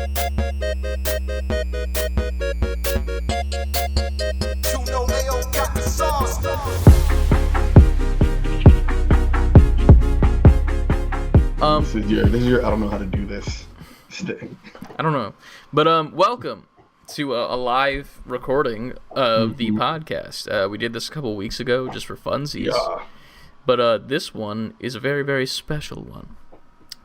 This is your I don't know how to do this thing. I don't know. But welcome to a live recording of the podcast. We did this a couple of weeks ago just for funsies. Yeah. But this one is a very, very special one.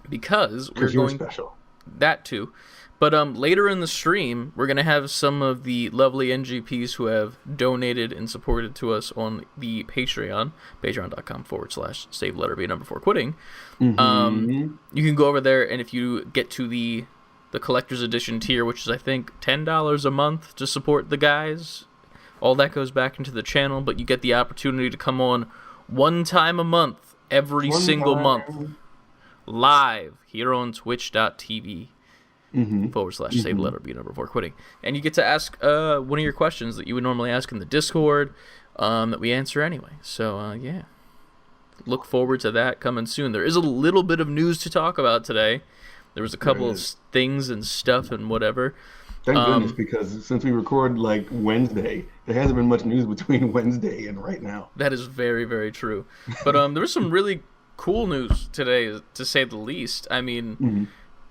Because we're going... special. That too. But later in the stream, we're going to have some of the lovely NGPs who have donated and supported to us on the Patreon, patreon.com/savebeforequitting. You can go over there, and if you get to the collector's edition tier, which is, I think, $10 a month to support the guys, all that goes back into the channel, but you get the opportunity to come on one time a month, every single month, live here on twitch.tv. /savebeforequitting, and you get to ask one of your questions that you would normally ask in the Discord that we answer anyway. So yeah, look forward to that coming soon. There is a little bit of news to talk about today. There was a couple of things and stuff and whatever. Thank goodness, because since we record like Wednesday, there hasn't been much news between Wednesday and right now. That is very, very true. But there was some really cool news today, to say the least. I mean,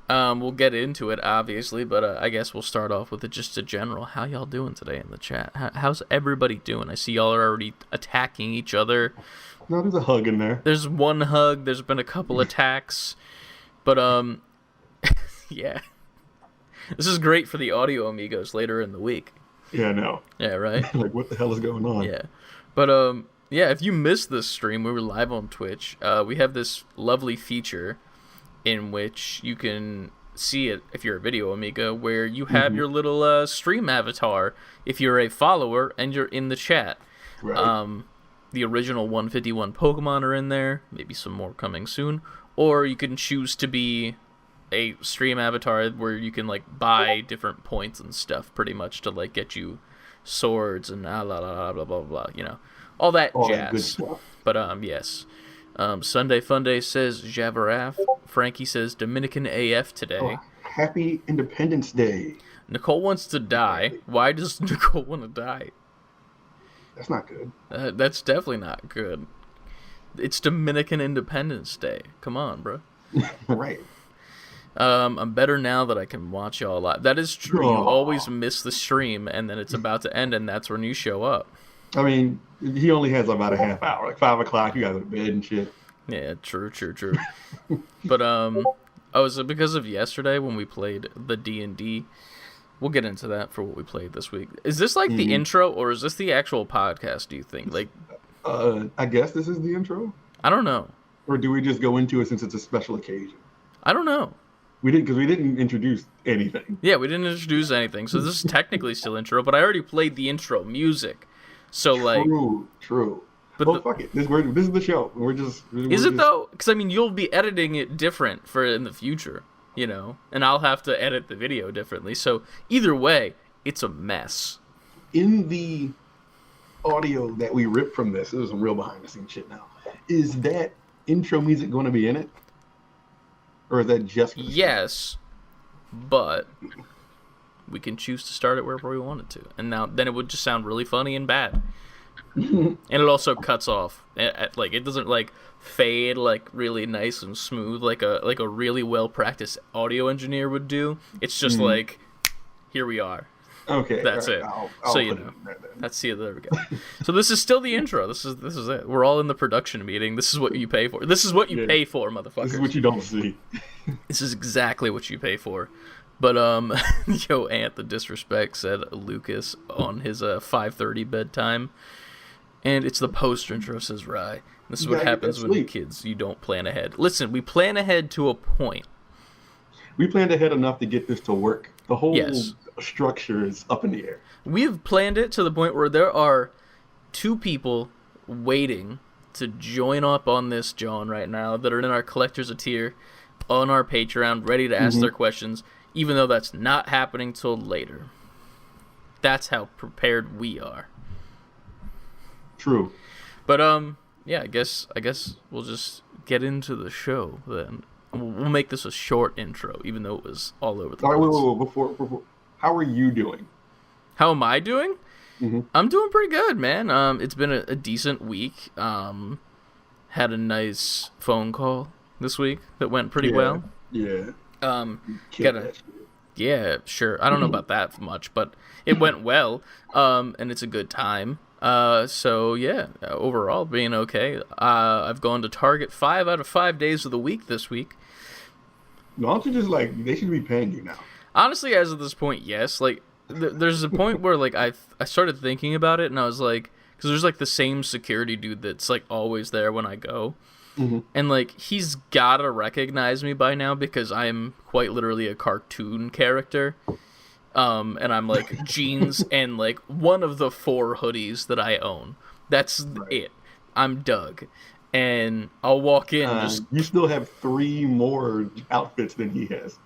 we'll get into it, obviously, but I guess we'll start off with just a general. How y'all doing today in the chat? How's everybody doing? I see y'all are already attacking each other. No, there's a hug in there. There's one hug. There's been a couple attacks. But, yeah. This is great for the audio amigos later in the week. Yeah, I know. Yeah, right? Like, what the hell is going on? Yeah. But, yeah, if you missed this stream, we were live on Twitch. We have this lovely feature in which you can see it if you're a video amiga, where you have your little stream avatar if you're a follower and you're in the chat. Right. The original 151 Pokemon are in there, maybe some more coming soon, or you can choose to be a stream avatar where you can like buy different points and stuff pretty much to like get you swords and blah blah blah blah blah blah, you know, all that jazz. That good stuff. But yes. Sunday Funday says Javaraf. Frankie says Dominican AF today. Oh, happy Independence Day. Nicole wants to die. Why does Nicole want to die? That's not good. That's definitely not good. It's Dominican Independence Day. Come on, bro. Right. I'm better now that I can watch y'all live. That is true. You always miss the stream, and then it's about to end, and that's when you show up. I mean, he only has about a half hour. Like 5 o'clock, you gotta go to bed and shit. Yeah, true. But is it because of yesterday when we played the D&D? We'll get into that for what we played this week. Is this like the intro, or is this the actual podcast, do you think? Like, I guess this is the intro. I don't know. Or do we just go into it since it's a special occasion? I don't know. We didn't, because we didn't introduce anything. Yeah, we didn't introduce anything, so this is technically still intro, but I already played the intro music. So like, true. But fuck it. This is the show. Is it though? Because I mean, you'll be editing it different for in the future, you know, and I'll have to edit the video differently. So either way, it's a mess. In the audio that we ripped from this is some real behind the scenes shit now. Is that intro music going to be in it, or is that just? Yes, but we can choose to start it wherever we want it to, and then it would just sound really funny and bad. And it also cuts off, like it doesn't like fade like really nice and smooth like a really well practiced audio engineer would do. It's just like, here we are. Okay, that's right. It. I'll so you know, that's it. There we go. So this is still the intro. This is it. We're all in the production meeting. This is what you pay for. This is what you pay for, motherfuckers. This is what you don't see. This is exactly what you pay for. But yo, Ant the Disrespect said Lucas on his 5:30 bedtime, and it's the poster intro, says Rye. This is what happens when kids, you don't plan ahead. Listen, we plan ahead to a point. We planned ahead enough to get this to work. The whole structure is up in the air. We've planned it to the point where there are 2 people waiting to join up on this, John, right now, that are in our collector's tier on our Patreon, ready to ask their questions, even though that's not happening till later. That's how prepared we are. True. But yeah, I guess we'll just get into the show then. We'll make this a short intro, even though it was all over the All right, place. wait. Before, how are you doing? How am I doing? Mm-hmm. I'm doing pretty good, man. It's been a decent week. Had a nice phone call this week that went pretty well. Yeah. Got a Yeah, sure. I don't know about that much, but it went well. And it's a good time. So yeah, overall being okay. I've gone to Target 5 out of 5 days of the week this week. Why don't you just they should be paying you now? Honestly, as of this point, yes. Like, there's a point where like I started thinking about it, and I was like, because there's like the same security dude that's like always there when I go, and like he's gotta recognize me by now because I am quite literally a cartoon character. And I'm like jeans and like one of the 4 hoodies that I own. That's it. I'm Doug. And I'll walk in just... You still have 3 more outfits than he has.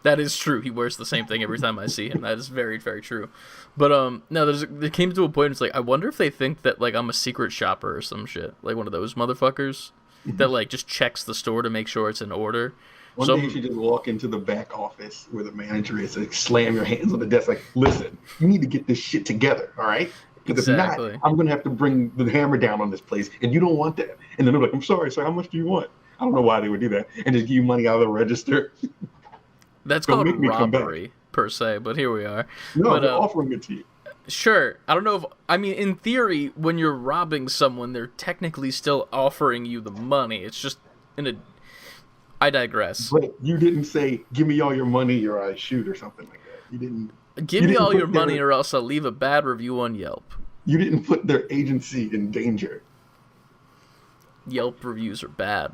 That is true. He wears the same thing every time I see him. That is very, very true. But no, there came to a point, it's like, I wonder if they think that like I'm a secret shopper or some shit. Like one of those motherfuckers that like just checks the store to make sure it's in order. One day you should just walk into the back office where the manager is, like, slam your hands on the desk, like, listen, you need to get this shit together, all right? Because if not, I'm going to have to bring the hammer down on this place, and you don't want that. And then they're like, I'm sorry, sir, how much do you want? I don't know why they would do that. And just give you money out of the register. That's called robbery, per se, but here we are. No, they're offering it to you. Sure. I don't know if... I mean, in theory, when you're robbing someone, they're technically still offering you the money. It's just in a... I digress. But you didn't say, give me all your money or I shoot or something like that. You didn't... Give me all your money or else I'll leave a bad review on Yelp. You didn't put their agency in danger. Yelp reviews are bad.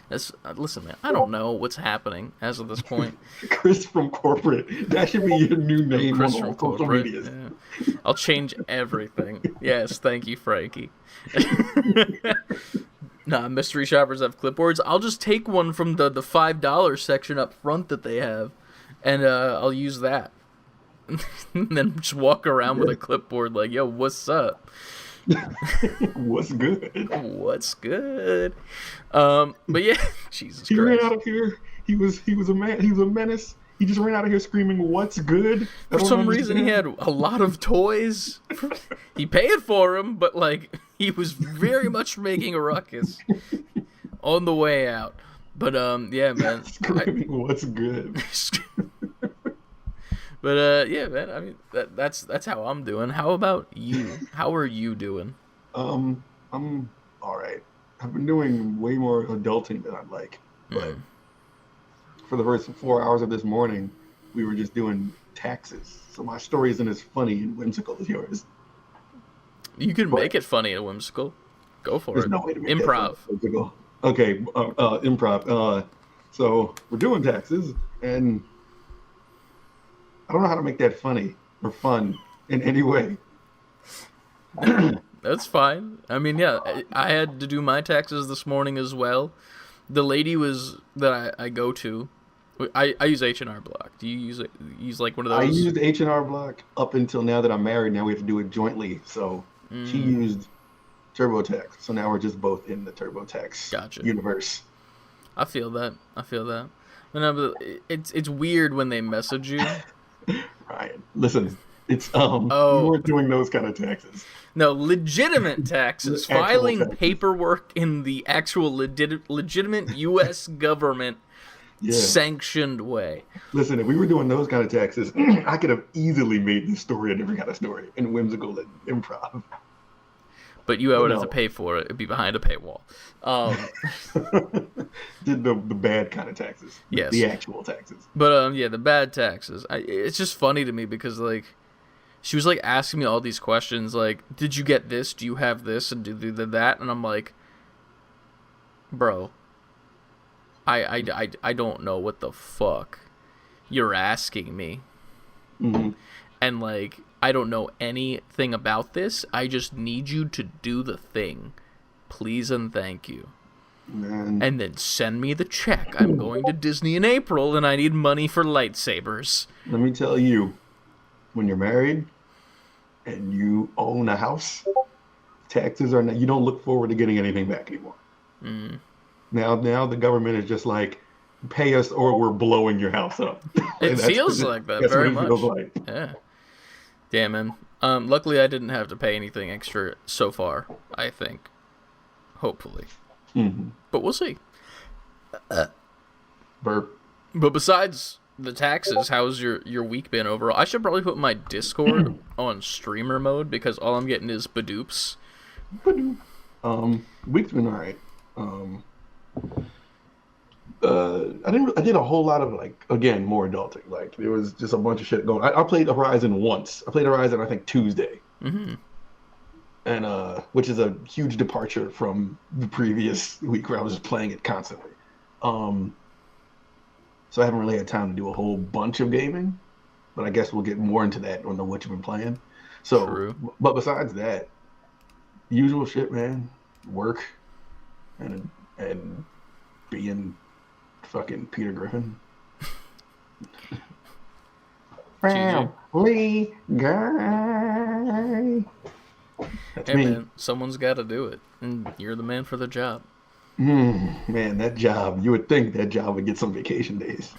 Listen, man, I don't know what's happening as of this point. Chris from Corporate. That should be your new name Chris on from all social medias. Yeah. I'll change everything. Yes, thank you, Frankie. Nah, mystery shoppers have clipboards. I'll just take one from the $5 section up front that they have, and I'll use that. And then just walk around with a clipboard like, yo, what's up? What's good? What's good? But yeah, Jesus Christ. He ran out of here. He was a man. He was a menace. He just ran out of here screaming, "What's good?" For some reason, he had a lot of toys. He paid for them, but like he was very much making a ruckus on the way out. But yeah, man. Screaming, "What's good?" But yeah, man. I mean, that's how I'm doing. How about you? How are you doing? I'm all right. I've been doing way more adulting than I'd like, but for the first 4 hours of this morning, we were just doing taxes. So my story isn't as funny and whimsical as yours. You can make it funny and whimsical. Go for it. No way to make improv. Okay, improv. So we're doing taxes, and I don't know how to make that funny or fun in any way. That's fine. I mean, yeah, I had to do my taxes this morning as well. The lady that I go to, I use H&R Block. Do you use like one of those? I used H&R Block up until now that I'm married. Now we have to do it jointly. So she used TurboTax. So now we're just both in the TurboTax universe. I feel that. It's weird when they message you. Ryan, listen. It's we weren't doing those kind of taxes. No, legitimate taxes. Filing paperwork in the actual legitimate U.S. government sanctioned way. Listen, if we were doing those kind of taxes, I could have easily made this story a different kind of story and whimsical and improv. But you would have to pay for it. It'd be behind a paywall. Did the bad kind of taxes. Yes. The actual taxes. But yeah, the bad taxes. It's just funny to me because like she was like asking me all these questions like, did you get this? Do you have this? And do that? And I'm like, bro, I don't know what the fuck you're asking me. Mm-hmm. And like, I don't know anything about this. I just need you to do the thing. Please and thank you. Man. And then send me the check. I'm going to Disney in April and I need money for lightsabers. Let me tell you, when you're married and you own a house, taxes are not, you don't look forward to getting anything back anymore. Now the government is just like, pay us or we're blowing your house up. It feels like that very much. Like. Yeah. Damn, man. Luckily, I didn't have to pay anything extra so far, I think. Hopefully. Mm-hmm. But we'll see. Burp. But besides the taxes, how's your week been overall? I should probably put my Discord on streamer mode because all I'm getting is badoops. Week's been alright. I did a whole lot of, like, again, more adulting. Like, there was just a bunch of shit going. I played Horizon once. I played Horizon, I think, Tuesday. Mm-hmm. And which is a huge departure from the previous week where I was just playing it constantly. So I haven't really had time to do a whole bunch of gaming, but I guess we'll get more into that on the what you've been playing. So, True. But besides that, usual shit, man. Work and being fucking Peter Griffin. Family guy. That's me. Man, someone's got to do it, and you're the man for the job. Man, that job, you would think that job would get some vacation days.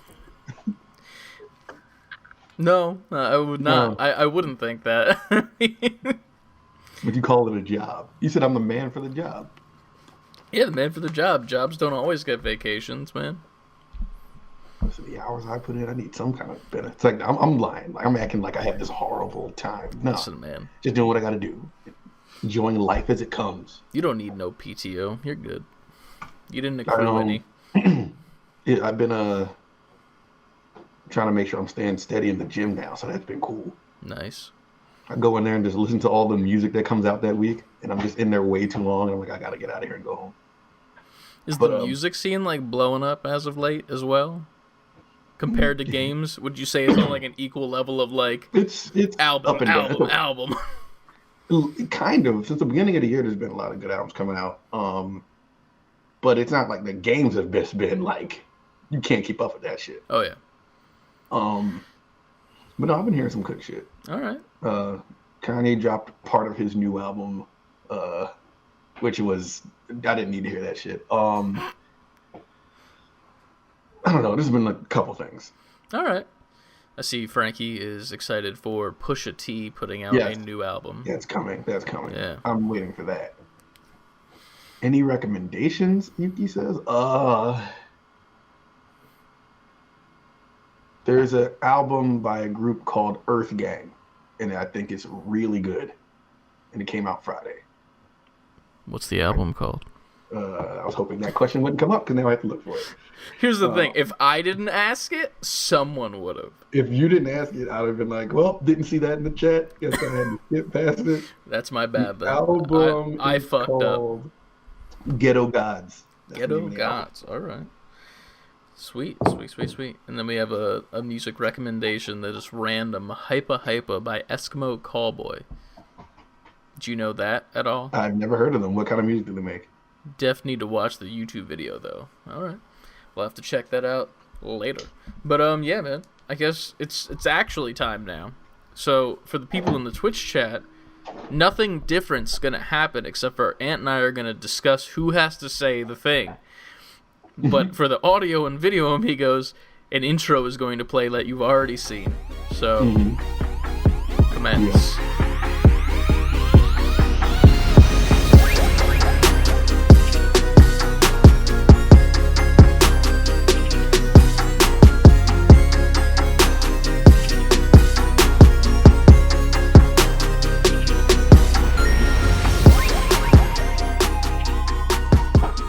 No, I would not. No. I wouldn't think that. But you call it a job. You said I'm the man for the job. Yeah, the man for the job. Jobs don't always get vacations, man. So the hours I put in, I need some kind of benefit. It's like, I'm lying. Like, I'm acting like I have this horrible time. No, Listen, man. Just doing what I got to do. Enjoying life as it comes. You don't need no PTO. You're good. You didn't accrue any. Yeah, I've been trying to make sure I'm staying steady in the gym now, so that's been cool. Nice. I go in there and just listen to all the music that comes out that week, and I'm just in there way too long, and I'm like, I gotta get out of here and go home. Is the music scene, like, blowing up as of late as well? Compared to games, would you say it's on, like, an equal level of, like, it's album, up and down. album? Kind of. Since the beginning of the year, there's been a lot of good albums coming out. But it's not like the games have just been like, you can't keep up with that shit. Oh, yeah. But no, I've been hearing some good shit. All right. Kanye dropped part of his new album, which was, I didn't need to hear that shit. I don't know. There's been a couple things. All right. I see Frankie is excited for Pusha T putting out a new album. Yeah, it's coming. That's coming. Yeah. I'm waiting for that. Any recommendations, Yuki says? There's an album by a group called Earth Gang, and I think it's really good. And it came out Friday. What's the album called? I was hoping that question wouldn't come up, because now I have to look for it. Here's the thing. If I didn't ask it, someone would have. If you didn't ask it, I'd have been like, well, didn't see that in the chat. Guess I had to skip past it. That's my bad, then. Album I fucked up. Ghetto Gods. That's Ghetto Gods. All right. Sweet. And then we have a music recommendation that is random. Hypa Hypa by Eskimo Callboy. Do you know that at all? I've never heard of them. What kind of music do they make? Def need to watch the YouTube video, though. All right. We'll have to check that out later. But, yeah, man. I guess it's actually time now. So, for the people in the Twitch chat, nothing different's going to happen except for Ant and I are going to discuss who has to say the thing. But for the audio and video amigos, an intro is going to play that you've already seen. So, commence. Yeah.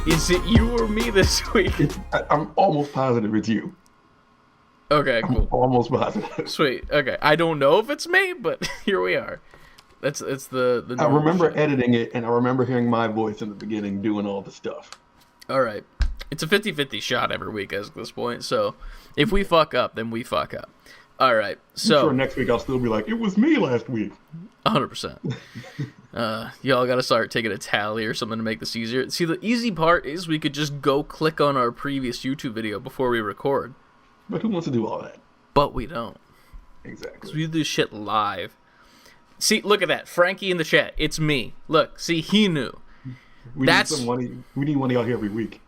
Is it you or me this week? I'm almost positive it's you. Okay, cool. I'm almost positive. Sweet. Okay, I don't know if it's me, but here we are. It's the. I remember editing it, and I remember hearing my voice in the beginning doing all the stuff. All right, it's a 50-50 shot every week at this point. So if we fuck up, then we fuck up. All right. So I'm sure next week I'll still be like, it was me last week. 100%. Y'all got to start taking a tally or something to make this easier. See, the easy part is we could just go click on our previous YouTube video before we record. But who wants to do all that? But we don't. Exactly. Because we do this shit live. See, look at that. Frankie in the chat. It's me. Look, see, he knew. We need one of y'all here every week.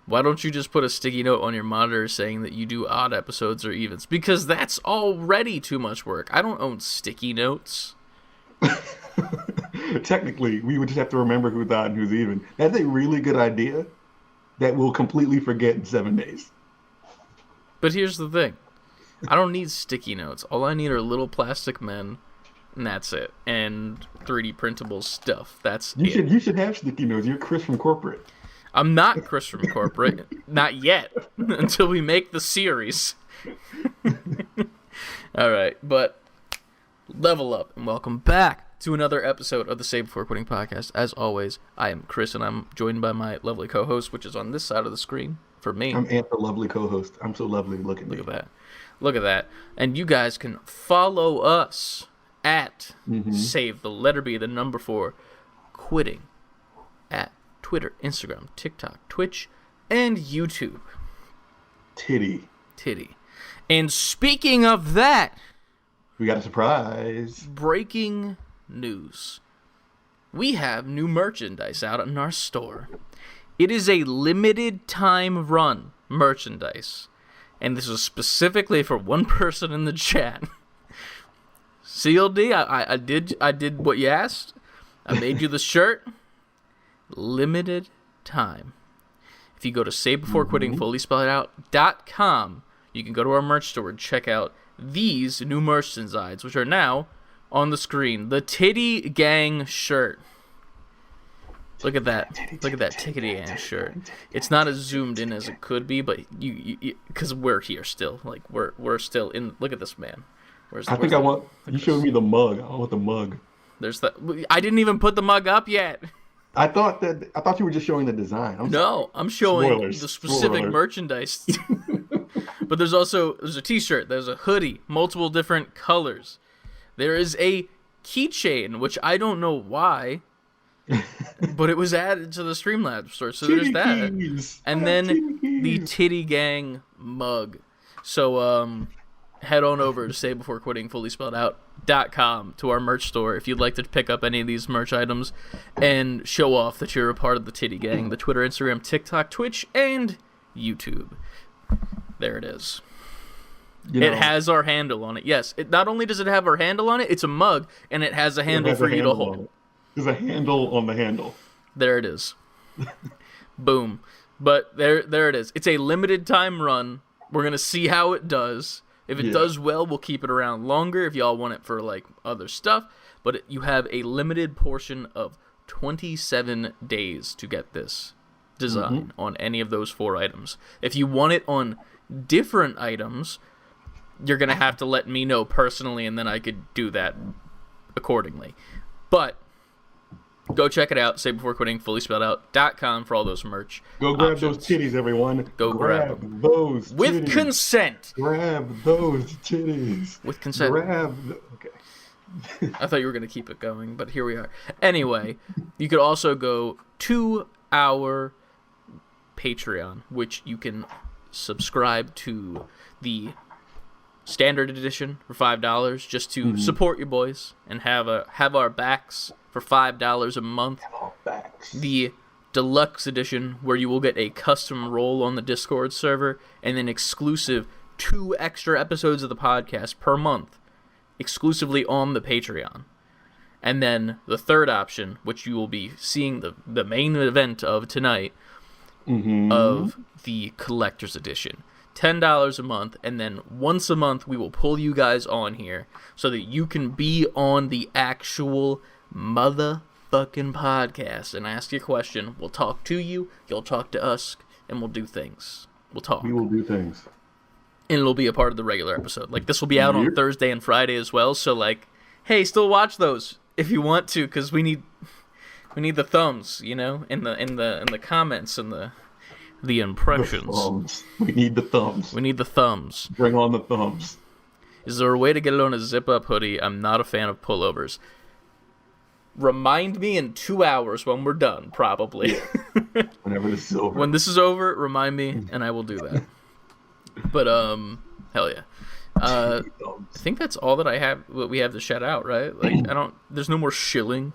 Why don't you just put a sticky note on your monitor saying that you do odd episodes or evens? Because that's already too much work. I don't own sticky notes. Technically, we would just have to remember who's odd and who's even. That's a really good idea that we'll completely forget in 7 days. But here's the thing. I don't need sticky notes. All I need are little plastic men, and that's it. And 3D printable stuff. That's it. You should have sticky notes. You're Chris from corporate. I'm not Chris from corporate. Not yet. Until we make the series. Alright, but level up and welcome back to another episode of the Save Before Quitting podcast. As always, I am Chris and I'm joined by my lovely co-host, which is on this side of the screen for me. I'm Ant, the lovely co-host. I'm so lovely. Look at that. Look at that. And you guys can follow us at Save the letter B, the number 4, quitting at Twitter, Instagram, TikTok, Twitch, and YouTube. Titty. And speaking of that, we got a surprise. Breaking news. We have new merchandise out in our store. It is a limited time run merchandise. And this is specifically for one person in the chat. CLD, I did what you asked. I made you the shirt. Limited time. If you go to savebeforequitting, fully spelled out.com, you can go to our merch store and check out these new merch designs, which are now on the screen. The Titty Gang shirt. Look at that. Look at that Titty Gang shirt. It's not as zoomed in as it could be, but you because we're here still. Like we're still in. Look at this man. You showed me the mug. I want the mug. There's that. I didn't even put the mug up yet. I thought you were just showing the design. I'm showing the specific merchandise. But there's a t-shirt, there's a hoodie, multiple different colors. There is a keychain, which I don't know why, but it was added to the Streamlabs store, so there's that. And then the Titty Gang mug. So head on over to savebeforequitting, fully spelled out.com to our merch store if you'd like to pick up any of these merch items and show off that you're a part of the Titty Gang, the Twitter, Instagram, TikTok, Twitch, and YouTube. There it is. It has our handle on it. Yes, not only does it have our handle on it, it's a mug, and it has a handle for you to hold. There's a handle on the handle. There it is. Boom. But there it is. It's a limited time run. We're going to see how it does. If it does well, we'll keep it around longer if y'all want it for like other stuff. But you have a limited portion of 27 days to get this design on any of those 4 items. If you want it on different items, you're going to have to let me know personally, and then I could do that accordingly. But go check it out, savebeforequitting, fully spelled out.com for all those merch. Go grab those titties, everyone. Go grab them. Those with titties. Consent. Grab those titties. With consent. Okay. I thought you were going to keep it going, but here we are. Anyway, you could also go to our Patreon, which you can subscribe to the standard edition for $5 just to support your boys and have our backs for $5 a month. The deluxe edition, where you will get a custom role on the Discord server and then exclusive 2 extra episodes of the podcast per month exclusively on the Patreon. And then the third option, which you will be seeing the main event of tonight, of the collector's edition. $10 a month, and then once a month we will pull you guys on here so that you can be on the actual motherfucking podcast and ask your question. We'll talk to you, you'll talk to us, and we'll do things. We'll talk. We will do things. And it'll be a part of the regular episode. Like, this will be out on Thursday and Friday as well, so like, hey, still watch those if you want to, because we need the thumbs, you know, in the comments and the impressions. We need the thumbs. We need the thumbs. Bring on the thumbs. Is there a way to get it on a zip-up hoodie? I'm not a fan of pullovers. Remind me in 2 hours when we're done, probably. Whenever this is over. When this is over, remind me, and I will do that. But, hell yeah. I think that's all that what we have to shout out, right? Like, there's no more shilling.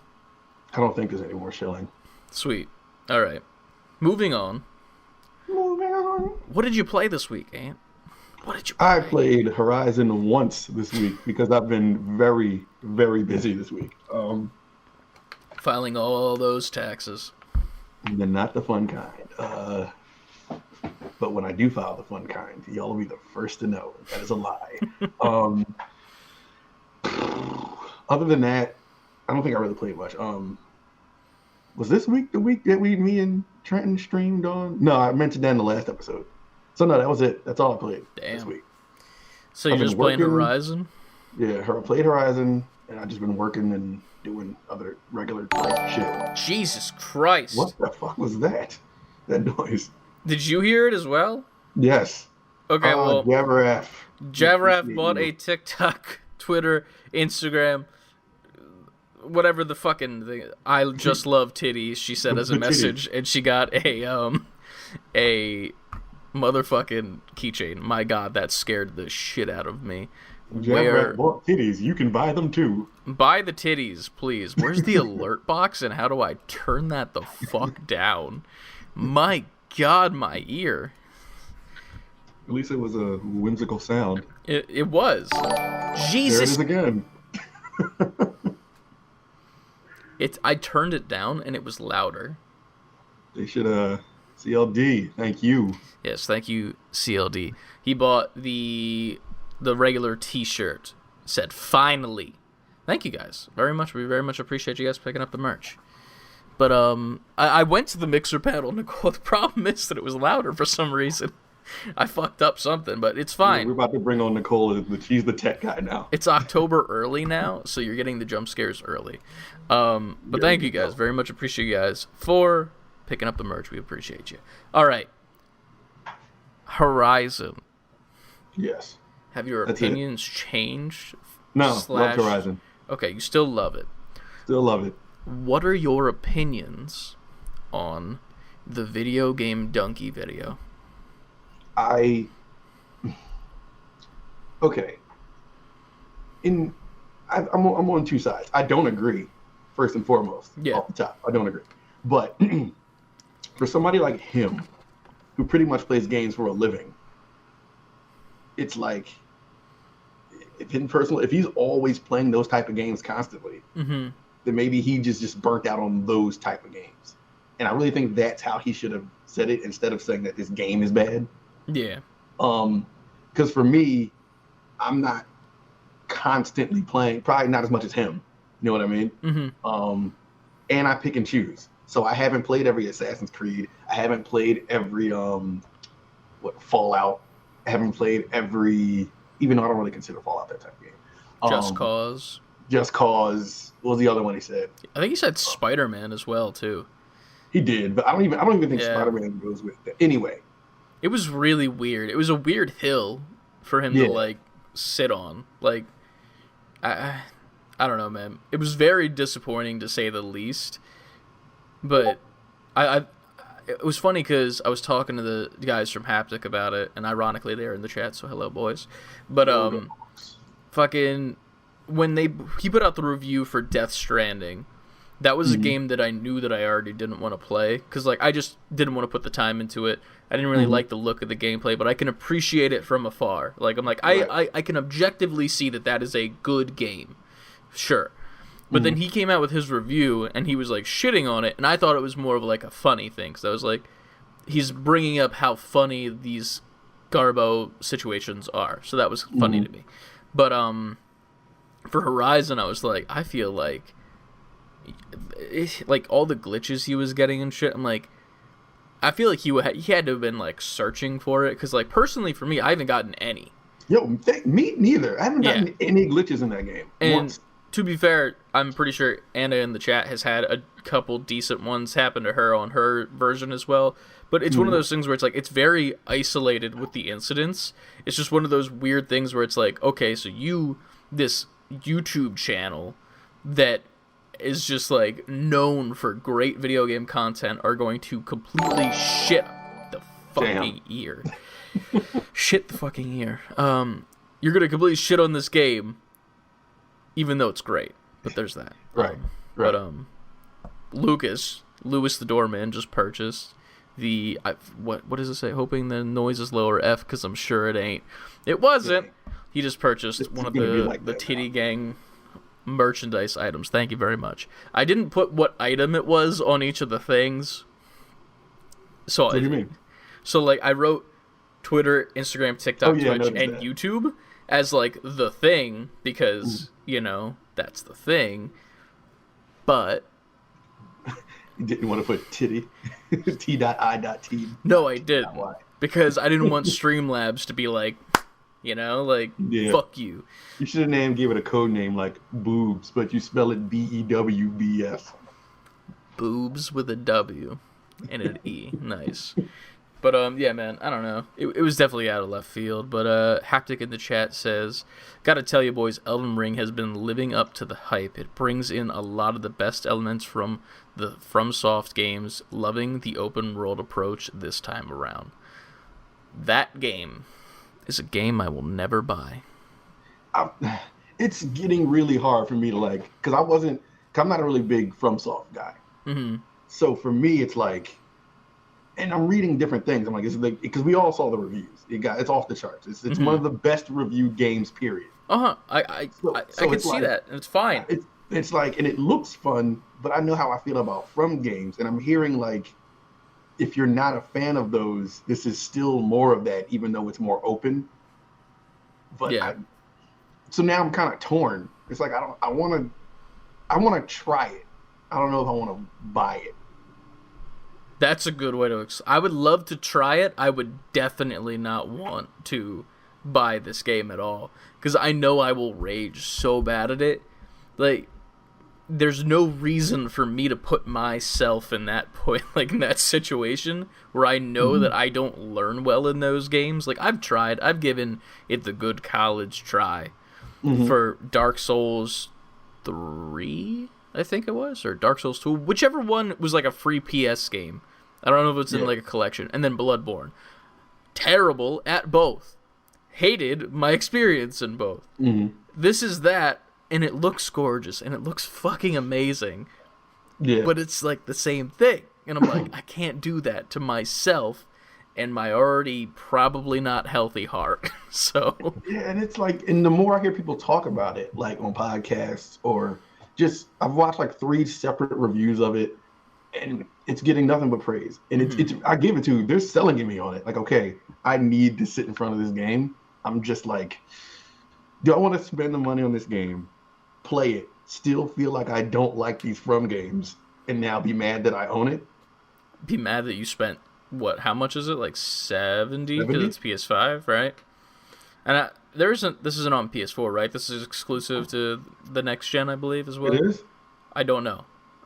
I don't think there's any more shilling. Sweet. All right. Moving on. Moving on. What did you play this week, Ant? What did you play? I played Horizon once this week because I've been very, very busy this week. Filing all those taxes. Not the fun kind. But when I do file the fun kind, y'all will be the first to know. That is a lie. Other than that, I don't think I really played much. Was this week the week that me and Trenton streamed on? No, I mentioned that in the last episode. So no, that was it. That's all I played this week. So you're just playing Horizon? Yeah, I played Horizon, and I've just been working and doing other regular shit. Jesus Christ. What the fuck was that? That noise. Did you hear it as well? Yes. Okay, well, Javraf bought a TikTok, Twitter, Instagram, whatever the fucking thing. I just love titties, she said as a message, and she got a motherfucking keychain. My God, that scared the shit out of me. Javraf bought titties. You can buy them too. Buy the titties, please. Where's the alert box, and how do I turn that the fuck down? My God, my ear. At least it was a whimsical sound. It was. Jesus. There it is again. I turned it down and it was louder. They should CLD. Thank you. Yes, thank you, CLD. He bought the regular T-shirt. Said finally. Thank you guys very much. We very much appreciate you guys picking up the merch. But I went to the mixer panel, Nicole. The problem is that it was louder for some reason. I fucked up something, but it's fine. Yeah, we're about to bring on Nicole. She's the tech guy now. It's October early now, so you're getting the jump scares early. But thank you guys. Very much appreciate you guys for picking up the merch. We appreciate you. All right. Horizon. Yes. Have your opinions changed? No, love Horizon. Okay, you still love it. Still love it. What are your opinions on the video game donkey video? Okay. I'm on two sides. I don't agree, first and foremost. Yeah. Off the top, I don't agree. But for somebody like him, who pretty much plays games for a living, it's like, if he's always playing those type of games constantly, then maybe he just burnt out on those type of games. And I really think that's how he should have said it, instead of saying that this game is bad. Yeah. Because for me, I'm not constantly playing, probably not as much as him. You know what I mean? And I pick and choose. So I haven't played every Assassin's Creed. I haven't played every Fallout. I haven't played every, even though I don't really consider Fallout that type of game. Just Cause. Just Cause. What was the other one he said? I think he said Spider-Man as well too. He did, but I don't even think Spider-Man goes with that. Anyway. It was really weird. It was a weird hill for him to sit on. Like, I don't know, man. It was very disappointing to say the least. But it was funny because I was talking to the guys from Haptic about it, and ironically they're in the chat, so hello boys. But fucking when he put out the review for Death Stranding, that was a game that I knew that I already didn't want to play, because like I just didn't want to put the time into it. I didn't really like the look of the gameplay, but I can appreciate it from afar. Like I'm like I can objectively see that is a good game, sure. But then he came out with his review, and he was like shitting on it, and I thought it was more of like a funny thing, because I was like, he's bringing up how funny these Garbo situations are, so that was funny to me. But for Horizon, I was like, I feel like all the glitches he was getting and shit, I'm like, I feel like he had to have been like searching for it, because like personally for me, I haven't gotten any. Yo, me neither. I haven't gotten any glitches in that game. And once. To be fair, I'm pretty sure Anna in the chat has had a couple decent ones happen to her on her version as well. But it's one of those things where it's like, it's very isolated with the incidents. It's just one of those weird things where it's like, okay, so this YouTube channel that is just like known for great video game content, are going to completely shit the fucking ear. Shit the fucking ear. You're going to completely shit on this game, even though it's great. But there's that. Right. But Lewis the doorman, just purchased what does it say? Hoping the noise is lower F, because I'm sure it ain't. It wasn't. He just purchased one of the Titty Gang merchandise items. Thank you very much. I didn't put what item it was on each of the things. So what do you mean? So like I wrote Twitter, Instagram, TikTok, Twitch, and YouTube as like the thing, because that's the thing. But you didn't want to put titty T.I.T. No, I didn't, because I didn't want Streamlabs to be like, fuck you. You should have gave it a code name like boobs, but you spell it BEWBS. Boobs with a W and an E. Nice. But yeah, man, I don't know. It was definitely out of left field. But Haptic in the chat says, "Gotta tell you, boys, Elden Ring has been living up to the hype. It brings in a lot of the best elements from the FromSoft games. Loving the open world approach this time around. That game is a game I will never buy." It's getting really hard for me to like, because I'm not a really big FromSoft guy. Mm-hmm. So for me, it's like, and I'm reading different things. I'm like, because we all saw the reviews. It's off the charts. It's one of the best reviewed games, period. I can see that. It's fine. It's like, and it looks fun, but I know how I feel about From games, and I'm hearing like, if you're not a fan of those, this is still more of that, even though it's more open. But yeah. So now I'm kind of torn. It's like I want to try it. I don't know if I want to buy it. That's a good way to. I would love to try it. I would definitely not want to buy this game at all, because I know I will rage so bad at it. Like, there's no reason for me to put myself in that point, like in that situation where I know that I don't learn well in those games. Like, I've given it the good college try for Dark Souls 3, I think it was, or Dark Souls 2, whichever one was like a free PS game. I don't know if it's in like a collection. And then Bloodborne. Terrible at both. Hated my experience in both. This is that, and it looks gorgeous, and it looks fucking amazing. Yeah. But it's like the same thing. And I'm like, I can't do that to myself and my already probably not healthy heart. So yeah, and it's like, and the more I hear people talk about it, like on podcasts or just, I've watched like 3 separate reviews of it, and it's getting nothing but praise. And it's I give it to, they're selling me on it. Like, okay, I need to sit in front of this game. I'm just like, do I want to spend the money on this game, play it, still feel like I don't like these From games, and now be mad that I own it? Be mad that you spent, what, how much is it? Like 70? Because it's PS5, right? And this isn't on PS4, right? This is exclusive to the next gen, I believe, as well. It is? I don't know.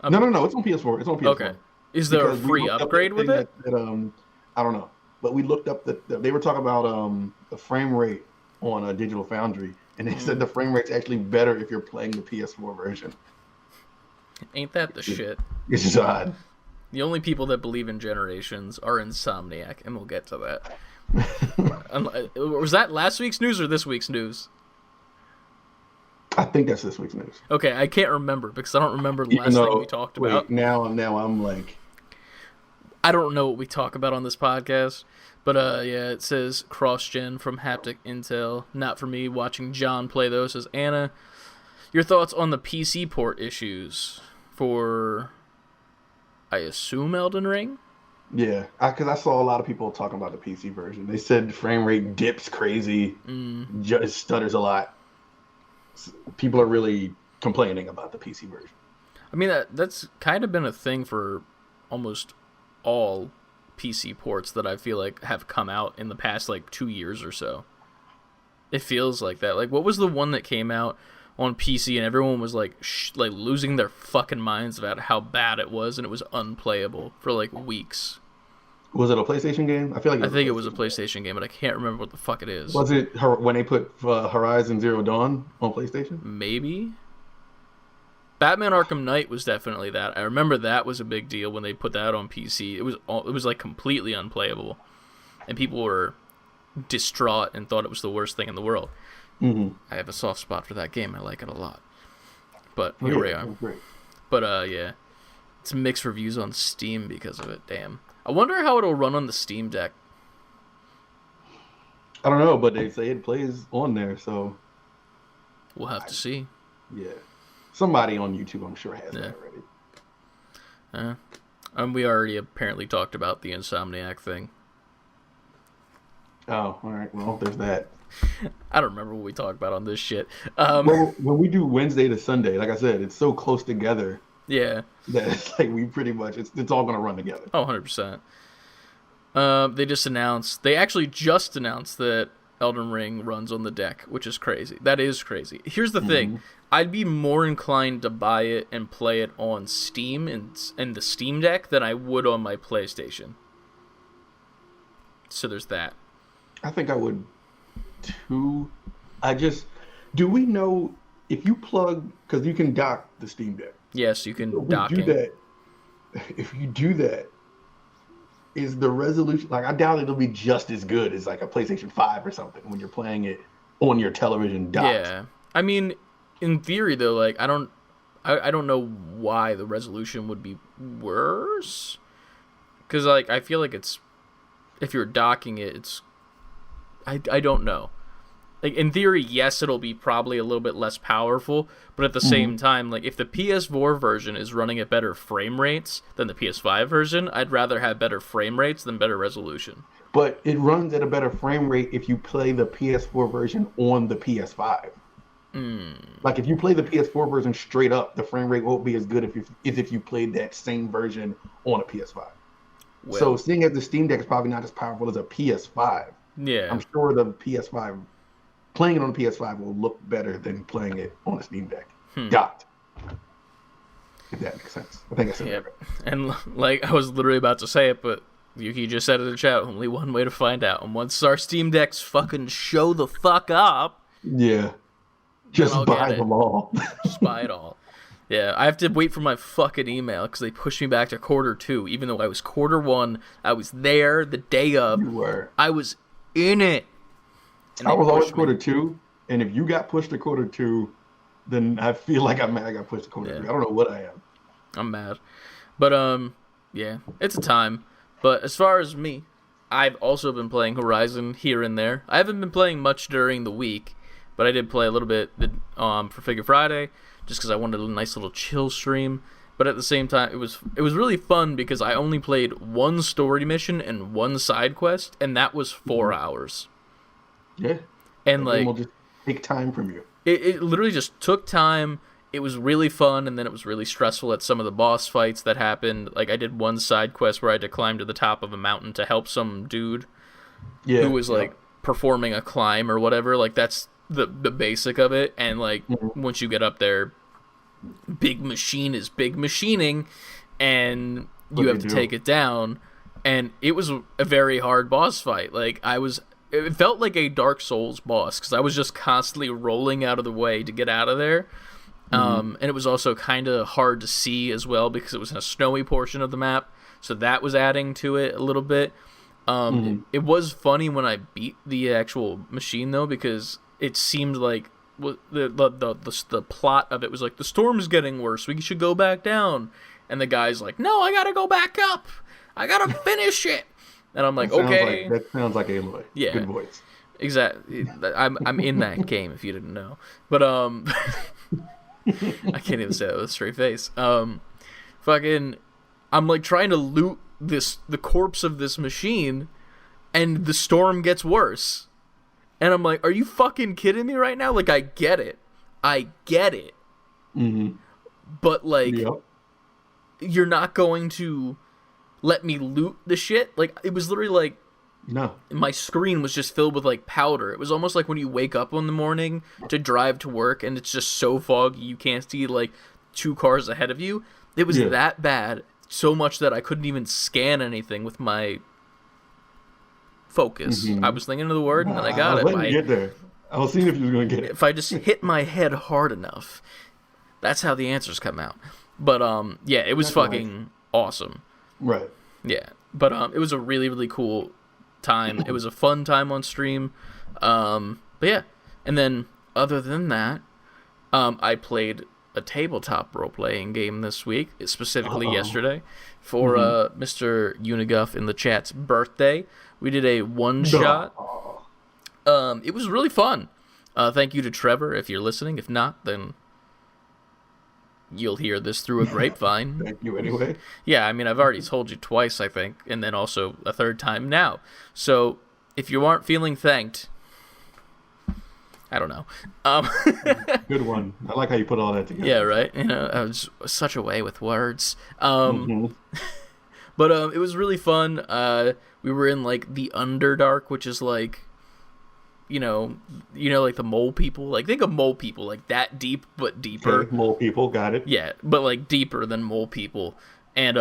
No, it's on PS4. It's on PS4. Okay. Is there a free upgrade with it? I don't know. But we looked up they were talking about the frame rate on a Digital Foundry, and they said the frame rate's actually better if you're playing the PS4 version. Ain't that the shit? It's just odd. The only people that believe in generations are Insomniac, and we'll get to that. Was that last week's news or this week's news? I think that's this week's news. Okay, I can't remember because I don't remember the last thing we talked about. Now I'm like, I don't know what we talk about on this podcast, but yeah, it says cross-gen from Haptic Intel. Not for me. Watching John play though, says Anna. Your thoughts on the PC port issues for, I assume, Elden Ring? Yeah, because I saw a lot of people talking about the PC version. They said the frame rate dips crazy, just stutters a lot. People are really complaining about the PC version. I mean, that's kind of been a thing for almost all PC ports that I feel like have come out in the past, like, 2 years or so. It feels like that. Like, what was the one that came out on PC and everyone was, like, losing their fucking minds about how bad it was, and it was unplayable for, like, weeks? Was it a PlayStation game? I think it was a PlayStation game, but I can't remember what the fuck it is. Was it when they put Horizon Zero Dawn on PlayStation? Maybe. Batman Arkham Knight was definitely that. I remember that was a big deal when they put that on PC. It was like completely unplayable, and people were distraught and thought it was the worst thing in the world. I have a soft spot for that game. I like it a lot. But here we are. Great. But yeah, it's mixed reviews on Steam because of it. Damn. I wonder how it'll run on the Steam Deck. I don't know, but they say it plays on there, so we'll have to see. Yeah, somebody on YouTube, I'm sure, has that already. We already apparently talked about the Insomniac thing. Oh, all right. Well, there's that. I don't remember what we talked about on this shit. Well, when we do Wednesday to Sunday, like I said, it's so close together. Yeah. That it's like we pretty much, it's all going to run together. Oh, 100%. They actually just announced that Elden Ring runs on the deck, which is crazy. That is crazy. Here's the thing. I'd be more inclined to buy it and play it on Steam and the Steam Deck than I would on my PlayStation. So there's that. I think I would too. Do we know if you plug, because you can dock the Steam Deck. Yes, you can dock it. If you do that, is the resolution, like, I doubt it'll be just as good as like a PlayStation 5 or something when you're playing it on your television docked. Yeah. I mean, in theory though, like, I don't know why the resolution would be worse. Because, like, I feel like if you're docking it, it's, I don't know. Like, in theory, yes, it'll be probably a little bit less powerful, but at the same time, like, if the PS4 version is running at better frame rates than the PS5 version, I'd rather have better frame rates than better resolution. But it runs at a better frame rate if you play the PS4 version on the PS5. Like, if you play the PS4 version straight up, the frame rate won't be as good as if you played that same version on a PS5. Well, so, seeing as the Steam Deck is probably not as powerful as a PS5, yeah, I'm sure the PS5, playing it on the PS5 will look better than playing it on a Steam Deck. Docked. If that makes sense. I think I said that right. And, like, I was literally about to say it, but Yuki just said in the chat, only one way to find out. And once our Steam Decks fucking show the fuck up... Yeah. Just buy them all. Just buy it all. Yeah, I have to wait for my fucking email because they pushed me back to Q2, even though I was Q1. I was there the day of. You were. I was in it. I was always Q2, and if you got pushed to Q2, then I feel like I'm mad I got pushed to Q3. I don't know what I am. I'm mad. But, yeah, it's a time. But as far as me, I've also been playing Horizon here and there. I haven't been playing much during the week, but I did play a little bit for Figure Friday, just because I wanted a nice little chill stream. But at the same time, it was really fun because I only played one story mission and one side quest, and that was 4 hours. Yeah. And like, will just take time from you. It literally just took time. It was really fun, and then it was really stressful at some of the boss fights that happened. Like, I did one side quest where I had to climb to the top of a mountain to help some dude who was like performing a climb or whatever. Like, that's the basic of it. And like, once you get up there, big machine is big machining, and you have to take it down. And it was a very hard boss fight. Like, it felt like a Dark Souls boss because I was just constantly rolling out of the way to get out of there. And it was also kind of hard to see as well because it was in a snowy portion of the map, so that was adding to it a little bit. It was funny when I beat the actual machine though, because it seemed like the plot of it was like, the storm's getting worse, we should go back down, and the guy's like, no, I gotta go back up, I gotta finish it. And I'm like, okay. That sounds like Aloy. Yeah. Good voice. Exactly. I'm in that game, if you didn't know. But, I can't even say that with a straight face. I'm like trying to loot the corpse of this machine, and the storm gets worse. And I'm like, are you fucking kidding me right now? Like, I get it. But, like, you're not going to let me loot the shit? Like, it was literally like, no, my screen was just filled with like powder. It was almost like when you wake up in the morning to drive to work and it's just so foggy you can't see like 2 cars ahead of you. It was that bad, so much that I couldn't even scan anything with my focus. I was thinking of the word and I got it. Get there. I was seeing if you were going to get it. If I just hit my head hard enough, that's how the answers come out. But yeah, it was fucking awesome. Right. Yeah. But it was a really, really cool time. It was a fun time on stream. But yeah. And then other than that, I played a tabletop role-playing game this week, specifically yesterday, for Mr. Uniguff in the chat's birthday. We did a one-shot. It was really fun. Thank you to Trevor if you're listening. If not, then you'll hear this through a grapevine. Thank you anyway. Yeah, I mean, I've already told you twice, I think, and then also a third time now. So if you aren't feeling thanked, I don't know. Good one. I like how you put all that together. Yeah, right. You know, I was such a way with words. But it was really fun. We were in like the Underdark, which is like, you know, like the mole people. Like think of mole people, like that deep but deeper. Okay, mole people, got it. Yeah, but like deeper than mole people. And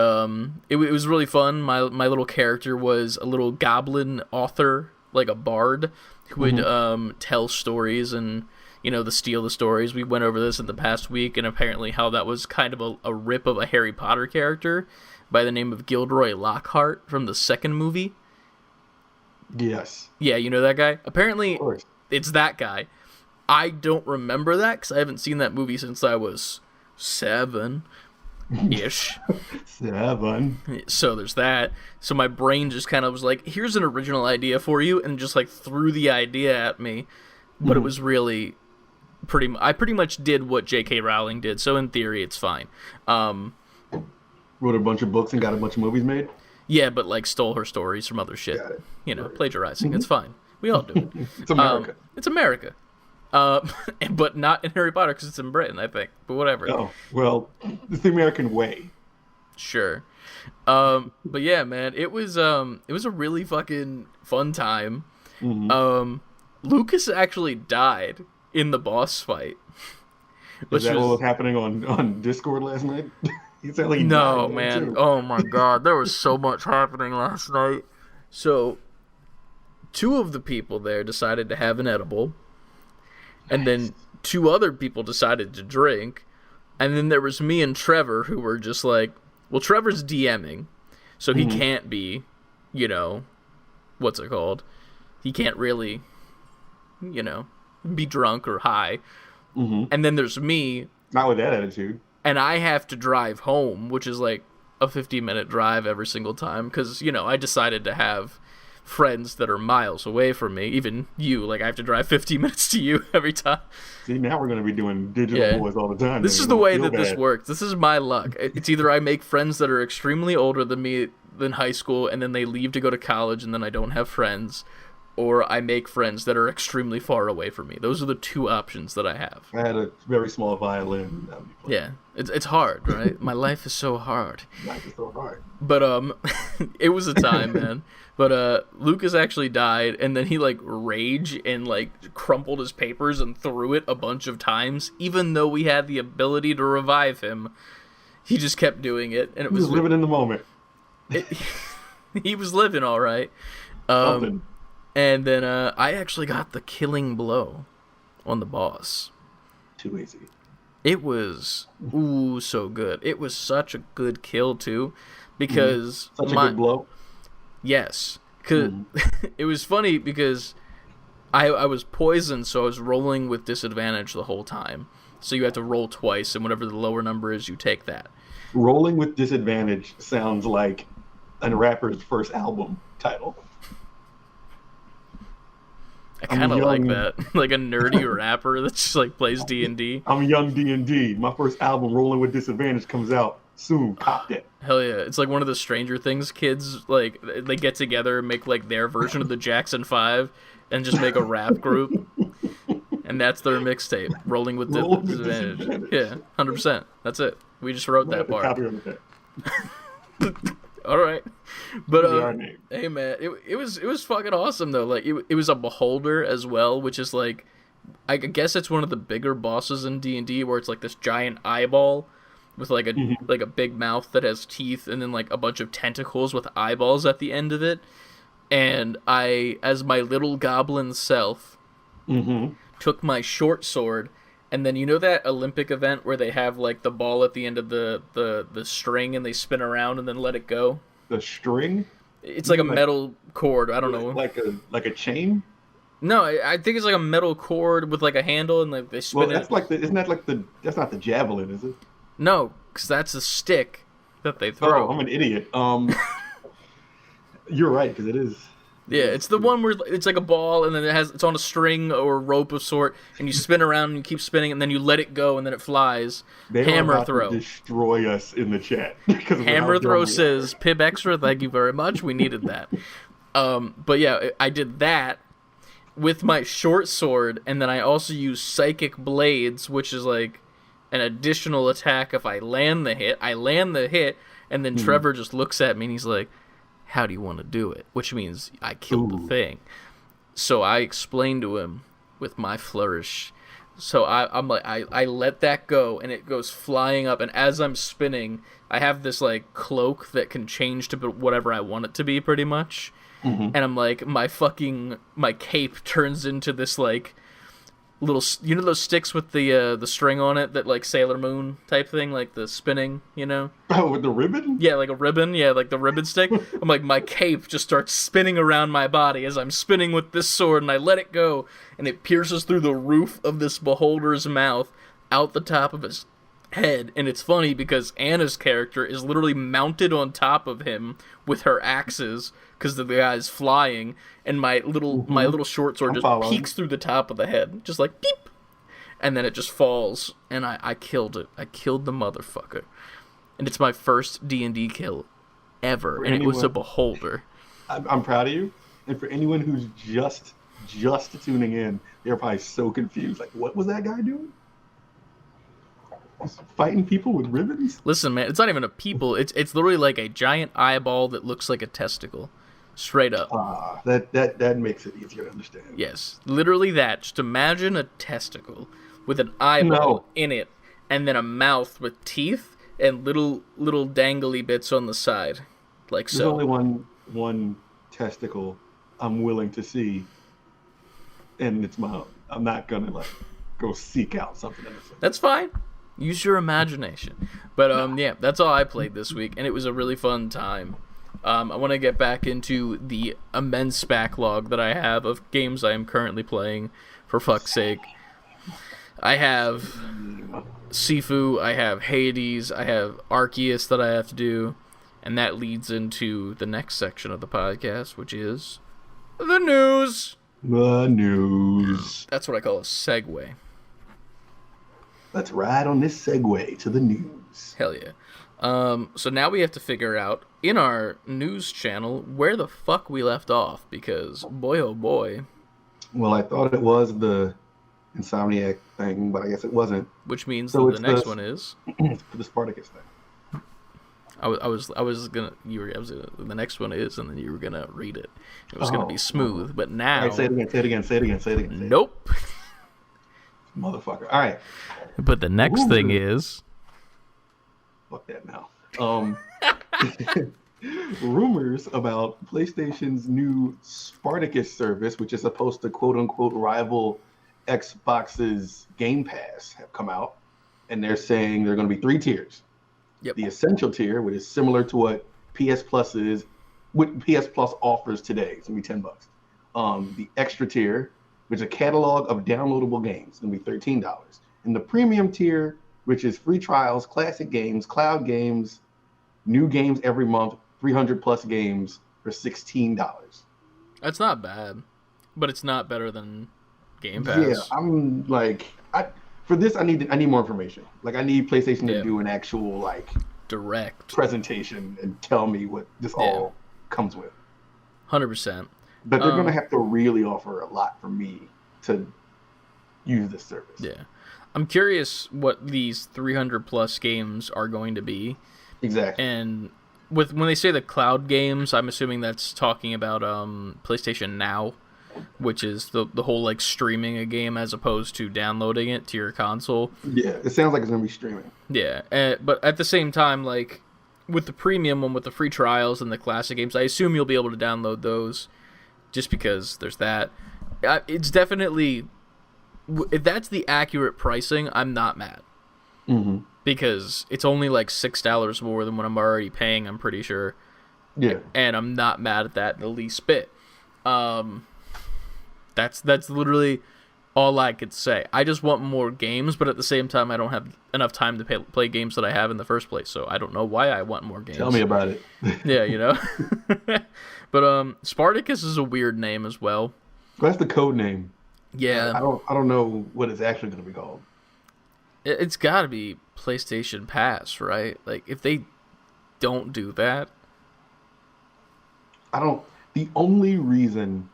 it was really fun. My little character was a little goblin author, like a bard, who would tell stories and, you know, steal the stories. We went over this in the past week, and apparently how that was kind of a rip of a Harry Potter character by the name of Gilderoy Lockhart from the second movie. Yes. Yeah, you know that guy? Apparently, it's that guy. I don't remember that because I haven't seen that movie since I was 7-ish. 7. So there's that. So my brain just kind of was like, here's an original idea for you, and just like threw the idea at me. But it was really I pretty much did what J.K. Rowling did, so in theory it's fine. Wrote a bunch of books and got a bunch of movies made? Yeah, but like stole her stories from other shit. Got it. You know, plagiarizing. It's fine. We all do it. It's America. It's America. But not in Harry Potter because it's in Britain, I think. But whatever. Oh, well, it's the American way. Sure. But yeah, man, it was a really fucking fun time. Lucas actually died in the boss fight. Is that what was happening on Discord last night? No, man. Too. Oh my god, there was so much happening last night. So, 2 of the people there decided to have an edible, and then 2 other people decided to drink, and then there was me and Trevor who were just like, well, Trevor's DMing, so he can't be, you know, what's it called? He can't really, you know, be drunk or high. And then there's me. Not with that attitude. And I have to drive home, which is like a 50-minute drive every single time. Because, you know, I decided to have friends that are miles away from me. Even you, like I have to drive 50 minutes to you every time. See, now we're going to be doing digital boys all the time. This is the way that this works. This is my luck. It's either I make friends that are extremely older than me than high school, and then they leave to go to college, and then I don't have friends. Or I make friends that are extremely far away from me. Those are the 2 options that I have. I had a very small violin. Yeah, it's hard, right? My life is so hard. Life is so hard. But it was a time, man. But Lucas actually died, and then he like raged and like crumpled his papers and threw it a bunch of times, even though we had the ability to revive him. He just kept doing it, and it was living in the moment. He was living all right. And then I actually got the killing blow on the boss. Too easy. It was, so good. It was such a good kill, too, because... Such a good blow? Yes. Cause it was funny because I was poisoned, so I was rolling with disadvantage the whole time. So you have to roll twice, and whatever the lower number is, you take that. Rolling with disadvantage sounds like a rapper's first album title. I kind of like that. Like a nerdy rapper that just like plays D&D. I'm young D&D. My first album, Rolling with Disadvantage, comes out soon. Cop it. Hell yeah. It's like one of the Stranger Things kids, like they get together and make like their version of the Jackson 5 and just make a rap group. And that's their mixtape, Rolling with Disadvantage. Yeah, 100%. That's it. We just wrote that part. All right, but hey man, it was fucking awesome though. Like it was a beholder as well, which is like, I guess it's one of the bigger bosses in D&D where it's like this giant eyeball with like a big mouth that has teeth and then like a bunch of tentacles with eyeballs at the end of it. And I, as my little goblin self, took my short sword. And then you know that Olympic event where they have like the ball at the end of the string and they spin around and then let it go? The string? It's like a metal cord. I don't know. Like a chain? No, I think it's like a metal cord with like a handle, and like they spin Well, it. that's like that's not the javelin, is it? No, because that's a stick that they throw. Oh, I'm an idiot. You're right, because it is. Yeah, it's the one where it's like a ball, and then it's on a string or a rope of sort, and you spin around and you keep spinning, and then you let it go, and then it flies. They Hammer are about throw. To destroy us in the chat. Hammer throw says Pib Extra. Thank you very much. We needed that. But yeah, I did that with my short sword, and then I also use Psychic Blades, which is like an additional attack if I land the hit. I land the hit, and then Trevor just looks at me and he's like, how do you want to do it? Which means I killed the thing. So I explained to him with my flourish. So I'm like, I let that go, and it goes flying up, and as I'm spinning, I have this like cloak that can change to whatever I want it to be, pretty much. And I'm like, my cape turns into this like little, you know those sticks with the string on it that like Sailor Moon type thing, like the spinning, you know? Oh, with the ribbon? Yeah, like a ribbon. Yeah, like the ribbon stick. I'm like, my cape just starts spinning around my body as I'm spinning with this sword, and I let it go, and it pierces through the roof of this beholder's mouth out the top of his head. And it's funny because Anna's character is literally mounted on top of him with her axes because the guy's flying, and my little short sword just peeks through the top of the head, just like beep, and then it just falls, and I killed it. I killed the motherfucker, and it's my first D&D kill ever, and it was a beholder. I'm proud of you, and for anyone who's just tuning in, they're probably so confused. Like, what was that guy doing? Fighting people with ribbons? Listen, man, it's not even a people. It's literally like a giant eyeball that looks like a testicle. Straight up. That makes it easier to understand. Yes, literally that. Just imagine a testicle with an eyeball in it, and then a mouth with teeth and little dangly bits on the side, like so. There's only one testicle I'm willing to see, and it's my own. I'm not gonna like go seek out something innocent. That's fine. Use your imagination. But yeah, that's all I played this week, and it was a really fun time. I want to get back into the immense backlog that I have of games I am currently playing, for fuck's sake. I have Sifu, I have Hades, I have Arceus that I have to do, and that leads into the next section of the podcast, which is the news. The news. That's what I call a segue. Let's ride on this segue to the news. Hell yeah. So now we have to figure out, in our news channel, where the fuck we left off, because boy oh boy. Well, I thought it was the Insomniac thing, but I guess it wasn't. Which means so the next one is the Spartacus thing. The next one is, and then you were gonna read it. It was gonna be smooth, but now. Right, say it again. Nope. Motherfucker. All right. But the next thing is. Fuck that now. Rumors about PlayStation's new Spartacus service, which is supposed to quote unquote rival Xbox's Game Pass, have come out, and they're saying there are going to be 3 tiers. Yep. The essential tier, which is similar to what PS Plus is, what PS Plus offers today, it's going to be $10. The extra tier, which is a catalog of downloadable games, it's going to be $13. And the premium tier, which is free trials, classic games, cloud games, new games every month, 300 plus games for $16. That's not bad, but it's not better than Game Pass. Yeah, I'm like, for this I need more information. Like, I need PlayStation to do an actual like direct presentation and tell me what this all comes with. 100%. But they're gonna have to really offer a lot for me to use this service. Yeah. I'm curious what these 300 plus games are going to be. Exactly. And when they say the cloud games, I'm assuming that's talking about PlayStation Now, which is the whole like streaming a game as opposed to downloading it to your console. Yeah, it sounds like it's going to be streaming. Yeah, but at the same time, like with the premium one with the free trials and the classic games, I assume you'll be able to download those just because there's that. It's definitely... If that's the accurate pricing, I'm not mad. Mm-hmm. Because it's only like $6 more than what I'm already paying, I'm pretty sure. Yeah. And I'm not mad at that the least bit. That's That's literally all I could say. I just want more games, but at the same time, I don't have enough time to play games that I have in the first place, so I don't know why I want more games. Tell me about it. Yeah, you know? But Spartacus is a weird name as well. That's the code name. Yeah. I don't know what it's actually going to be called. It's got to be PlayStation Pass, right? Like, if they don't do that... The only reason...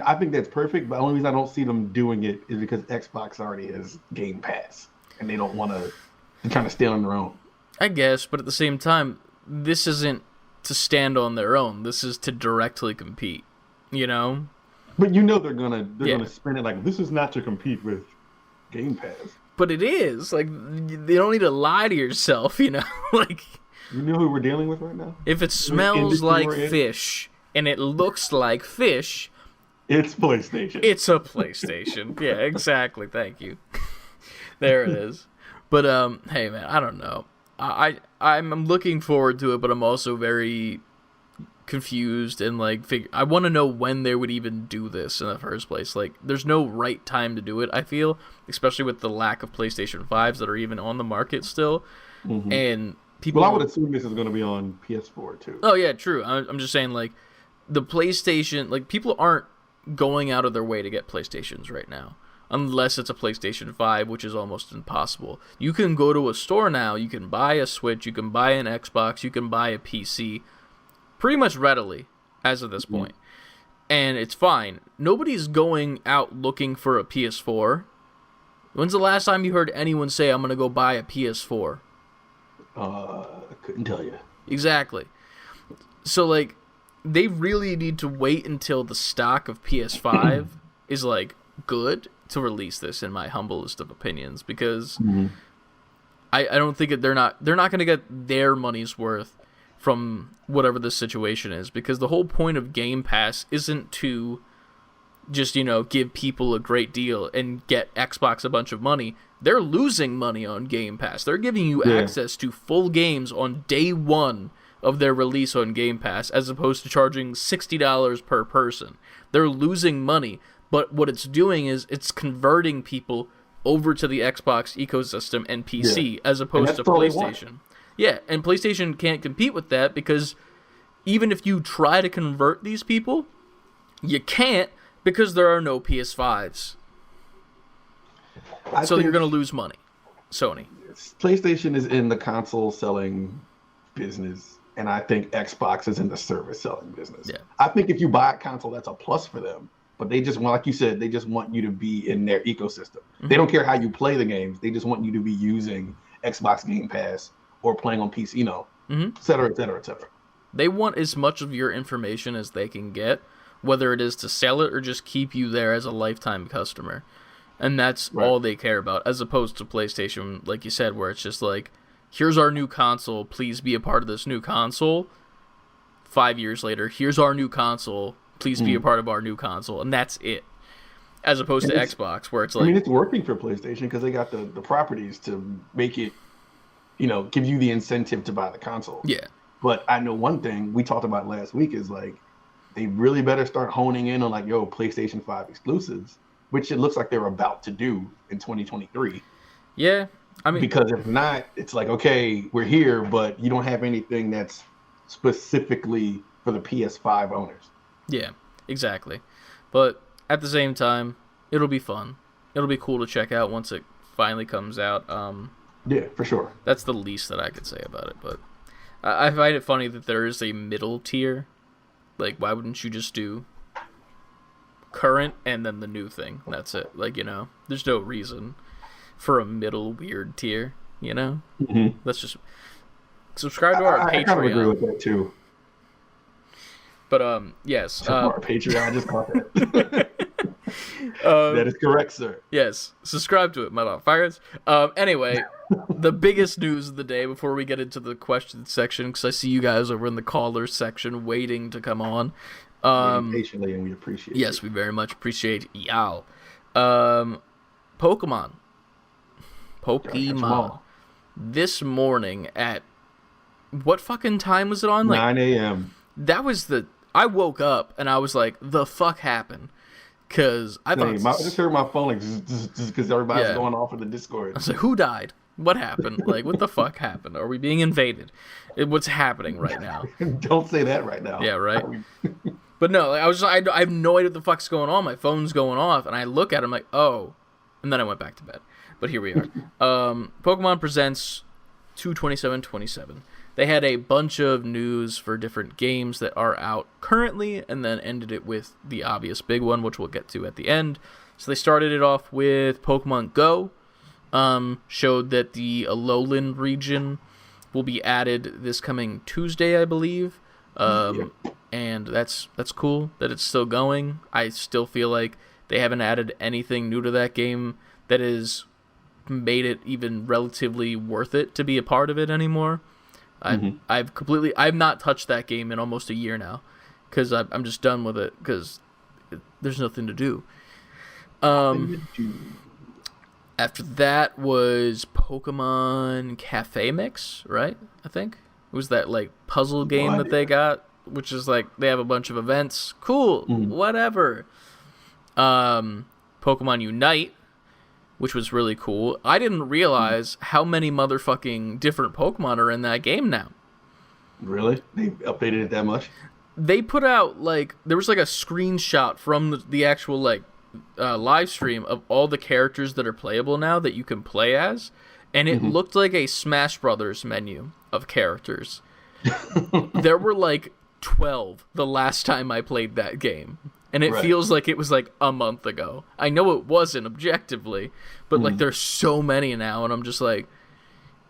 I think that's perfect, but the only reason I don't see them doing it is because Xbox already has Game Pass, and they don't want to kind of stand on their own. I guess, but at the same time, this isn't to stand on their own. This is to directly compete, you know? But you know they're gonna spin it like, this is not to compete with Game Pass. But it is. Like, you don't need to lie to yourself, you know? Like, you know who we're dealing with right now? If it smells like fish and it looks like fish, it's PlayStation. It's a PlayStation. Yeah, exactly. Thank you. There it is. But hey man, I don't know. I'm looking forward to it, but I'm also very confused and like I want to know when they would even do this in the first place. Like, there's no right time to do it, I feel, especially with the lack of PlayStation 5s that are even on the market still. Mm-hmm. And people, well, I would assume this is going to be on PS4 too. Oh yeah, true. I'm just saying, like, the PlayStation, like, people aren't going out of their way to get PlayStations right now, unless it's a PlayStation 5, which is almost impossible. You can go to a store now, you can buy a Switch, you can buy an Xbox, you can buy a PC pretty much readily as of this point. And it's fine. Nobody's going out looking for a PS4. When's the last time you heard anyone say, I'm going to go buy a PS4? I couldn't tell you. Exactly. So, like, they really need to wait until the stock of PS5 is, like, good to release this, in my humblest of opinions, because I don't think they're not going to get their money's worth from whatever this situation is, because the whole point of Game Pass isn't to just, you know, give people a great deal and get Xbox a bunch of money. They're losing money on Game Pass. They're giving you access to full games on day one of their release on Game Pass, as opposed to charging $60 per person. They're losing money, but what it's doing is it's converting people over to the Xbox ecosystem and PC, as opposed to PlayStation. Yeah, and PlayStation can't compete with that, because even if you try to convert these people, you can't, because there are no PS5s. So you're going to lose money, Sony. PlayStation is in the console selling business, and I think Xbox is in the service selling business. Yeah. I think if you buy a console, that's a plus for them. But they just want, like you said, they just want you to be in their ecosystem. Mm-hmm. They don't care how you play the games. They just want you to be using Xbox Game Pass or playing on PC, you know, et cetera, et cetera, et cetera. They want as much of your information as they can get, whether it is to sell it or just keep you there as a lifetime customer. And that's all they care about, as opposed to PlayStation, like you said, where it's just like, here's our new console, please be a part of this new console. 5 years later, here's our new console, please be a part of our new console, and that's it. As opposed to Xbox, where it's like... I mean, it's working for PlayStation because they got the properties to make it, you know, give you the incentive to buy the console. Yeah. But I know one thing we talked about last week is, like, they really better start honing in on, like, PlayStation 5 exclusives, which it looks like they're about to do in 2023. Yeah. I mean, because if not, it's like, okay, we're here, but you don't have anything that's specifically for the PS5 owners. Yeah, exactly. But at the same time, it'll be fun. It'll be cool to check out once it finally comes out. Yeah, for sure. That's the least that I could say about it. But I find it funny that there is a middle tier. Like, why wouldn't you just do current and then the new thing? That's it. Like, you know, there's no reason for a middle weird tier, you know? Mm-hmm. Let's just subscribe to our Patreon. I kind of agree with that too. But yes, our Patreon, I just caught that. That is correct, sir. Yes, subscribe to it, motherfuckers. Anyway, the biggest news of the day before we get into the question section, because I see you guys over in the caller section waiting to come on. Patiently, and we appreciate. Yes, we very much appreciate y'all. Pokemon. This morning at what fucking time was it on? Like 9 a.m. That was I woke up and I was like, the fuck happened? Because I thought... I just heard my phone like just because everybody's going off in the Discord. I was like, who died? What happened? Like, what the fuck happened? Are we being invaded? What's happening right now? Don't say that right now. Yeah, right? But no, I have no idea what the fuck's going on. My phone's going off, and I look at it, I'm like, oh. And then I went back to bed. But here we are. Pokemon Presents 2/27/27. They had a bunch of news for different games that are out currently, and then ended it with the obvious big one, which we'll get to at the end. So they started it off with Pokemon Go. Showed that the Alolan region will be added this coming Tuesday, I believe. And that's cool that it's still going. I still feel like they haven't added anything new to that game that has made it even relatively worth it to be a part of it anymore. I've not touched that game in almost a year now because I'm just done with it because there's nothing to do. After that was Pokemon Cafe Mix, right? I think it was that like puzzle game that they got, which is like they have a bunch of events. Cool, whatever. Pokemon Unite, which was really cool. I didn't realize how many motherfucking different Pokemon are in that game now. Really? They updated it that much? They put out like there was like a screenshot from the actual like live stream of all the characters that are playable now that you can play as, and it looked like a Smash Brothers menu of characters. There were like 12 the last time I played that game, and it feels like it was like a month ago. I know it wasn't objectively, but like there's so many now, and I'm just like,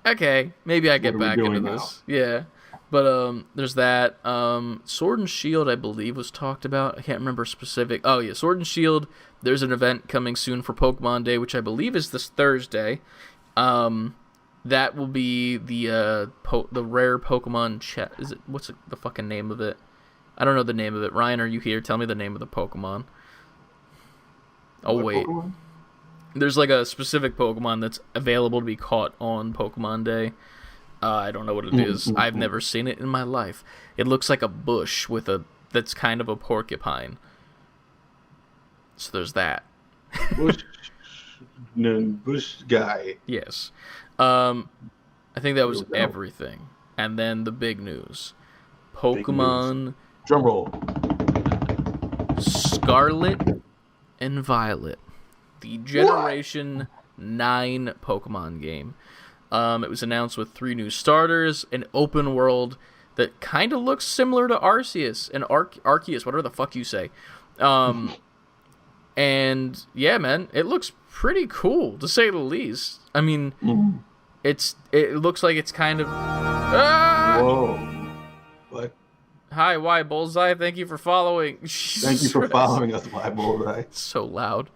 okay, maybe I get back into this. Yeah. But there's that. Sword and Shield, I believe, was talked about. I can't remember specific. Oh, yeah, Sword and Shield. There's an event coming soon for Pokemon Day, which I believe is this Thursday. That will be the rare Pokemon chat. Is it? What's the fucking name of it? I don't know the name of it. Ryan, are you here? Tell me the name of the Pokemon. Oh, wait. Pokemon? There's like a specific Pokemon that's available to be caught on Pokemon Day. I don't know what it is. I've never seen it in my life. It looks like a bush that's kind of a porcupine. So there's that. Bush guy. Yes. I think that was everything. And then the big news. Pokemon... Drum roll. Scarlet and Violet. The Generation 9 Pokemon game. It was announced with 3 new starters, an open world that kind of looks similar to Arceus and Arceus, whatever the fuck you say. And yeah, man, it looks pretty cool to say the least. I mean, it looks like it's kind of. Whoa! What? Hi, Y Bullseye. Thank you for following. Thank you for following us, Y Bullseye. It's so loud.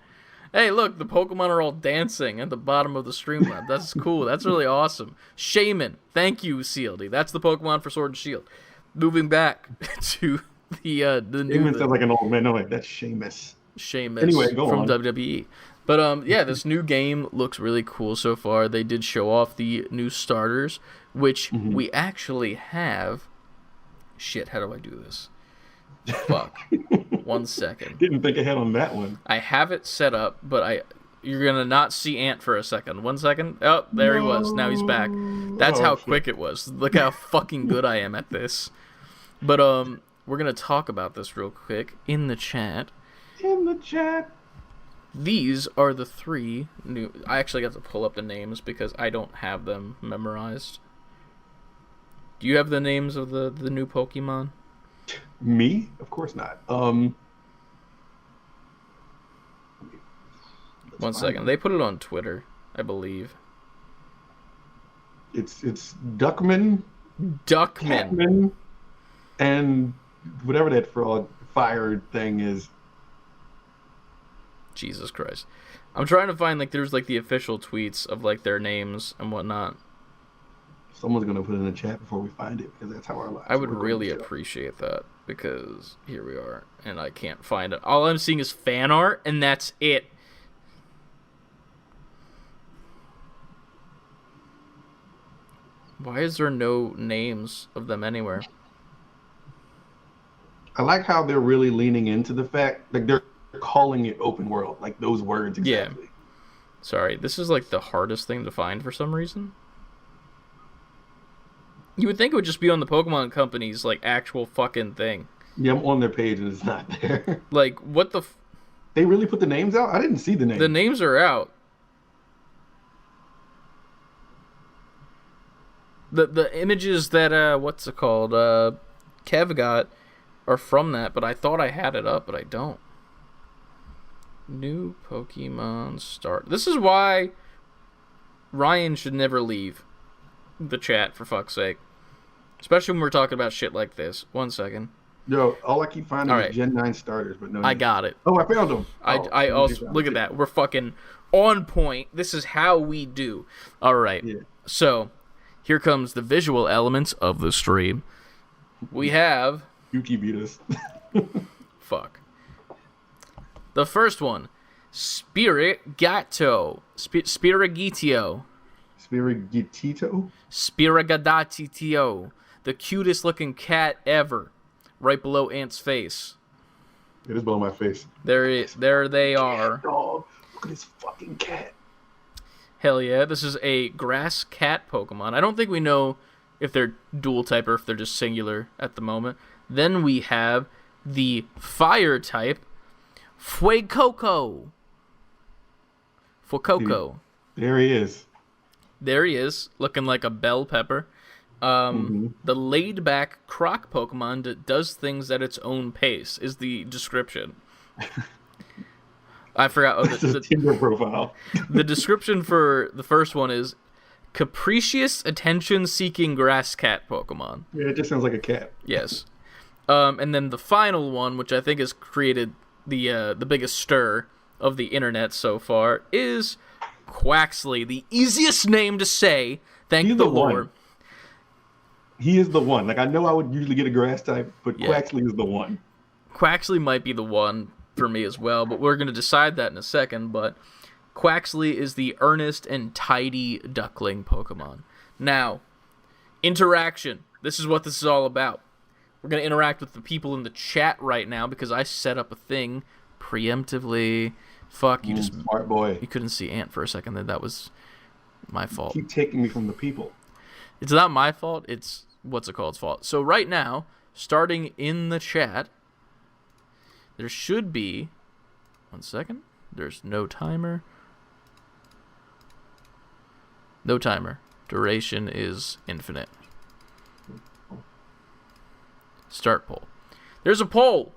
Hey, look, the Pokemon are all dancing at the bottom of the Streamlab. That's cool. That's really awesome. Shaman. Thank you, CLD. That's the Pokemon for Sword and Shield. Moving back to the new... Shaman sounds like an old man. No, wait, that's Sheamus. Sheamus anyway, go from on. WWE. But, yeah, this new game looks really cool so far. They did show off the new starters, which we actually have... Shit, how do I do this? Fuck. 1 second. Didn't think ahead on that one. I have it set up, but you're gonna not see Ant for a second. 1 second. Oh, there he was. Now he's back. That's how quick it was. Look how fucking good I am at this. But we're gonna talk about this real quick in the chat. In the chat. These are the 3 new. I actually got to pull up the names because I don't have them memorized. Do you have the names of the new Pokemon? Me? Of course not. 1 second. They put it on Twitter, I believe. It's Duckman. Catman, and whatever that fraud fire thing is. Jesus Christ. I'm trying to find there's the official tweets of their names and whatnot. Someone's gonna put it in the chat before we find it because that's how our lives. I would really appreciate that because here we are and I can't find it. All I'm seeing is fan art and that's it. Why is there no names of them anywhere? I like how they're really leaning into the fact they're calling it open world, like those words exactly. Yeah. Sorry, this is like the hardest thing to find for some reason. You would think it would just be on the Pokemon Company's like actual fucking thing. Yeah, I'm on their page and it's not there. Like, what the? They really put the names out? I didn't see the names. The names are out. The images that what's it called? Kev got are from that, but I thought I had it up, but I don't. New Pokemon start. This is why Ryan should never leave the chat, for fuck's sake. Especially when we're talking about shit like this. 1 second. Yo, all I keep finding is Gen 9 starters, but no. I got it. Oh, I found them. I also look at that. We're fucking on point. This is how we do. All right. Yeah. So, here comes the visual elements of the stream. We have Yuki beat us. Fuck. The first one, Spirigatito. Spirigatito. Spirigatito. The cutest looking cat ever. Right below Ant's face. It is below my face. There they are. Dog. Look at this fucking cat. Hell yeah. This is a grass cat Pokemon. I don't think we know if they're dual type or if they're just singular at the moment. Then we have the fire type, Fuecoco. There he is. There he is, looking like a bell pepper. The laid-back croc Pokemon that does things at its own pace is the description. I forgot. The Tinder profile. The description for the first one is capricious, attention-seeking grass cat Pokemon. Yeah, it just sounds like a cat. Yes. And then the final one, which I think has created the biggest stir of the internet so far, is Quaxley, the easiest name to say. Thank the Lord. He is the one. Like, I know I would usually get a grass type, but yeah. Quaxley is the one. Quaxley might be the one for me as well, but we're going to decide that in a second. But Quaxley is the earnest and tidy duckling Pokemon. Now, interaction. This is what this is all about. We're going to interact with the people in the chat right now because I set up a thing preemptively. Fuck, you just... Smart boy. You couldn't see Ant for a second. That was my fault. You keep taking me from the people. It's not my fault. It's what's-it-called's fault. So right now, starting in the chat, there should be... 1 second. There's no timer. No timer. Duration is infinite. Start poll. There's a poll.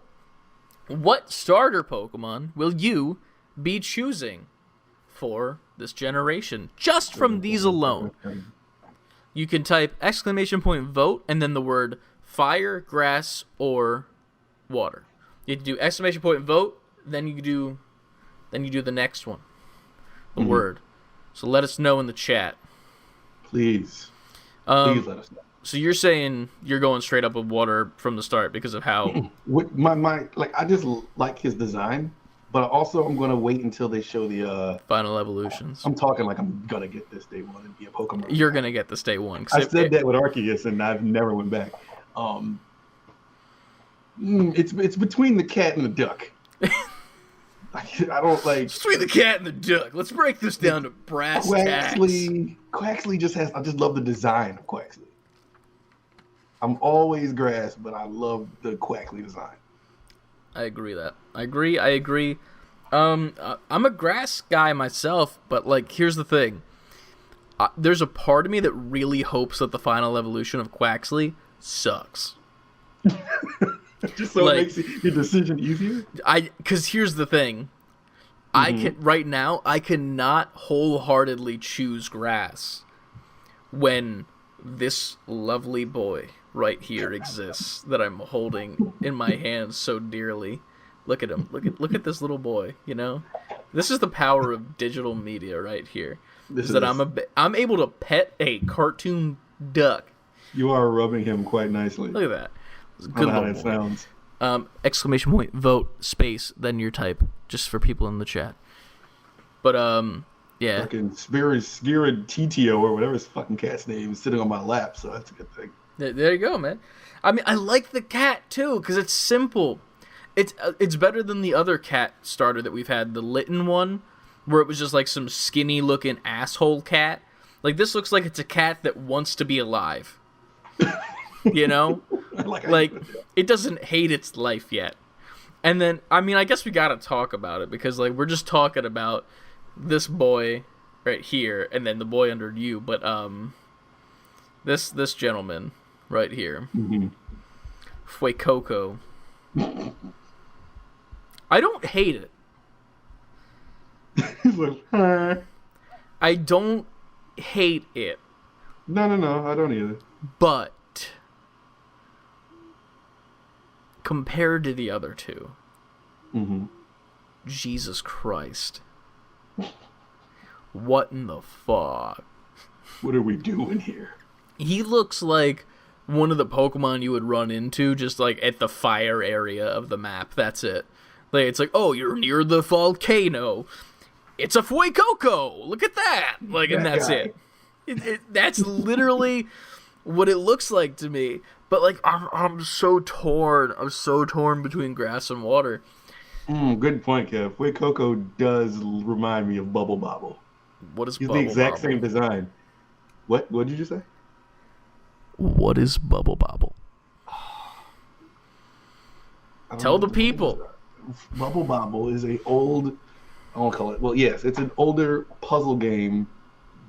What starter Pokemon will you be choosing for this generation? Just from these alone. You can type ! vote and then the word fire, grass, or water. You have to do ! vote, then you do the next one. The word. So let us know in the chat. Please. Please let us know. So you're saying you're going straight up with water from the start because of how I just like his design, but also I'm gonna wait until they show the final evolutions. I'm talking like I'm gonna get this day one and be a Pokemon. You're gonna get this day one. I said that with Arceus and I've never went back. It's between the cat and the duck. I don't like. It's between the cat and the duck. Let's break this down to brass tacks. Quaxley just has. I just love the design of Quaxley. I'm always grass, but I love the Quaxley design. I agree that. I agree. I'm a grass guy myself, but like, here's the thing. There's a part of me that really hopes that the final evolution of Quaxley sucks. Just so it makes your decision easier? Because here's the thing. Right now, I cannot wholeheartedly choose grass when this lovely boy right here exists that I'm holding in my hands so dearly. Look at him. Look at this little boy, you know? This is the power of digital media right here. I'm able to pet a cartoon duck. You are rubbing him quite nicely. Look at that. Good how that sounds. ! Vote space then your type, just for people in the chat. But yeah. Fucking Tito or whatever his fucking cat's name is sitting on my lap, so that's a good thing. There you go, man. I mean, I like the cat too because it's simple, It's better than the other cat starter that we've had, the Litten one, where it was just like some skinny looking asshole cat. Like, this looks like it's a cat that wants to be alive. You know? Like it doesn't hate its life yet. And then, I mean, I guess we gotta talk about it, because like we're just talking about this boy right here and then the boy under you, but this gentleman right here, Fuecoco. I don't hate it. He's like, huh? I don't hate it. No, I don't either. But compared to the other two, Jesus Christ. What in the fuck? What are we doing here? He looks like one of the Pokemon you would run into just like at the fire area of the map. That's it. Like, it's like, oh, you're near the volcano. It's a Fuecoco. Look at that. Like, and that's it. That's literally what it looks like to me. But like, I'm so torn. I'm so torn between grass and water. Good point, Kev. Fuecoco does remind me of Bobble. What is He's Bobble? The exact same design. What did you say? What is Bobble? Tell the people. Bobble is a old, I won't call it, well, yes, it's an older puzzle game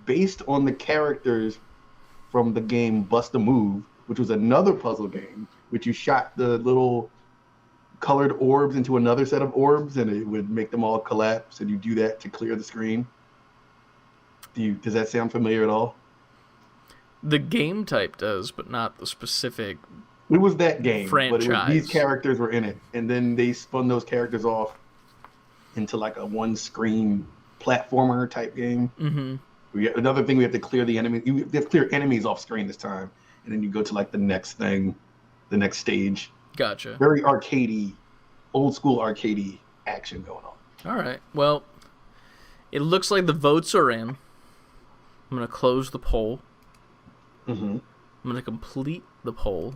based on the characters from the game Bust a Move, which was another puzzle game, which you shot the little colored orbs into another set of orbs, and it would make them all collapse, and you do that to clear the screen. Does that sound familiar at all? The game type does, but not the specific. It was that game, franchise. But these characters were in it, and then they spun those characters off into like a one-screen platformer type game. Another thing, we have to clear the enemy. You have to clear enemies off screen this time, and then you go to like the next thing, the next stage. Gotcha. Very arcadey, old school arcadey action going on. All right. Well, it looks like the votes are in. I'm gonna close the poll. I'm gonna complete the poll.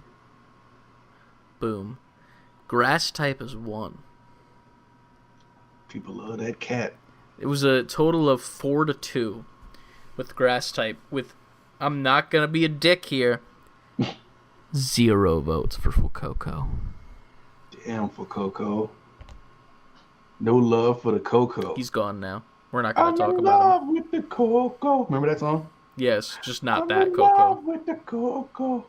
Boom. Grass type is 1. People love that cat. It was a total of 4-2 with grass type. I'm not gonna be a dick here. 0 votes for Fuecoco. Damn, Fuecoco. No love for the Coco. He's gone now. We're not gonna talk about him. I'm in love with the Coco. Remember that song? Yes, just not that I'm in Coco. love with the Coco.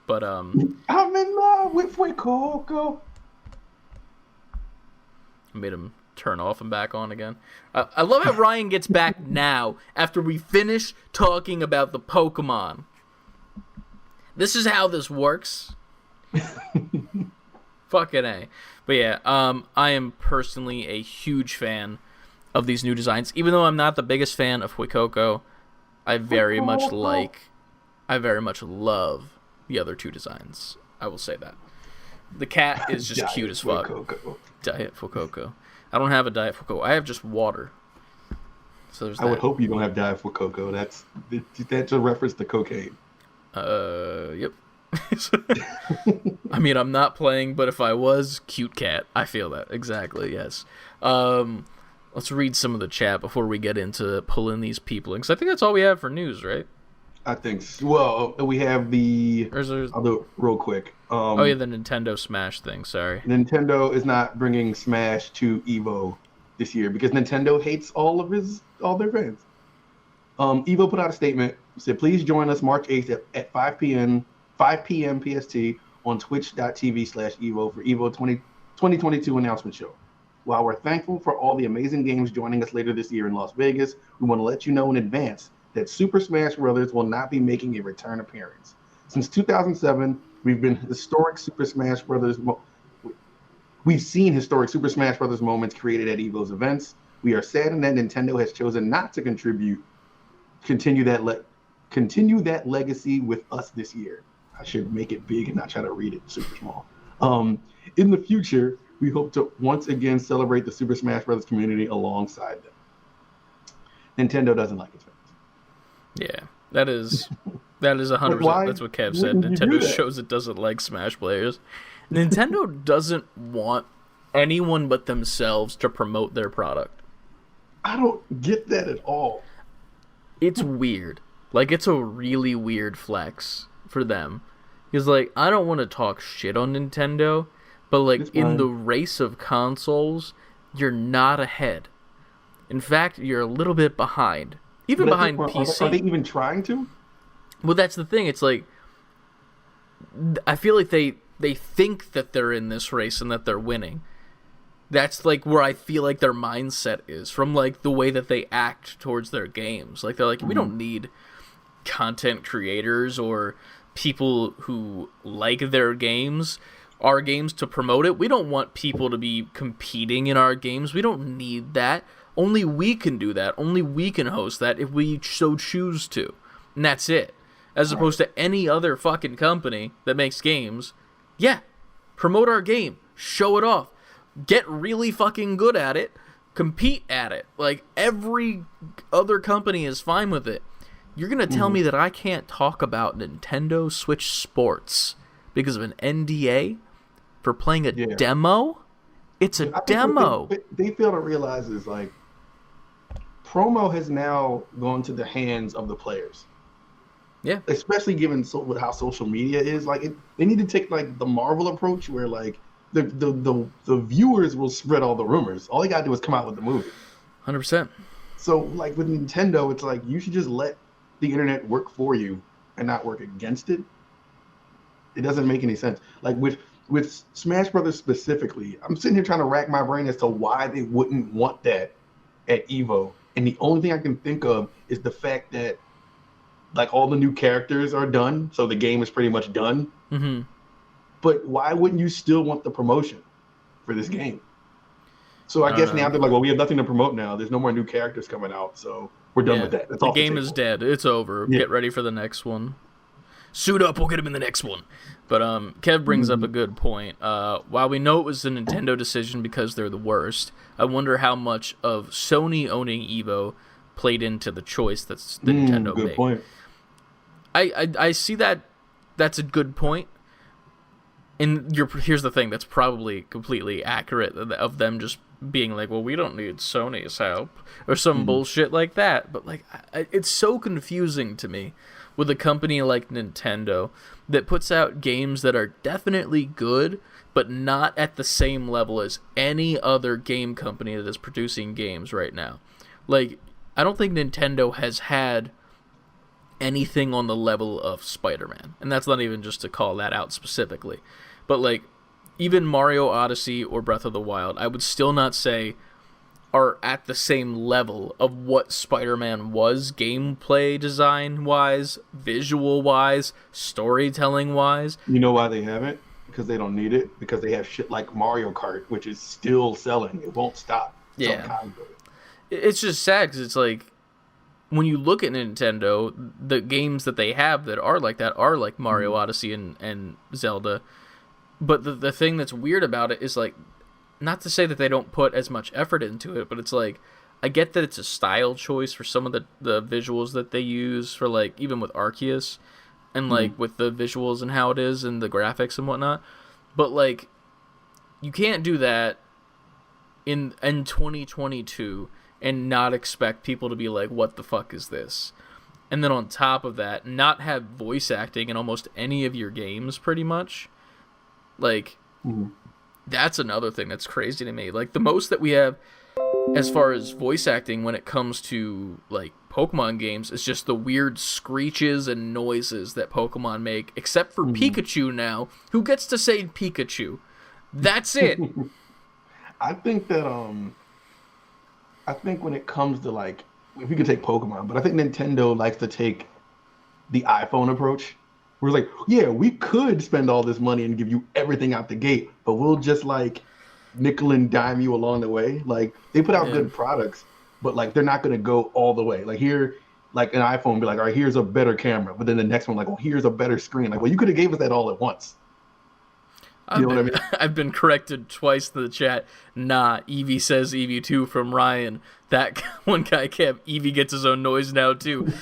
But I'm in love with Fuecoco. I made him turn off and back on again. I love how Ryan gets back now after we finish talking about the Pokemon. This is how this works. Fucking A. But yeah, I am personally a huge fan of these new designs. Even though I'm not the biggest fan of Fuecoco, I very much love the other two designs. I will say that. The cat is just cute as fuck. Diet Fuecoco. I don't have a Diet Fuecoco. I have just water. So there's that. I would hope you don't have Diet Fuecoco. That's a reference to cocaine. Yep. I mean, I'm not playing, but if I was, cute cat. I feel that. Exactly, yes. Let's read some of the chat before we get into pulling these people in. Because I think that's all we have for news, right? I think so. Well, we have the... I'll do it real quick. the Nintendo Smash thing, sorry. Nintendo is not bringing Smash to EVO this year because Nintendo hates all their fans. EVO put out a statement, said, please join us March 8th at 5 p.m. PST on twitch.tv/EVO for EVO 2022 announcement show. While we're thankful for all the amazing games joining us later this year in Las Vegas, we want to let you know in advance that Super Smash Bros. Will not be making a return appearance. Since 2007, we've seen historic Super Smash Bros. Moments created at EVO's events. We are saddened that Nintendo has chosen not to continue that legacy with us this year. I should make it big and not try to read it super small. In the future, we hope to once again celebrate the Super Smash Bros. Community alongside them. Nintendo doesn't like its fans. Yeah, that is 100%. That's what Kev said. Nintendo shows it doesn't like Smash players. Nintendo doesn't want anyone but themselves to promote their product. I don't get that at all. It's weird. Like, it's a really weird flex for them. Because, like, I don't want to talk shit on Nintendo, but, like, in the race of consoles, you're not ahead. In fact, you're a little bit behind. Even behind PC. Are they even trying to? Well, that's the thing. It's like, I feel like they think that they're in this race and that they're winning. That's, like, where I feel like their mindset is, from, like, the way that they act towards their games. Like, they're like, we don't need content creators or people who like their games, our games, to promote it. We don't want people to be competing in our games. We don't need that. Only we can do that. Only we can host that if we so choose to. And that's it. As opposed to any other fucking company that makes games. Yeah, promote our game. Show it off. Get really fucking good at it. Compete at it. Like, every other company is fine with it. You're going to tell me that I can't talk about Nintendo Switch Sports because of an NDA for playing a demo? It's a demo. What they fail to realize is, like, promo has now gone to the hands of the players. Yeah. Especially given with how social media is. Like, they need to take, like, the Marvel approach where, like, the viewers will spread all the rumors. All they got to do is come out with the movie. 100%. So, like, with Nintendo, it's like, you should just let the internet work for you and not work against it. It doesn't make any sense. Like, with Smash Brothers specifically, I'm sitting here trying to rack my brain as to why they wouldn't want that at EVO. And the only thing I can think of is the fact that, like, all the new characters are done, so the game is pretty much done. Mm-hmm. But why wouldn't you still want the promotion for this game? So I guess now they're like, well, we have nothing to promote now. There's no more new characters coming out, so we're done with that. That's the game is dead. It's over. Yeah. Get ready for the next one. Suit up. We'll get him in the next one. But Kev brings up a good point. While we know it was a Nintendo decision because they're the worst, I wonder how much of Sony owning EVO played into the choice that's the Nintendo made. Good point. I see that. That's a good point. And here's the thing, that's probably completely accurate of them just being like, well, we don't need Sony's help or some bullshit like that. But, like, it's so confusing to me with a company like Nintendo that puts out games that are definitely good, but not at the same level as any other game company that is producing games right now. Like, I don't think Nintendo has had anything on the level of Spider-Man. And that's not even just to call that out specifically. But, like, even Mario Odyssey or Breath of the Wild, I would still not say are at the same level of what Spider-Man was gameplay design-wise, visual-wise, storytelling-wise. You know why they haven't? Because they don't need it. Because they have shit like Mario Kart, which is still selling. It won't stop. Yeah. It's just sad because it's like, when you look at Nintendo, the games that they have that are like that are like Mario Odyssey and Zelda. But the thing that's weird about it is, like, not to say that they don't put as much effort into it, but it's like, I get that it's a style choice for some of the visuals that they use for, like, even with Arceus and, like, with the visuals and how it is and the graphics and whatnot. But, like, you can't do that in 2022 and not expect people to be like, what the fuck is this? And then on top of that, not have voice acting in almost any of your games, pretty much. Like, that's another thing that's crazy to me. Like, the most that we have as far as voice acting when it comes to, like, Pokemon games is just the weird screeches and noises that Pokemon make, except for Pikachu now, who gets to say Pikachu. That's it. I think that, I think when it comes to, like, if we could take Pokemon, but I think Nintendo likes to take the iPhone approach. We're like, yeah, we could spend all this money and give you everything out the gate, but we'll just, like, nickel and dime you along the way. Like, they put out good products, but, like, they're not going to go all the way. Like, here, like, an iPhone be like, all right, here's a better camera. But then the next one, like, well, here's a better screen. Like, well, you could have gave us that all at once. You know what I mean? I've been corrected twice to the chat. Nah, Eevee says Eevee 2 from Ryan. That one guy kept, Eevee gets his own noise now, too.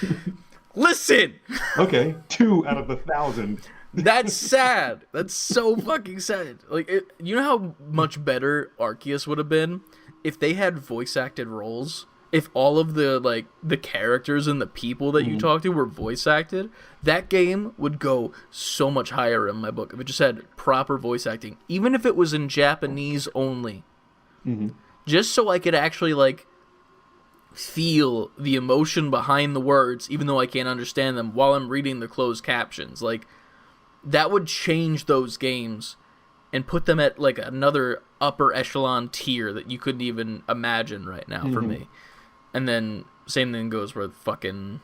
Listen! Okay, 2 out of 1,000. That's sad. That's so fucking sad. Like, you know how much better Arceus would have been if they had voice acted roles? If all of the characters and the people that you talk to were voice acted, that game would go so much higher in my book. If it just had proper voice acting, even if it was in Japanese only, just so I could actually feel the emotion behind the words, even though I can't understand them while I'm reading the closed captions. Like, that would change those games and put them at another upper echelon tier that you couldn't even imagine right now for me. And then same thing goes where fucking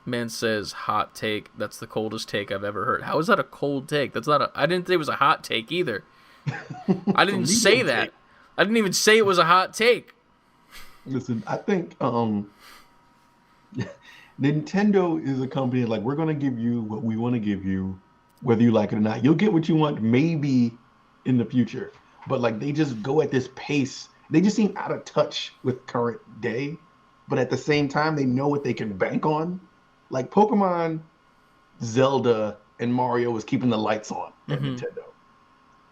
man says hot take. That's the coldest take I've ever heard. How is that a cold take? That's not I didn't say it was a hot take either. I didn't say that. I didn't even say it was a hot take. Listen, I think Nintendo is a company we're going to give you what we want to give you, whether you like it or not. You'll get what you want maybe in the future. But they just go at this pace. They just seem out of touch with current day. But at the same time, they know what they can bank on. Like Pokemon, Zelda, and Mario was keeping the lights on at Nintendo.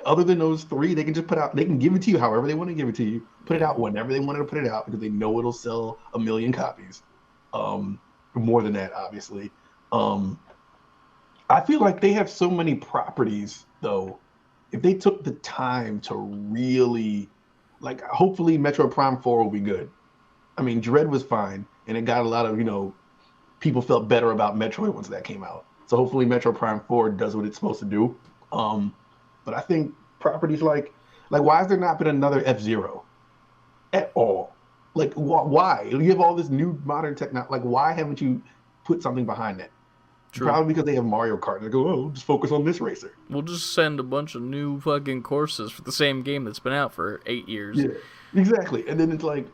Other than those three, they can just they can give it to you however they want to give it to you. Put it out whenever they want to put it out because they know it'll sell 1 million copies. More than that, obviously. I feel like they have so many properties, though. If they took the time to really, hopefully Metroid Prime 4 will be good. I mean, Dread was fine, and it got a lot of, people felt better about Metroid once that came out. So hopefully Metroid Prime 4 does what it's supposed to do. But I think properties why has there not been another F-Zero at all? Why? You have all this new modern technology. Why haven't you put something behind that? True. Probably because they have Mario Kart. They go, just focus on this racer. We'll just send a bunch of new fucking courses for the same game that's been out for 8 years. Yeah, exactly. And then it's like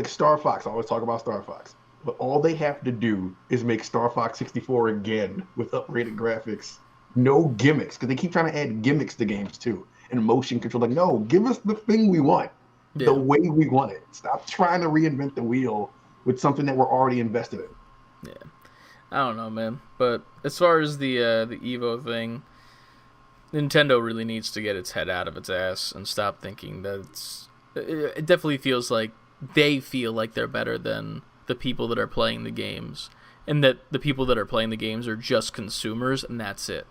Star Fox. I always talk about Star Fox. But all they have to do is make Star Fox 64 again with upgraded graphics. No gimmicks, because they keep trying to add gimmicks to games too. And motion control. No, give us the thing we want. Yeah. The way we want it. Stop trying to reinvent the wheel with something that we're already invested in. Yeah. I don't know, man. But as far as the Evo thing, Nintendo really needs to get its head out of its ass and stop thinking that it definitely feels like they feel like they're better than the people that are playing the games. And that the people that are playing the games are just consumers, and that's it.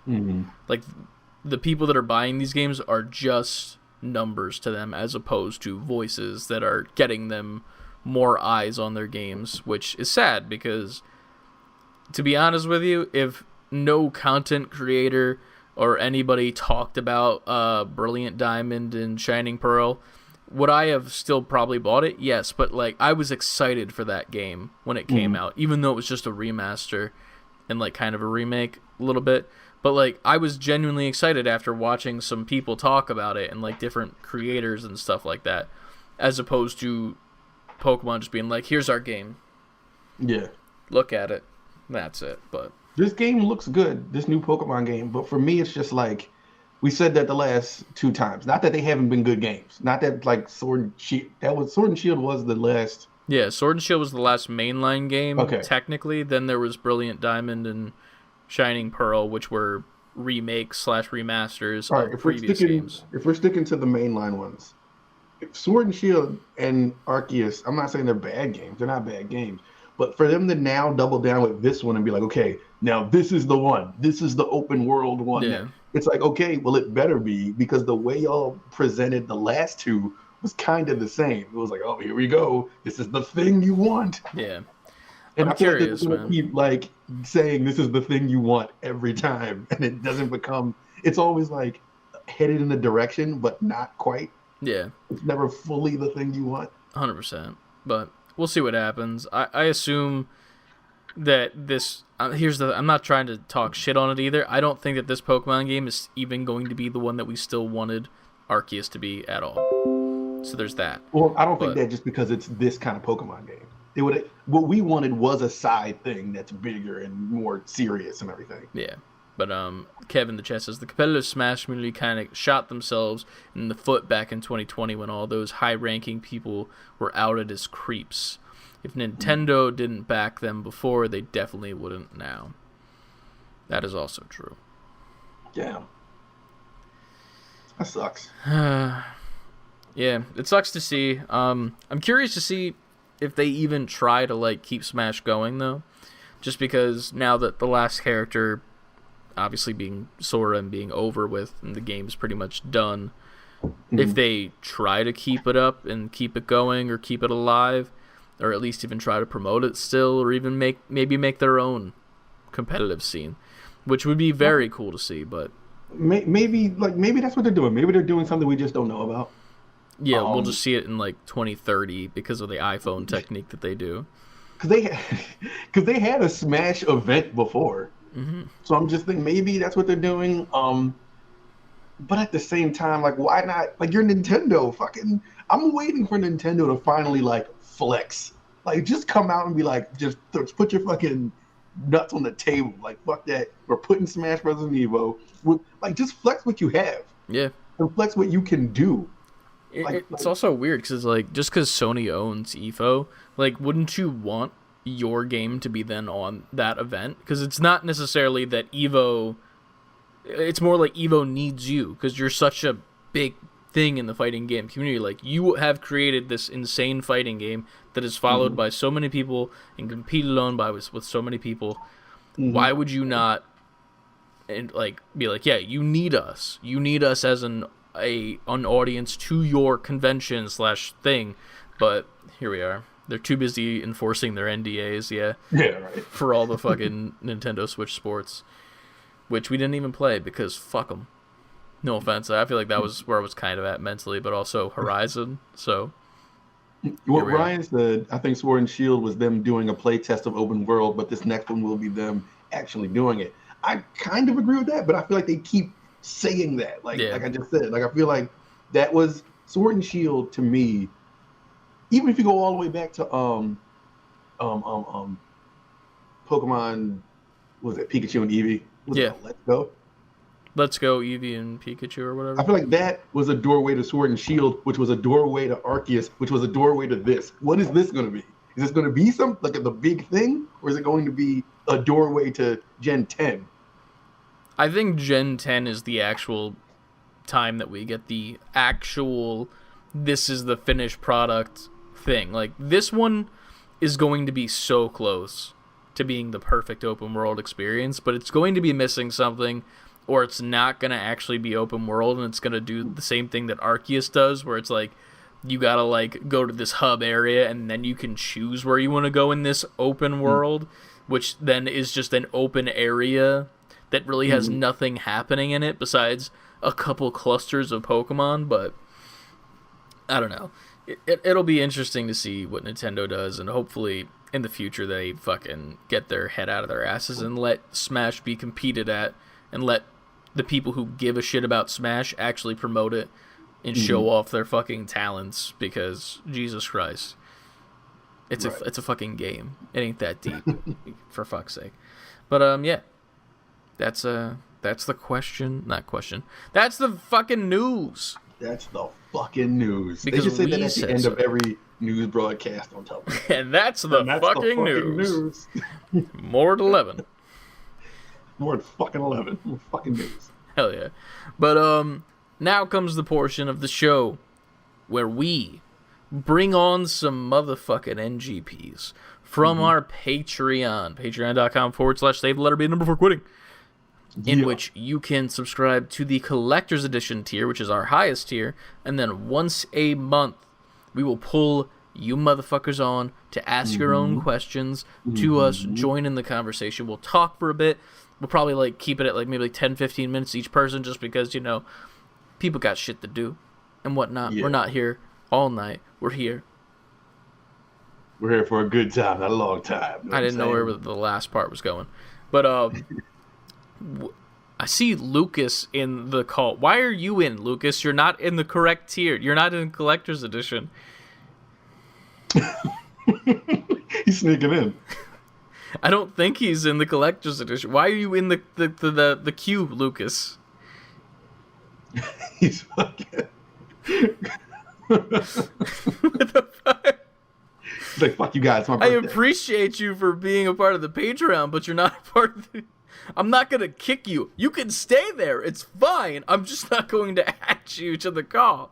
The people that are buying these games are just numbers to them, as opposed to voices that are getting them more eyes on their games, which is sad because, to be honest with you, if no content creator or anybody talked about Brilliant Diamond and Shining Pearl, would I have still probably bought it? Yes, but I was excited for that game when it came out, even though it was just a remaster and kind of a remake a little bit. But I was genuinely excited after watching some people talk about it and different creators and stuff like that, as opposed to Pokemon just being here's our game. Yeah. Look at it. That's it. But this game looks good, this new Pokemon game, but for me it's just we said that the last 2 times. Not that they haven't been good games. Not that Sword and Shield. Sword and Shield was the last. Yeah, Sword and Shield was the last mainline game. Okay. Technically, then there was Brilliant Diamond and Shining Pearl, which were remakes / remasters of previous games. If we're sticking to the mainline ones, Sword and Shield and Arceus, I'm not saying they're bad games. They're not bad games. But for them to now double down with this one and be okay, now this is the one. This is the open world one. Yeah. It's okay, well, it better be, because the way y'all presented the last 2 was kind of the same. It was oh, here we go. This is the thing you want. Yeah. And I'm curious, man. Keep saying this is the thing you want every time, and it doesn't become. It's always headed in a direction, but not quite. Yeah. It's never fully the thing you want. 100%. But we'll see what happens. I assume that this. I'm not trying to talk shit on it either. I don't think that this Pokemon game is even going to be the one that we still wanted Arceus to be at all. So there's that. Well, I don't think that just because it's this kind of Pokemon game. What we wanted was a side thing that's bigger and more serious and everything. Yeah. But Kevin the Chess says the competitive Smash community kind of shot themselves in the foot back in 2020 when all those high-ranking people were outed as creeps. If Nintendo didn't back them before, they definitely wouldn't now. That is also true. Damn. That sucks. Yeah, it sucks to see. I'm curious to see if they even try to like keep Smash going though, just because now that the last character, obviously being Sora and being over with, and the game's pretty much done. If they try to keep it up and keep it going or keep it alive, or at least even try to promote it still, or even maybe make their own competitive scene, which would be very cool to see. But maybe that's what they're doing. Maybe they're doing something we just don't know about. Yeah, we'll just see it in like 2030 because of the iPhone technique that they do. Because they had a Smash event before, so I'm just thinking maybe that's what they're doing. But at the same time, like, why not? Like, you're Nintendo. Fucking, I'm waiting for Nintendo to finally like flex. Like, just come out and be like, just put your fucking nuts on the table. Like, fuck that. We're putting Smash Bros. In Evo. Like, just flex what you have. Yeah. And flex what you can do. It's also weird because, like, just because Sony owns EVO, like, wouldn't you want your game to be then on that event? Because it's not necessarily that EVO... It's more like EVO needs you because you're such a big thing in the fighting game community. Like, you have created this insane fighting game that is followed by so many people and competed on with so many people. Why would you not and like be like, yeah, you need us. You need us as an audience to your convention / thing. But here we are. They're too busy enforcing their NDAs, Yeah, right. for all the fucking Nintendo Switch sports. Which we didn't even play because fuck them. No offense. I feel like that was where I was kind of at mentally, but also Horizon. So what Ryan said, I think Sword and Shield was them doing a play test of open world, but this next one will be them actually doing it. I kind of agree with that, but I feel like they keep saying that. Like I just said, like I feel like that was Sword and Shield to me. Even if you go all the way back to Pokemon, was it Pikachu and Eevee? Let's Go Eevee and Pikachu or whatever. I feel like that was a doorway to Sword and Shield, which was a doorway to Arceus, which was a doorway to this. What is this going to be? Is this going to be some like the big thing, or is it going to be a doorway to Gen 10? I think Gen 10 is the actual time that we get the actual this is the finished product thing. Like, this one is going to be so close to being the perfect open world experience, but it's going to be missing something, or it's not going to actually be open world, and it's going to do the same thing that Arceus does, where it's like you gotta like go to this hub area and then you can choose where you want to go in this open world, which then is just an open area that really has nothing happening in it besides a couple clusters of Pokemon. But I don't know, it'll be interesting to see what Nintendo does, and hopefully in the future they fucking get their head out of their asses and let Smash be competed at, and let the people who give a shit about Smash actually promote it and show off their fucking talents, because Jesus Christ, it's a fucking game. It ain't that deep, for fuck's sake. But yeah, that's the question. Not question. That's the fucking news. That's the fucking news. Because they just say that at the end of every news broadcast on television. And that's the fucking news. More at 11. More at fucking 11. More fucking news. Hell yeah. But now comes the portion of the show where we bring on some motherfucking NGPs from our Patreon. Patreon.com/savebeforequitting. In which you can subscribe to the Collector's Edition tier, which is our highest tier, and then once a month, we will pull you motherfuckers on to ask your own questions to us, join in the conversation. We'll talk for a bit. We'll probably like keep it at like maybe like 10-15 minutes each person, just because, you know, people got shit to do and whatnot. We're not here all night. We're here for a good time, not a long time. I didn't know where the last part was going. But I see Lucas in the call. Why are you in, Lucas? You're not in the correct tier. You're not in Collector's Edition. He's sneaking in. I don't think he's in the Collector's Edition. Why are you in the cube, Lucas? He's fucking... What the fuck? He's like, fuck you guys, it's my birthday. I appreciate you for being a part of the Patreon, but you're not a part of the... I'm not gonna kick you. You can stay there. It's fine. I'm just not going to add you to the call.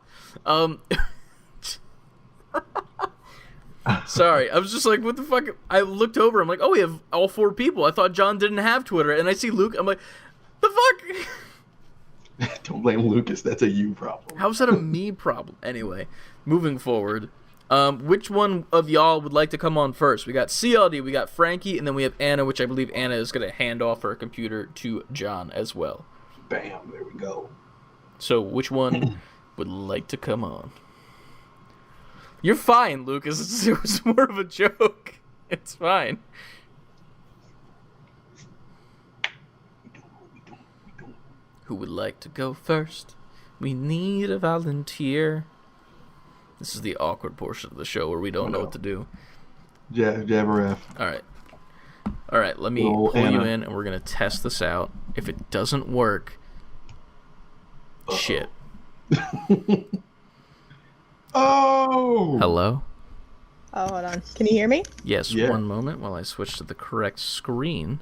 Sorry, I was just like, what the fuck? I looked over. I'm like, oh, we have all 4 people. I thought John didn't have Twitter, and I see Luke. I'm like, the fuck? Don't blame Lucas. That's a you problem. How's that a me problem? Anyway, moving forward. Which one of y'all would like to come on first? We got CLD, we got Frankie, and then we have Anna, which I believe Anna is going to hand off her computer to John as well. Bam, there we go. So, which one would like to come on? You're fine, Lucas. It was more of a joke. It's fine. Who would like to go first? We need a volunteer. This is the awkward portion of the show where we don't know what to do. Jabberef. All right. Let me pull you in, and we're gonna test this out. If it doesn't work, shit. Oh. Hello. Oh, hold on. Can you hear me? Yes. Yeah. 1 moment while I switch to the correct screen.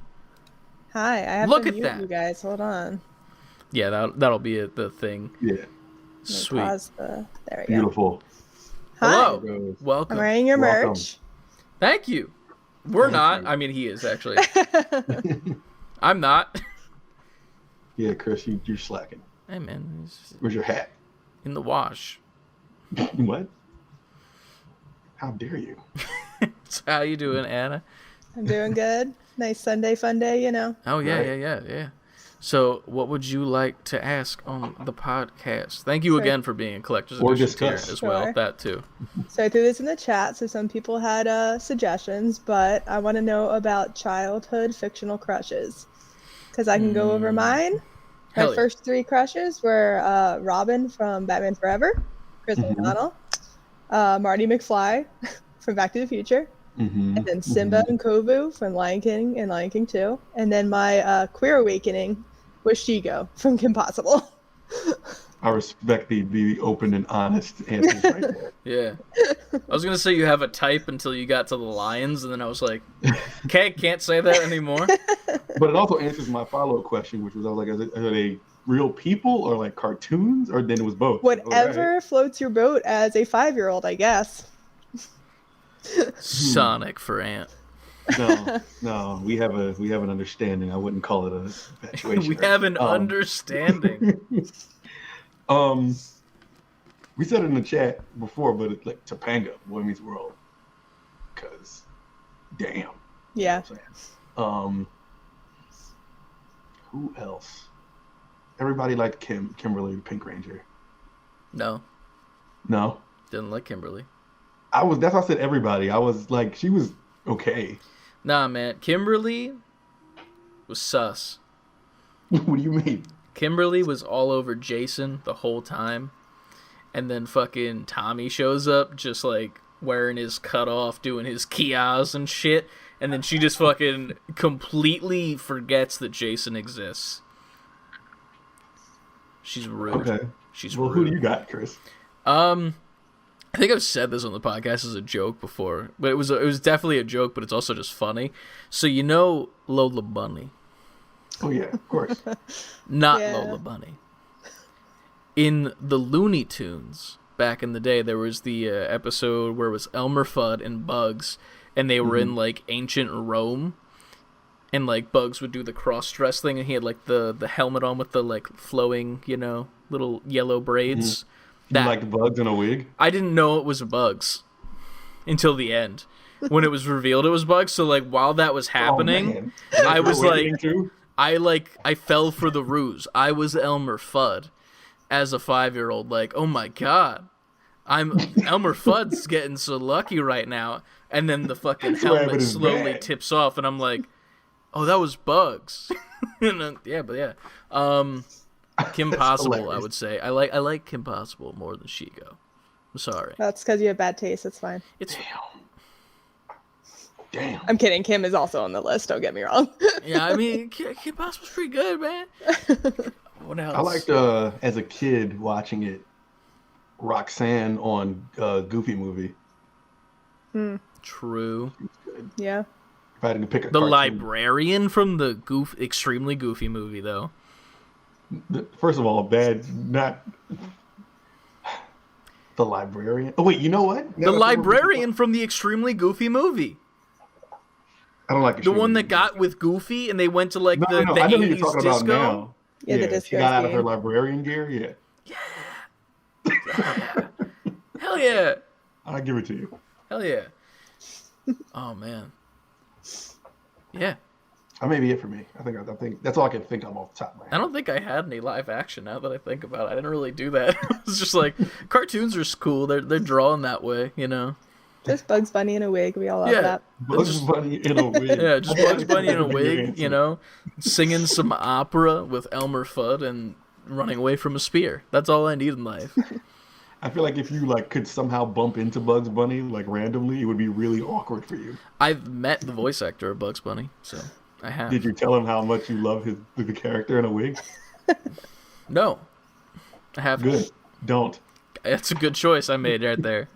Hi. I have Look to at mute that. You guys. Hold on. Yeah, that'll be the thing. Yeah. Sweet. There we go. Beautiful. Hi. Hello. Welcome. I'm wearing your Welcome. merch. Thank you. We're not. I mean, he is actually. I'm not. Yeah, Chris, you're slacking. Hey, man. Where's your hat? In the wash. What? How dare you? So how you doing, Anna? I'm doing good. Nice Sunday fun day, you know. Oh, yeah, Right. yeah. So, what would you like to ask on the podcast? Thank you again for being a collector's Or edition tier discuss. as well. Sure. That too. So I threw this in the chat, so some people had suggestions, but I want to know about childhood fictional crushes. Because I can go over mine. My Hell yeah. first 3 crushes were Robin from Batman Forever, Chris O'Donnell, Marty McFly from Back to the Future, and then Simba and Kovu from Lion King and Lion King 2. And then my queer awakening was Shigo from Kim Possible. I respect the open and honest answers right there. Yeah. I was going to say you have a type until you got to the lions, and then I was like, okay, can't say that anymore. But it also answers my follow-up question, which was, I was like, are they real people or like cartoons? Or then it was both. Whatever floats your boat as a 5-year-old, I guess. Sonic for Ant. No, we have an understanding. I wouldn't call it a infatuation. We have an understanding. We said it in the chat before, but it's like Topanga, Boy Meets World. Cause, damn. Yeah. You know what I'm saying? Who else? Everybody liked Kimberly, the Pink Ranger. No. No. Didn't like Kimberly. That's why I said everybody. I was like, she was okay. Nah, man. Kimberly was sus. What do you mean? Kimberly was all over Jason the whole time. And then fucking Tommy shows up just like wearing his cutoff, doing his kias and shit. And then she just fucking completely forgets that Jason exists. She's rude. Okay. She's Well, rude. who do you got, Chris? I think I've said this on the podcast as a joke before, but it was definitely a joke, but it's also just funny. So you know Lola Bunny. Oh yeah, of course. Not Yeah. Lola Bunny. In the Looney Tunes, back in the day, there was the episode where it was Elmer Fudd and Bugs, and they were in, like, ancient Rome, and, like, Bugs would do the cross-dress thing, and he had, like, the helmet on with the, like, flowing, you know, little yellow braids. You liked Bugs in a wig? I didn't know it was Bugs until the end. When it was revealed it was Bugs, so, like, while that was happening, I was like... I fell for the ruse. I was Elmer Fudd as a 5-year-old. Like, oh my god, Elmer Fudd's getting so lucky right now. And then the fucking helmet slowly tips off, and I'm like, oh, that was Bugs. And then, Kim Possible, I would say. I like Kim Possible more than Shigo. I'm sorry. That's because you have bad taste. It's fine. It's Damn. I'm kidding. Kim is also on the list. Don't get me wrong. yeah. I mean, Kim Possible's pretty good, man. What else? I liked as a kid watching it, Roxanne on Goofy movie. True. Yeah. If I had to pick a The cartoon. librarian from the extremely goofy movie, though. First of all, not the librarian. Oh wait, you know what? The librarian from the extremely goofy movie. I don't like the one that got with Goofy and they went to like the I know who you're 80s talking disco. About now. Yeah, the disco. She got out of her librarian gear. Yeah. Hell yeah. I'll give it to you. Hell yeah. Oh man. Yeah. That may be it for me. I think that's all I can think of off the top of my head. I don't think I had any live action now that I think about it. I didn't really do that. It's just like cartoons are cool. They're drawn that way, you know. Just Bugs Bunny in a wig. We all love that. Bugs Bunny in a wig. Yeah, just Bugs Bunny in a wig, you know, singing some opera with Elmer Fudd and running away from a spear. That's all I need in life. I feel like if you could somehow bump into Bugs Bunny randomly, it would be really awkward for you. I've met the voice actor of Bugs Bunny, so I have. Did you tell him how much you love the character in a wig? No, I haven't. Good. Don't. That's a good choice I made right there.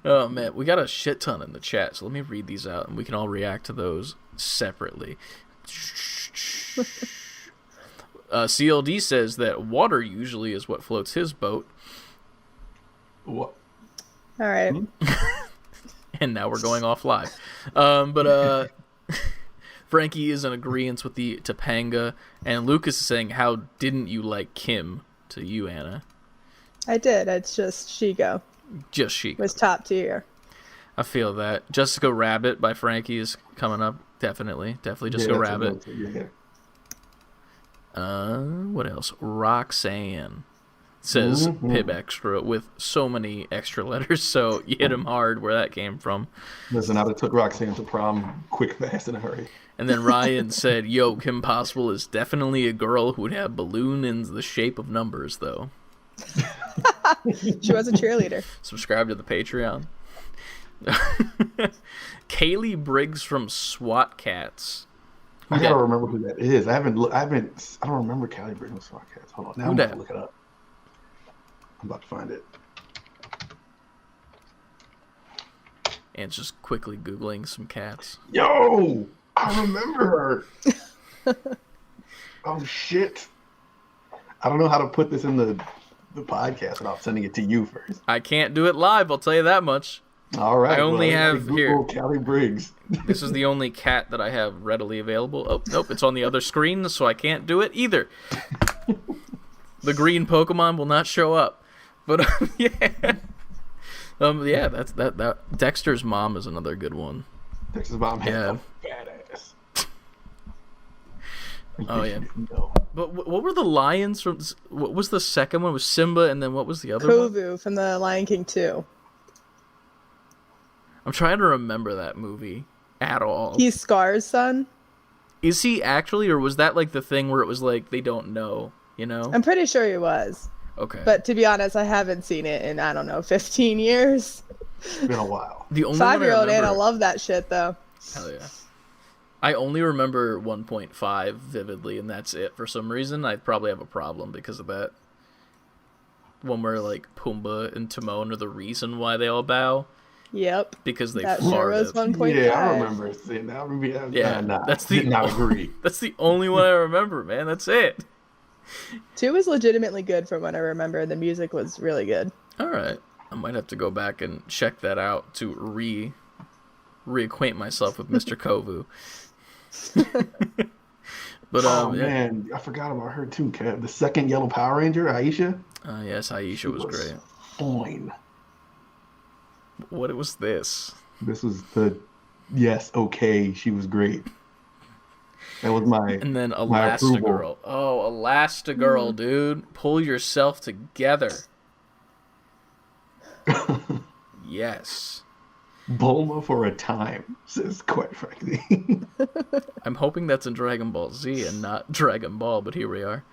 Oh man, we got a shit ton in the chat, so let me read these out and we can all react to those separately. CLD says that water usually is what floats his boat. What? All right. And now we're going off live. Frankie is in agreement with the Topanga, and Lucas is saying, "How didn't you like Kim?" To you, Anna. I did. It's just Shigo. Just Chico. Was top tier. I feel that. Jessica Rabbit by Frankie is coming up. Definitely Jessica Rabbit. What else? Roxanne says Pib Extra with so many extra letters, so you hit him hard where that came from. Listen, I took Roxanne to prom quick, fast, in a hurry. And then Ryan said, "Yo, Kim Possible is definitely a girl who would have balloon in the shape of numbers, though." She was a cheerleader. Subscribe to the Patreon. Kaylee Briggs from SWAT Cats. I gotta remember who that is. I don't remember Kaylee Briggs from SWAT Cats. Hold on, now I'm gonna look it up. I'm about to find it. And just quickly Googling some cats. Yo, I remember her. Oh shit! I don't know how to put this in the podcast without sending it to you first. I can't do it live, I'll tell you that much. All right. I only have here. Kaylee Briggs. This is the only cat that I have readily available. Oh, nope, it's on the other screen, so I can't do it either. The green Pokemon will not show up. But yeah. That's that. Dexter's mom is another good one. Dexter's mom had a badass. Oh yeah. But what were the lions from? What was the second one? It was Simba, and then what was the other one? Kovu from the Lion King 2. I'm trying to remember that movie at all. He's Scar's son. Is he actually, or was that like the thing where it was like they don't know? You know? I'm pretty sure he was. Okay. But to be honest, I haven't seen it in 15 years. It's been a while. The only 5-year-old Anna loved that shit though. Hell yeah. I only remember 1.5 vividly, and that's it. For some reason, I probably have a problem because of that. One where like Pumbaa and Timon are the reason why they all bow. Yep. Because they that farted. Sure was 1.5. Yeah, I remember seeing that movie. Did not agree. That's the only one I remember, man. That's it. 2 was legitimately good from what I remember. The music was really good. All right. I might have to go back and check that out to reacquaint myself with Mr. Kovu. But man, I forgot about her too, Kev. The second Yellow Power Ranger, Aisha. Yes, Aisha was great. Fine. What was this? This was okay, she was great. That was my. And then Elastigirl. Oh, Elastigirl, dude. Pull yourself together. Yes. Bulma for a time, says quite frankly. I'm hoping that's in Dragon Ball Z and not Dragon Ball, but here we are.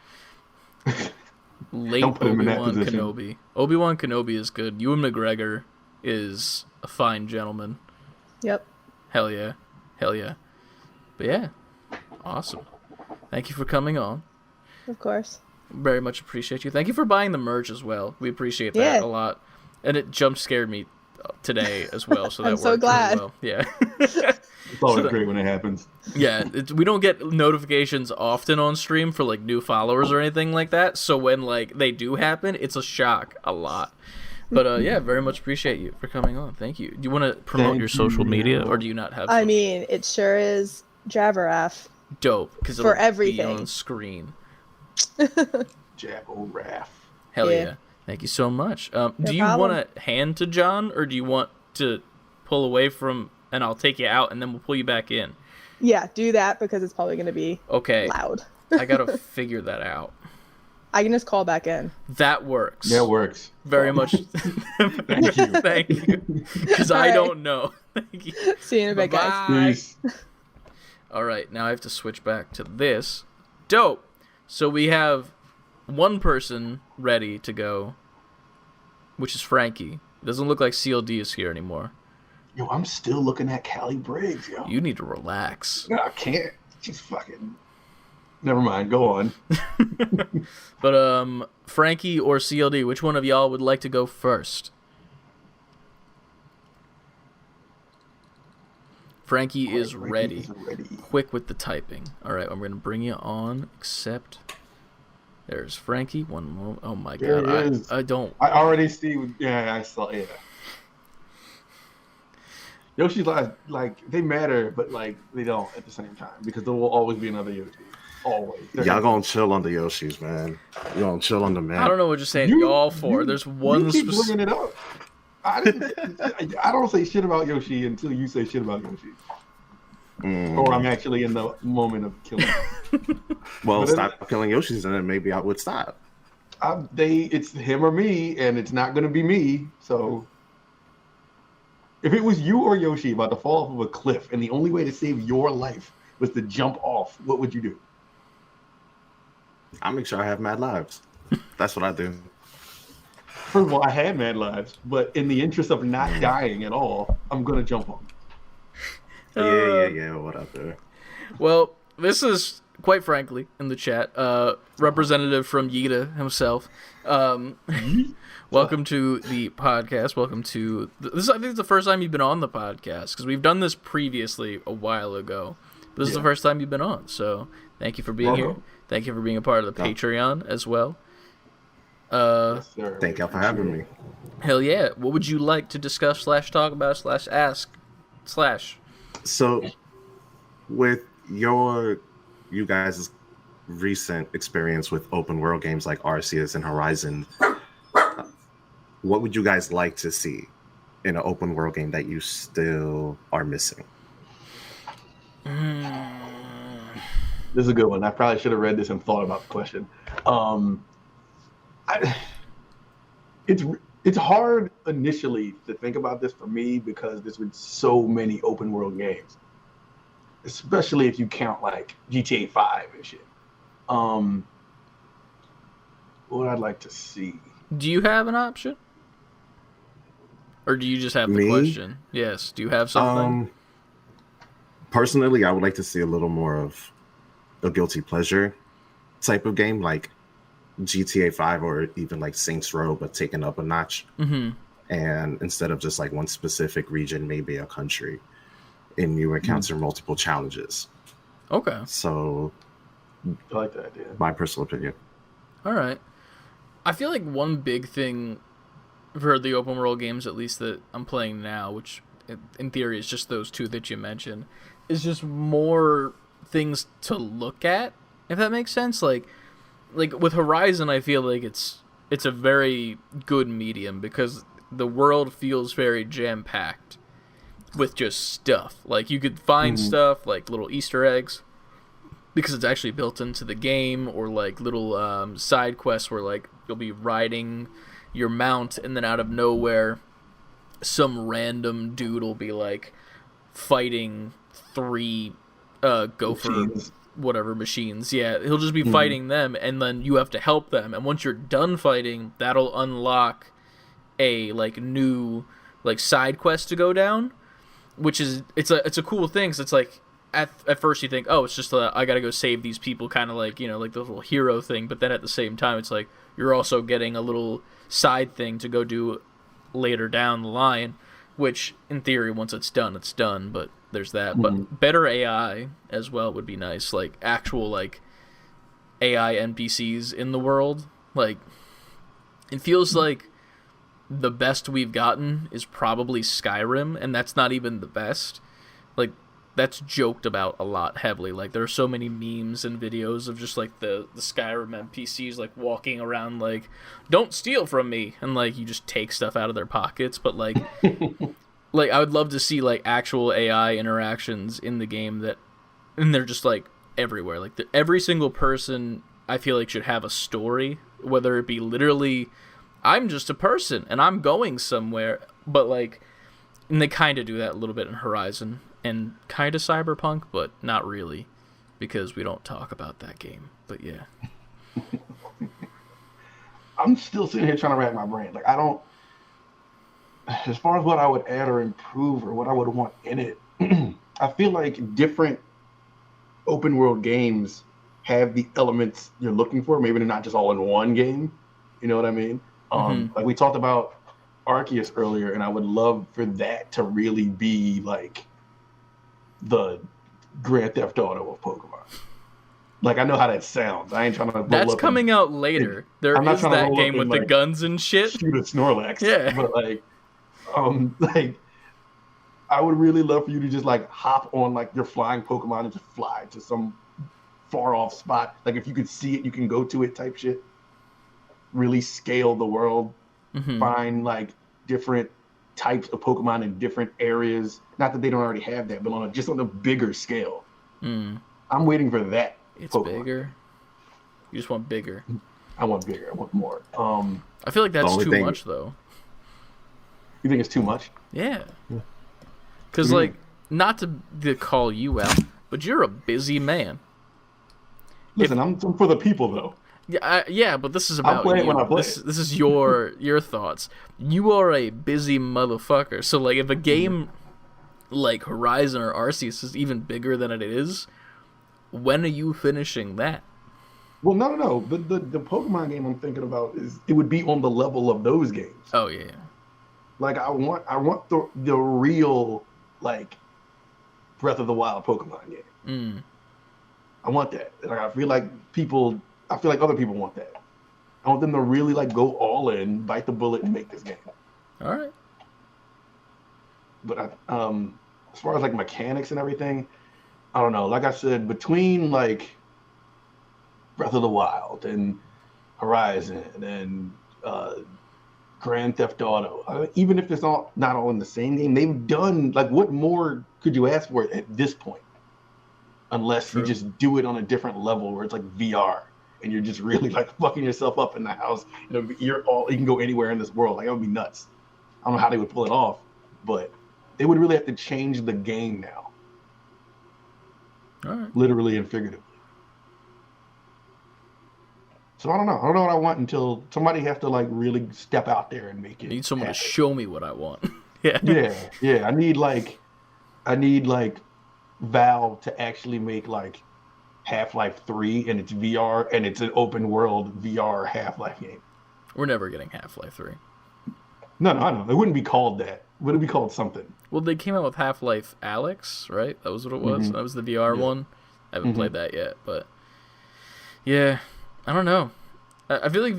Late Obi-Wan Kenobi. Obi-Wan Kenobi is good. Ewan McGregor is a fine gentleman. Yep. Hell yeah. Hell yeah. But yeah. Awesome. Thank you for coming on. Of course. Very much appreciate you. Thank you for buying the merch as well. We appreciate that a lot. And it jump scared me today as well, so that I'm worked so glad. really well. Yeah. It's always great when it happens. Yeah, we don't get notifications often on stream for like new followers or anything like that. So when like they do happen, it's a shock a lot. But yeah, very much appreciate you for coming on. Thank you. Do you want to promote your social media, or do you not have? I mean, it sure is Javaraf. Dope, because for it'll everything be on screen. Javaraf. Hell yeah. Thank you so much. Do you want to hand to John, or do you want to pull away from, and I'll take you out, and then we'll pull you back in? Yeah, do that, because it's probably going to be loud. I got to figure that out. I can just call back in. That works. Yeah, it works. Very much. Thank you. Thank you. Because I don't know. Thank you. See you in a bit, guys. Peace. All right, now I have to switch back to this. Dope. So we have one person ready to go, which is Frankie. It doesn't look like CLD is here anymore. Yo, I'm still looking at Callie Briggs, yo. You need to relax. No, I can't. She's fucking... Never mind, go on. But, Frankie or CLD, which one of y'all would like to go first? Frankie is ready. Quick with the typing. All right, I'm going to bring you on. Accept. There's Frankie. One more. Oh, my God. I don't... I already see... Yeah, I saw... Yeah. Yoshi's like, they matter, but, like, they don't at the same time. Because there will always be another Yoshi. Always. Y'all gonna chill on the Yoshis, man. You gonna chill on the man. I don't know what you're saying. Y'all for. There's one... You keep bringing it up. I don't say shit about Yoshi until you say shit about Yoshi. Or I'm actually in the moment of killing. Well, stop killing Yoshis, and then maybe I would stop. It's him or me, and it's not gonna be me. So, if it was you or Yoshi about to fall off of a cliff, and the only way to save your life was to jump off, what would you do? I make sure I have mad lives. That's what I do. First of all, I had mad lives, but in the interest of not dying at all, I'm gonna jump on. Yeah, whatever. Well, this is, quite frankly, in the chat, representative from Yida himself. Welcome to the podcast. Welcome to... This, I think, is the first time you've been on the podcast, because we've done this previously a while ago. But this is the first time you've been on, so thank you for being here. Thank you for being a part of the Patreon as well. Yes, sir. Thank you for having me. Hell yeah. What would you like to discuss / talk about / ask / So, with you guys' recent experience with open world games like Arceus and Horizon, what would you guys like to see in an open world game that you still are missing? This is a good one. I probably should have read this and thought about the question. It's hard initially to think about this for me because there's been so many open world games, especially if you count like GTA 5 and shit. What I'd like to see. Do you have an option? Or do you just have the question? Yes. Do you have something? Personally, I would like to see a little more of a guilty pleasure type of game, like GTA 5 or even like Saints Row, but taken up a notch. Mm-hmm. And instead of just like one specific region, maybe a country, and you encounter multiple challenges. Okay. So, I like that idea. My personal opinion. All right. I feel like one big thing for the open world games, at least that I'm playing now, which in theory is just those two that you mentioned, is just more things to look at, if that makes sense. Like with Horizon, I feel like it's a very good medium because the world feels very jam-packed with just stuff. Like you could find stuff like little Easter eggs because it's actually built into the game, or like little side quests where like you'll be riding your mount and then out of nowhere some random dude will be like fighting 3 gopher machines. Yeah, he'll just be fighting them, and then you have to help them, and once you're done fighting, that'll unlock a like new like side quest to go down, which is it's a cool thing. So it's like at first you think, oh, it's just I gotta go save these people, kind of like, you know, like the little hero thing, but then at the same time it's like you're also getting a little side thing to go do later down the line. which in theory, once it's done, but there's that. Mm-hmm. But better AI as well would be nice, like actual like AI NPCs in the world. Like, it feels like the best we've gotten is probably Skyrim, and that's not even the best. Like, that's joked about a lot heavily. Like, there are so many memes and videos of just like the Skyrim NPCs like walking around like, don't steal from me, and like you just take stuff out of their pockets. But like like I would love to see like actual AI interactions in the game and they're just like everywhere. Like every single person I feel like should have a story, whether it be literally I'm just a person and I'm going somewhere, but like, and they kind of do that a little bit in Horizon and kind of Cyberpunk, but not really, because we don't talk about that game. But yeah. I'm still sitting here trying to wrap my brain. Like, I don't, as far as what I would add or improve or what I would want in it, I feel like different open world games have the elements you're looking for. Maybe they're not just all in one game. You know what I mean? Like we talked about Arceus earlier, and I would love for that to really be like the Grand Theft Auto of Pokemon. Like, I know how that sounds. I ain't trying to. That's coming out later. There is that game with the guns and shit. Shoot a Snorlax. Yeah. But like, I would really love for you to just like hop on like your flying Pokemon and just fly to some far off spot. Like, if you could see it, you can go to it type shit. Really scale the world. Find like different types of Pokemon in different areas. Not that they don't already have that, but just on a bigger scale. I'm waiting for that. It's Pokemon. Bigger. You just want bigger. I want bigger. I want more. I feel like that's too much, though. You think it's too much? Yeah. Because, like, not to call you out, but you're a busy man. Listen, I'm for the people, though. Yeah, but this is about you. When I play this is your thoughts. You are a busy motherfucker. So, like, if a game like Horizon or Arceus is even bigger than it is, when are you finishing that? Well, no. The Pokemon game I'm thinking about it would be on the level of those games. Oh yeah. Like, I want the real like Breath of the Wild Pokemon game. I want that. Like, I feel like other people want that. I want them to really like go all in, bite the bullet, and make this game. All right. But as far as like mechanics and everything, I don't know. Like I said, between like Breath of the Wild and Horizon and Grand Theft Auto, even if it's not all in the same game, they've done like, what more could you ask for at this point? Unless you just do it on a different level where it's like VR and you're just really like fucking yourself up in the house. You can go anywhere in this world. Like, that would be nuts. I don't know how they would pull it off, but they would really have to change the game now. All right. Literally and figuratively. So I don't know. I don't know what I want until somebody has to like really step out there and make it. I need someone to show me what I want. Yeah. Yeah. I need like Valve to actually make like Half-Life 3 and it's VR and it's an open world VR Half-Life game. We're never getting Half-Life 3. No, I know. It wouldn't be called that. Would it be called something? Well, they came out with Half-Life Alyx, right? That was what it was. That was the VR one. I haven't played that yet, but yeah, I don't know. I feel like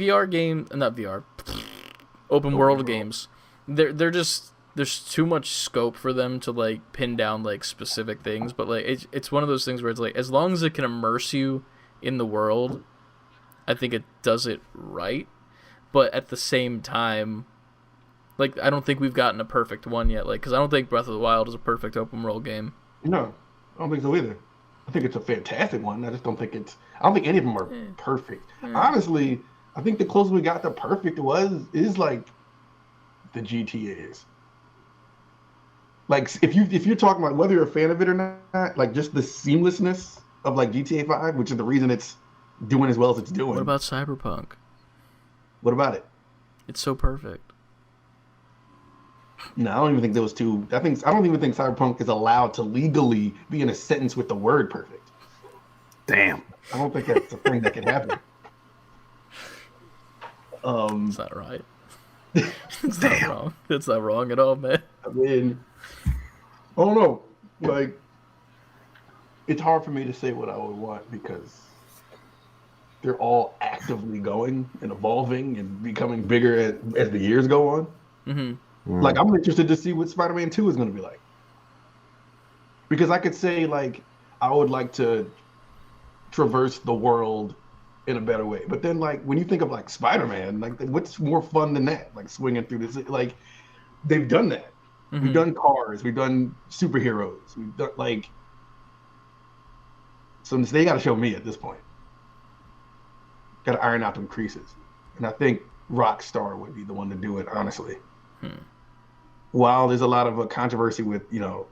open world games, they're just, there's too much scope for them to like pin down like specific things, but like it's one of those things where it's like, as long as it can immerse you in the world, I think it does it right. But at the same time, like, I don't think we've gotten a perfect one yet. Like, because I don't think Breath of the Wild is a perfect open world game. No, I don't think so either. I think it's a fantastic one. I just don't think I don't think any of them are perfect. Honestly, I think the closest we got to perfect is like the GTAs. Like, if you're talking about whether you're a fan of it or not, like just the seamlessness of like GTA 5, which is the reason it's doing as well as it's doing. What about Cyberpunk? What about it? It's so perfect. No, I don't even think those two. I don't even think Cyberpunk is allowed to legally be in a sentence with the word perfect. Damn. I don't think that's a thing that can happen. Is that right? It's not wrong. It's not wrong at all, man. I mean, I don't know. Like, it's hard for me to say what I would want because they're all actively going and evolving and becoming bigger as the years go on. Mm-hmm. Like, I'm interested to see what Spider-Man 2 is going to be like. Because I could say, like, I would like to traverse the world in a better way. But then, like, when you think of, like, Spider-Man, like, what's more fun than that? Like, swinging through this. Like, they've done that. Mm-hmm. We've done cars. We've done superheroes. We've done, like... So they got to show me at this point. Got to iron out them creases. And I think Rockstar would be the one to do it, honestly. While there's a lot of controversy with, you know,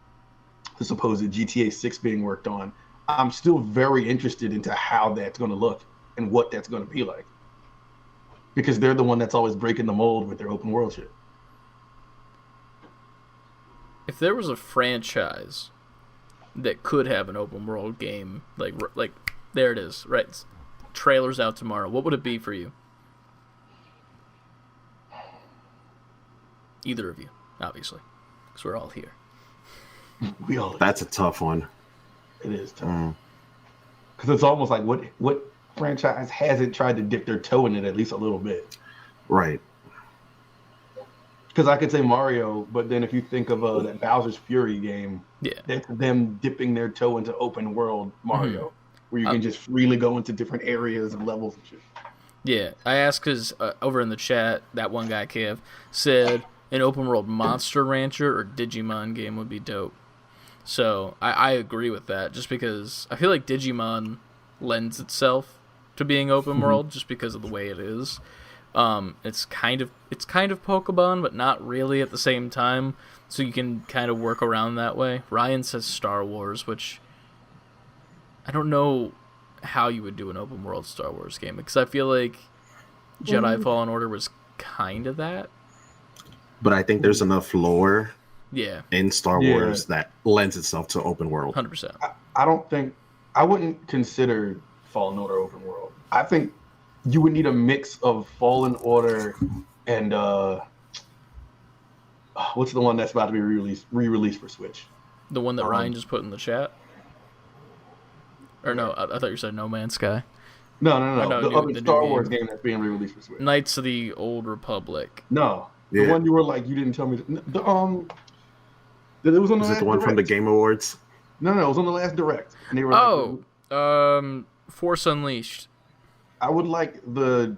the supposed GTA 6 being worked on, I'm still very interested into how that's going to look and what that's going to be like. Because they're the one that's always breaking the mold with their open world shit. If there was a franchise that could have an open world game, like there it is, right? Trailers out tomorrow. What would it be for you? Either of you, obviously, because we're all here. We all. That's a tough one. It is tough. Because it's almost like what franchise hasn't tried to dip their toe in it at least a little bit? Right. Because I could say Mario, but then if you think of that Bowser's Fury game, that's them dipping their toe into open world Mario, where you can just freely go into different areas and levels and shit. Yeah, I asked because over in the chat, that one guy, Kev, said an open world Monster Rancher or Digimon game would be dope. So I agree with that, just because I feel like Digimon lends itself to being open world just because of the way it is. It's kind of Pokemon, but not really at the same time. So you can kind of work around that way. Ryan says Star Wars, which I don't know how you would do an open world Star Wars game, because I feel like Jedi Fallen Order was kind of that. But I think there's enough lore in Star Wars that lends itself to open world. 100%. I wouldn't consider Fallen Order open world. I think you would need a mix of Fallen Order and what's the one that's about to be re-released for Switch? The one that Ryan just put in the chat? Or no, I thought you said No Man's Sky. No. The other Star Wars game that's being re-released for Switch. Knights of the Old Republic. No. The one you were like, you didn't tell me. It was on the last Is it the one Direct. from the Game Awards? No, it was on the last Direct. And they were Force Unleashed. I would like the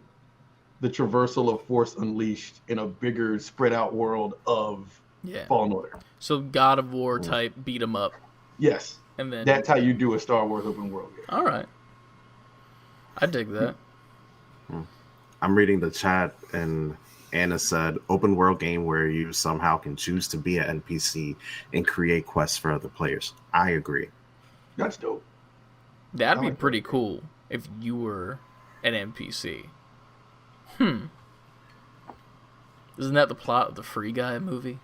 traversal of Force Unleashed in a bigger, spread out world of Fallen Order. So God of War type beat 'em up. Yes. And then that's how you do a Star Wars open world game. All right. I dig that. I'm reading the chat, and Anna said, open world game where you somehow can choose to be an NPC and create quests for other players. I agree. That's dope. That'd be pretty cool if you were an NPC. Isn't that the plot of the Free Guy movie?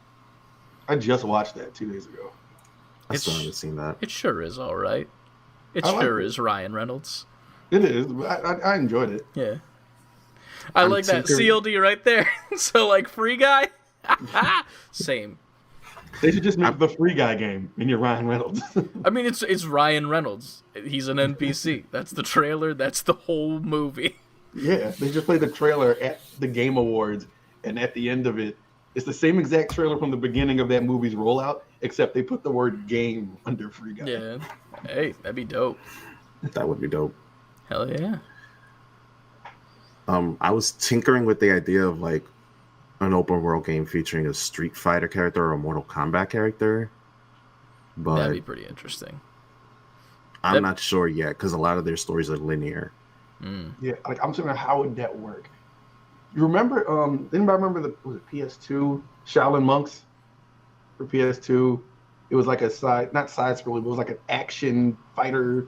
I just watched that 2 days ago. I still haven't seen that. It sure is all right. It sure is Ryan Reynolds. It is. I enjoyed it. Yeah. I like that CLD right there. So, like, Free Guy? Same. They should just make the Free Guy game, and you're Ryan Reynolds. I mean, it's Ryan Reynolds. He's an NPC. That's the trailer. That's the whole movie. Yeah, they just played the trailer at the Game Awards, and at the end of it, it's the same exact trailer from the beginning of that movie's rollout, except they put the word game under Free Guy. Yeah. Hey, that'd be dope. That would be dope. Hell yeah. I was tinkering with the idea of like an open world game featuring a Street Fighter character or a Mortal Kombat character, but that'd be pretty interesting. I'm not sure yet because a lot of their stories are linear. Yeah, like I'm saying, how would that work? You remember? Anybody remember was it PS2 Shaolin Monks for PS2? It was like not side scrolling, but it was like an action fighter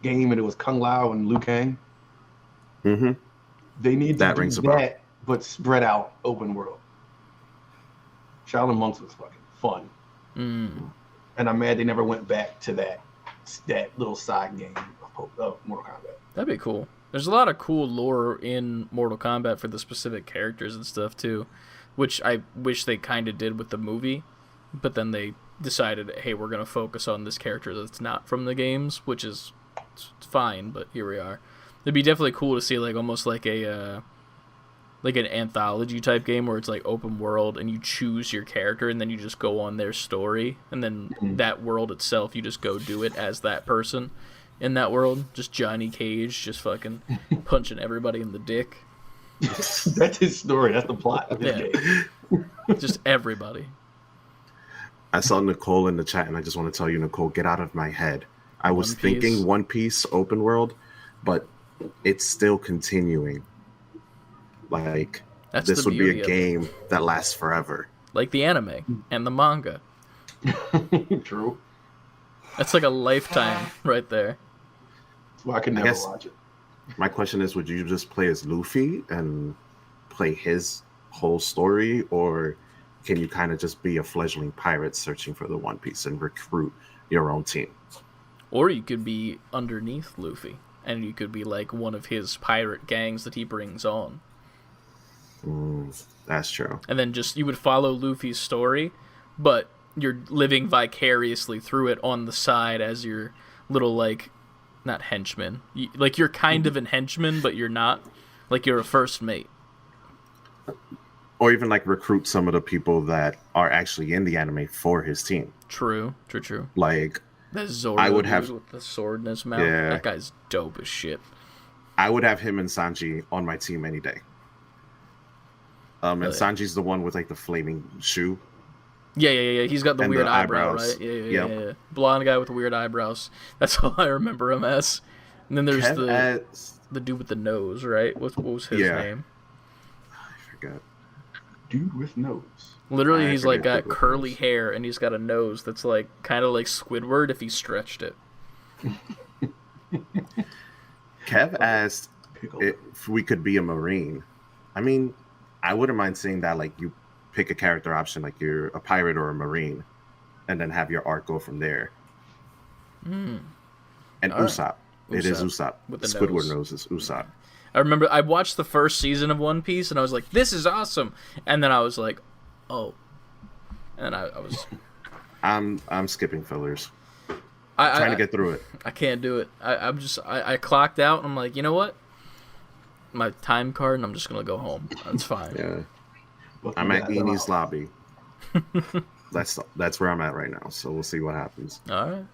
game, and it was Kung Lao and Liu Kang. Mm-hmm. They need to do that, but spread out open world. Shaolin Monks was fucking fun. And I'm mad they never went back to that little side game of Mortal Kombat. That'd be cool. There's a lot of cool lore in Mortal Kombat for the specific characters and stuff, too. which I wish they kind of did with the movie, but then they decided, hey, we're going to focus on this character that's not from the games, which is it's fine, but here we are. It'd be definitely cool to see like almost like a like an anthology type game where it's like open world and you choose your character and then you just go on their story, and then that world itself you just go do it as that person in that world. Just Johnny Cage just fucking punching everybody in the dick. That's his story. That's the plot of his game. Just everybody. I saw Nicole in the chat, and I just want to tell you, Nicole, get out of my head. I was thinking One Piece open world, but it's still continuing. Like, this would be a game that lasts forever. Like the anime and the manga. True. That's like a lifetime right there. Well, I could never watch it. My question is, would you just play as Luffy and play his whole story, or can you kind of just be a fledgling pirate searching for the One Piece and recruit your own team? Or you could be underneath Luffy, and you could be like one of his pirate gangs that he brings on. That's true. And then just you would follow Luffy's story, but you're living vicariously through it on the side as your little, like, not henchman. Like, you're kind of an henchman, but you're not. Like, you're a first mate. Or even, like, recruit some of the people that are actually in the anime for his team. True. Like, that Zoro I would have with the sword in his mouth. Yeah. That guy's dope as shit. I would have him and Sanji on my team any day. And Sanji's the one with like the flaming shoe. Yeah. He's got the weird eyebrows, right? Yeah. Blonde guy with the weird eyebrows. That's all I remember him as. And then there's the dude with the nose, right? What was his name? I forgot. Dude with nose. Literally, he's like got curly hair and he's got a nose that's like kind of like Squidward if he stretched it. Kev asked if we could be a Marine. I mean, I wouldn't mind seeing that. Like, you pick a character option, like you're a pirate or a Marine, and then have your arc go from there. And Usopp. It is Usopp. With the Squidward nose is Usopp. I remember I watched the first season of One Piece and I was like, this is awesome. And then I was like, oh. And I was... I'm skipping fillers. I'm trying to get through it. I can't do it. I clocked out and I'm like, you know what? My time card and I'm just gonna go home. That's fine. Yeah. I'm at Eni's lobby. That's where I'm at right now. So we'll see what happens. All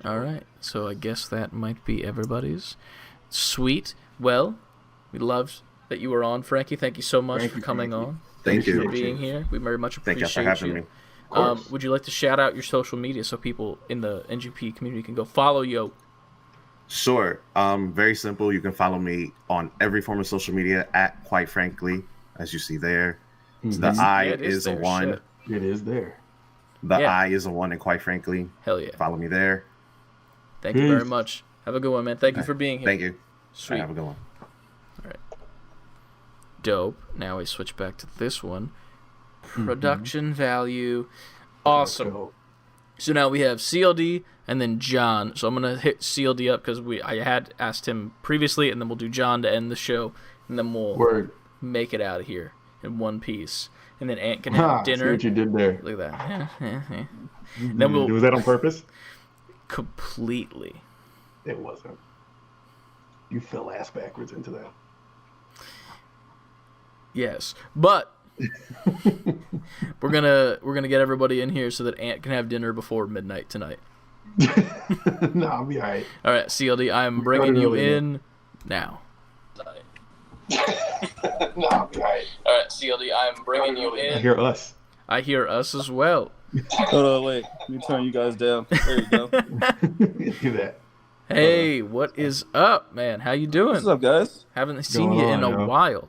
right. So I guess that might be everybody's. Sweet. Well, we loved that you were on, Frankie. Thank you so much for coming on. Thank you for being here. We very much appreciate Thank you for having me. Would you like to shout out your social media so people in the NGP community can go follow you? Sure. Very simple. You can follow me on every form of social media at Quite Frankly, as you see there. The I is a 1. Shit. It is there. The I is a 1, and Quite Frankly. Hell yeah. Follow me there. Thank you very much. Have a good one, man. Thank you for being here. Thank you. Sweet. Have a good one. All right. Dope. Now we switch back to this one. Production value. Awesome. So now we have CLD and then John. So I'm going to hit CLD up because I had asked him previously, and then we'll do John to end the show, and then we'll make it out of here in one piece. And then Ant can have dinner. See what you did there. Look at that. Then was that on purpose? Completely. It wasn't. You fell ass backwards into that. Yes, but we're gonna get everybody in here so that Ant can have dinner before midnight tonight. No, I'll be alright. All right, CLD, I am bringing you in now. No, I'll be alright. All right, CLD, I am bringing you in. I hear us. I hear us as well. Hold on, wait. Let me turn you guys down. There you go. Do that. Hey, what is up, man? How you doing? What's up, guys? Haven't seen you in a while.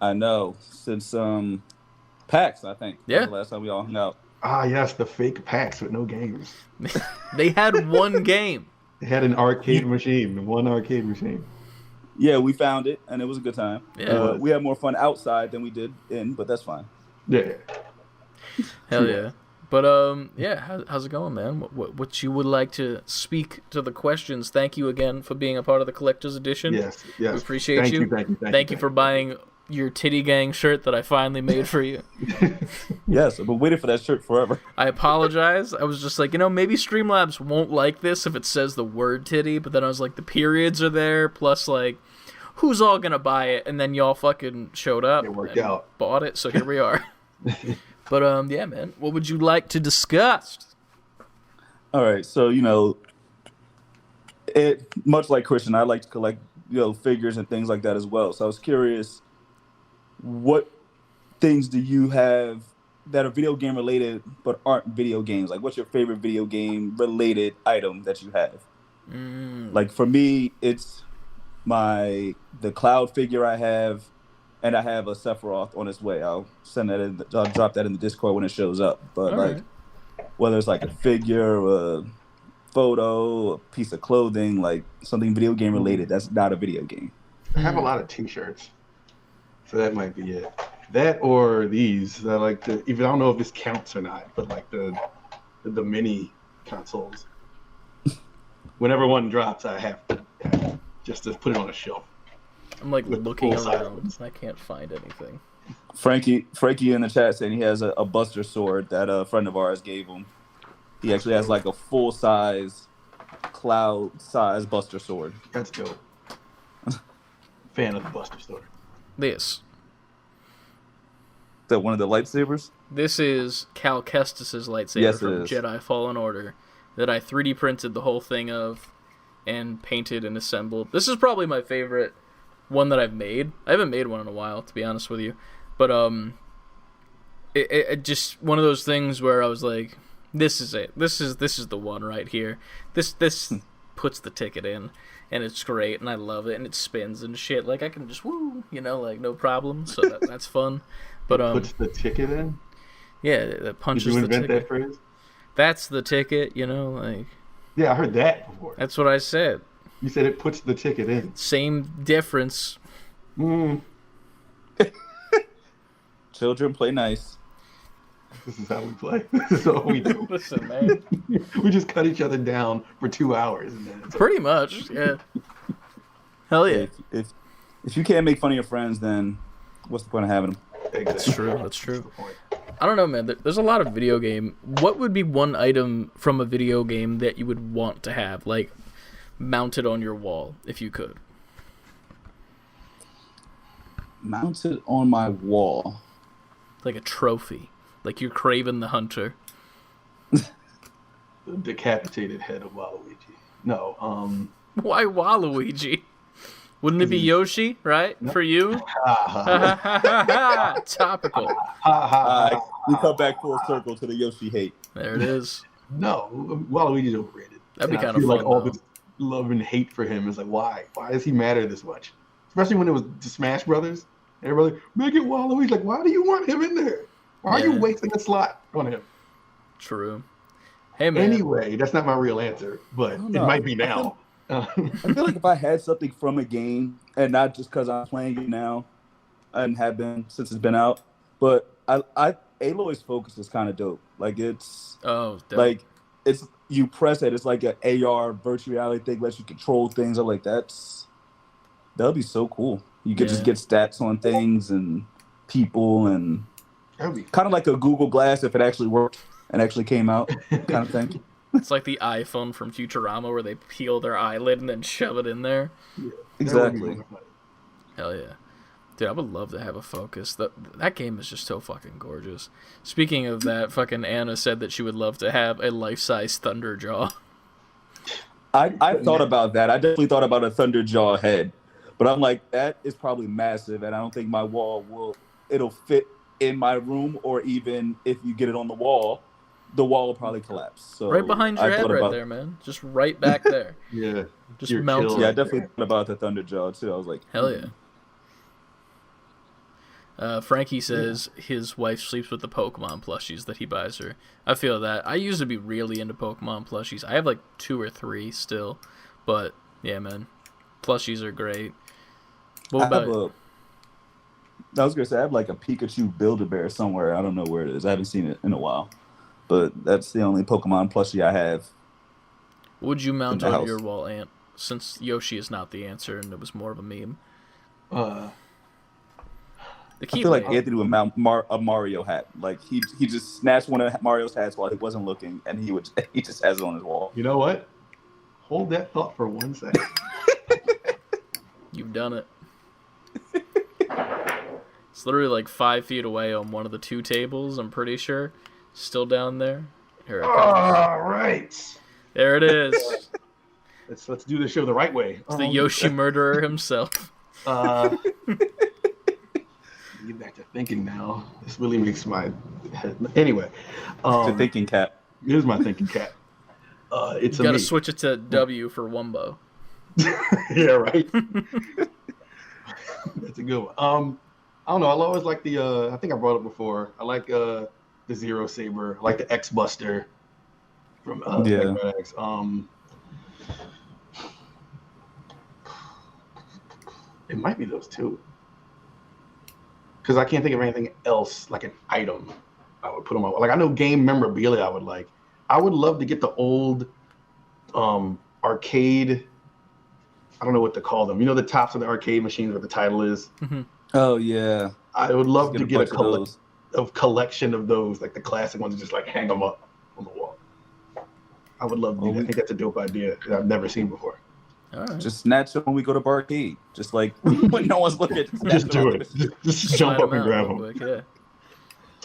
I know. Since PAX, I think. Yeah. Was the last time we all hung out. Ah, yes, the fake packs with no games. They had one game. They had an arcade machine, one arcade machine. Yeah, we found it, and it was a good time. Yeah. We had more fun outside than we did in, but that's fine. Yeah. Hell yeah. But yeah, how's it going, man? What you would like to speak to the questions? Thank you again for being a part of the collector's edition. Yes. We appreciate you. Thank you for buying your Titty Gang shirt that I finally made for you. Yes, I've been waiting for that shirt forever. I apologize. I was just like, maybe Streamlabs won't like this if it says the word titty, but then I was like, the periods are there, plus, like, who's all gonna buy it? And then y'all fucking showed up. It worked out. Bought it, so here we are. But, yeah, man. What would you like to discuss? All right, so, it much like Christian, I like to collect, figures and things like that as well. So I was curious, what things do you have that are video game related but aren't video games? Like, what's your favorite video game related item that you have? Like, for me, it's the Cloud figure I have, and I have a Sephiroth on its way. I'll drop that in the Discord when it shows up. But whether it's like a figure, a photo, a piece of clothing, like something video game related, that's not a video game. I have a lot of T-shirts, so that might be it. That or these. I like I don't know if this counts or not, but like the mini consoles. Whenever one drops, I have to just to put it on a shelf. I'm like looking around. I can't find anything. Frankie in the chat saying he has a Buster sword that a friend of ours gave him. He actually has like a full size, Cloud size Buster sword. That's dope. Fan of the Buster sword. This. Is that one of the lightsabers? This is Cal Kestis's lightsaber from Jedi Fallen Order that I 3D printed the whole thing of and painted and assembled. This is probably my favorite one that I've made. I haven't made one in a while, to be honest with you. But it just one of those things where I was like, this is it. This is the one right here. This puts the ticket in, and it's great, and I love it, and it spins and shit. Like I can just like no problem. So that's fun. But puts the ticket in. Yeah, that punches the ticket. Did you invent that phrase? That's the ticket, like. Yeah, I heard that before. That's what I said. You said it puts the ticket in. Same difference. Children play nice. This is how we play. This is what we do. Listen, man. We just cut each other down for 2 hours. And then pretty much, yeah. Hell yeah. If you can't make fun of your friends, then what's the point of having them? Exactly. That's true. That's true. I don't know, man. There's a lot of video game. What would be one item from a video game that you would want to have, like, mounted on your wall, if you could? Mounted on my wall? Like a trophy. Like you're Kraven the Hunter. The decapitated head of Waluigi. No, Why Waluigi? Wouldn't it be Yoshi, right? No. For you? Topical. We come back full circle to the Yoshi hate. There it is. No, Waluigi's overrated. That'd be kind of fun, like all this love and hate for him is like, why? Why does he matter this much? Especially when it was the Smash Brothers. Everybody, make it Waluigi. Like, why do you want him in there? Why are you wasting a slot on him? True. Hey, man. Anyway, that's not my real answer, but it might be now. I feel like if I had something from a game, and not just because I'm playing it now, and have been since it's been out, but Aloy's Focus is kind of dope. Like it's like it's you press it, it's like an AR virtual reality thing, lets you control things. I'm like that'd be so cool. You could just get stats on things and people, and kind of like a Google Glass if it actually worked and actually came out, kind of thing. It's like the iPhone from Futurama where they peel their eyelid and then shove it in there. Yeah, exactly. Hell yeah. Dude, I would love to have a Focus. That game is just so fucking gorgeous. Speaking of that, fucking Anna said that she would love to have a life-size Thunderjaw. I thought about that. I definitely thought about a Thunderjaw head. But I'm like, that is probably massive, and I don't think my wall it'll fit in my room, or even if you get it on the wall will probably collapse. So right behind your head right there, man. Just right back there. Yeah. Just melt. Yeah, I definitely thought about the Thunderjaw, too. I was like, hell yeah. Frankie says his wife sleeps with the Pokemon plushies that he buys her. I feel that. I used to be really into Pokemon plushies. I have like 2 or 3 still. But, yeah, man. Plushies are great. What about I was going to say, I have like a Pikachu Build-A-Bear somewhere. I don't know where it is. I haven't seen it in a while. But that's the only Pokemon plushie I have. Would you mount on your wall, Ant? Since Yoshi is not the answer and it was more of a meme. The I feel like Anthony would mount a Mario hat. Like he just snatched one of Mario's hats while he wasn't looking, and he just has it on his wall. You know what? Hold that thought for 1 second. You've done it. It's literally like 5 feet away on one of the 2 tables. I'm pretty sure, still down there. Here it comes. All right. There it is. Let's do the show the right way. It's the Yoshi murderer himself. Get back to thinking now. This really makes my head. Anyway, It's a thinking cap. Here's my thinking cap. It's you got to switch it to W for Wumbo. Yeah, right. That's a good one. I don't know. I always like the. I think I brought it before. I like the Zero Saber. I like the X Buster from Yeah. X. It might be those two. Because I can't think of anything else like an item I would put on my. Like I know game memorabilia I would like. I would love to get the old arcade. I don't know what to call them. You know the tops of the arcade machines where the title is. Mm-hmm. Oh yeah. I would love to get a of collection of those, like the classic ones, and just like hang them up on the wall. I would love to do that. I think that's a dope idea that I've never seen before. All right. Just snatch them when we go to Barcade. Just like when no one's looking. Just do it. Just jump up and grab them. Quick, yeah.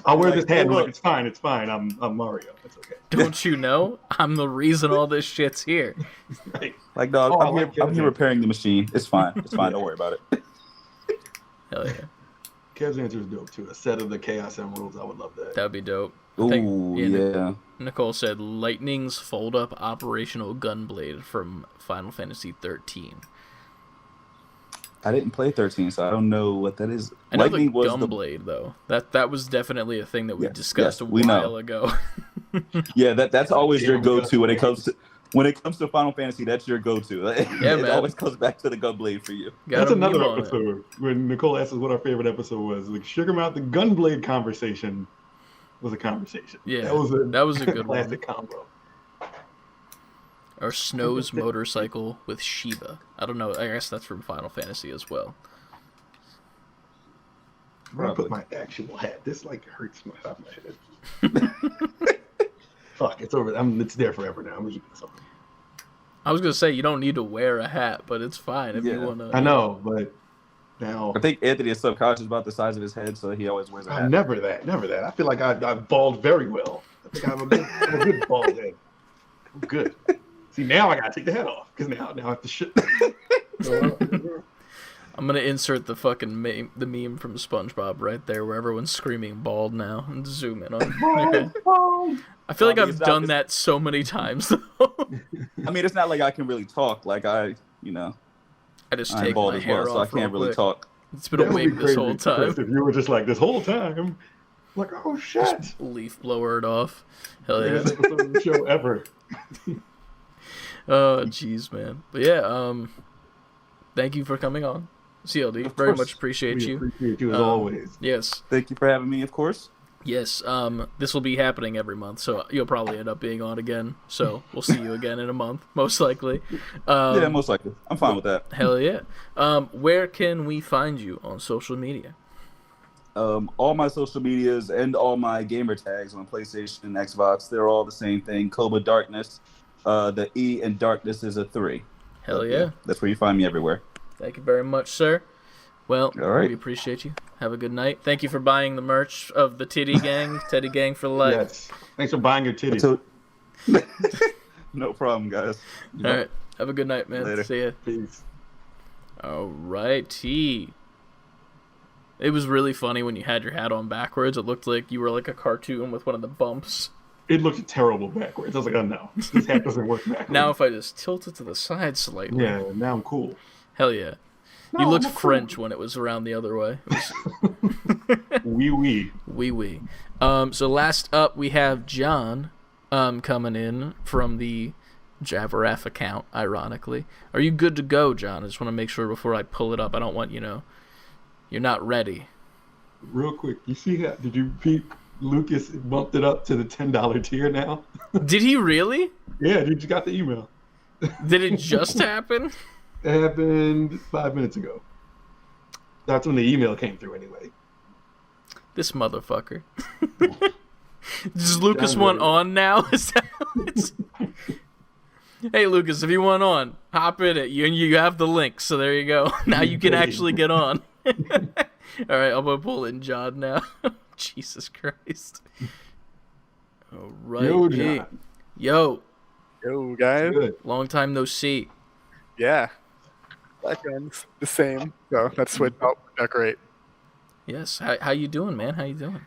I'll wear Like, this hat. hey, look. It's fine. It's fine. I'm Mario. It's okay. Don't you know? I'm the reason all this shit's here. Right. Like dog, Oh, I I'm like here Kev's repairing the machine. It's fine. It's fine. Don't worry about it. Hell yeah. Kev's answer is dope too. A set of the Chaos Emeralds. I would love that. That would be dope. I think- Ooh, yeah. Nicole said Lightning's fold-up operational gunblade from Final Fantasy 13. I didn't play 13, so I don't know what that is. I know Lightning the was gunblade, though. That was definitely a thing that we Yes, discussed yes, a we know. while ago. Yeah, that's always your Yeah, go-to when it comes to Final Fantasy. That's your go-to. It man. always comes back to the gunblade for you. Got That's a meme another on it. episode when Nicole asked us what our favorite episode was. Like Sugarmouth, the Gunblade conversation was a conversation. Yeah, that was a good one. classic combo. Or Snow's motorcycle with Shiva. I don't know. I guess that's from Final Fantasy as well. Where I put my actual hat. This like hurts my top of my head. Fuck, it's over. It's there forever now. I'm gonna keep this on. I was gonna say you don't need to wear a hat, but it's fine if you wanna. I know, but now I think Anthony is subconscious about the size of his head, so he always wears a hat. never that. I feel like I've bald very well. I think I have a good bald head. I'm good. See, now I gotta take the head off because now I have to shit. I'm gonna insert the fucking the meme from SpongeBob right there, where everyone's screaming "bald" now, and zoom in on. I feel like I've done that so many times. Though. I mean, it's not like I can really talk. Like I just I'm take bald my as hair well, so I off real can't really quick. talk. It's been a wig this whole time. If you were just like this whole time, like oh shit, Just leaf blower it off. Hell yeah. greatest episode of the show ever. Oh jeez, man. But yeah, thank you for coming on, CLD. Very course. much appreciate We you. appreciate you as always. Yes. Thank you for having me, of course. Yes, this will be happening every month, so you'll probably end up being on again. So we'll see you again in a month, most likely. Yeah, most likely. I'm fine with that. Hell yeah. Where can we find you on social media? All my social medias and all my gamer tags on PlayStation and Xbox, they're all the same thing. Cobra Darkness. The E in Darkness is a 3. Hell yeah. That's where you find me everywhere. Thank you very much, sir. Well, All right. we appreciate you. Have a good night. Thank you for buying the merch of the Titty Gang, Teddy Gang for life. Yes. Thanks for buying your titties. So- no problem, guys. All right. Have a good night, man. Later. See ya. Peace. All righty. It was really funny when you had your hat on backwards. It looked like you were like a cartoon with one of the bumps. It looked terrible backwards. I was like, oh no, this hat doesn't work backwards. Now if I just tilt it to the side slightly. yeah, now I'm cool. Hell yeah. No, You looked I'm cool. French when it was around the other way. Wee wee. Wee wee. So last up we have John coming in from the Javaraff account, ironically. Are you good to go, John? I just want to make sure before I pull it up. I don't want, you're not ready. Real quick, you see how? Did you peep? Lucas bumped it up to the $10 tier now. Did he really? Yeah, dude, you got the email. Did it just happen? It happened 5 minutes ago. That's when the email came through, anyway. This motherfucker. Does Lucas want on now? Is that it's... Hey, Lucas, if you want on, hop in it. You have the link, so there you go. Now you can actually get on. All right, I'm going to pull in John now. Jesus Christ. All right. Yo, John. Yo. Yo, guys. Good. Long time no see. Yeah. My friends, the same. So that's what great. Yes. How you doing, man? How you doing?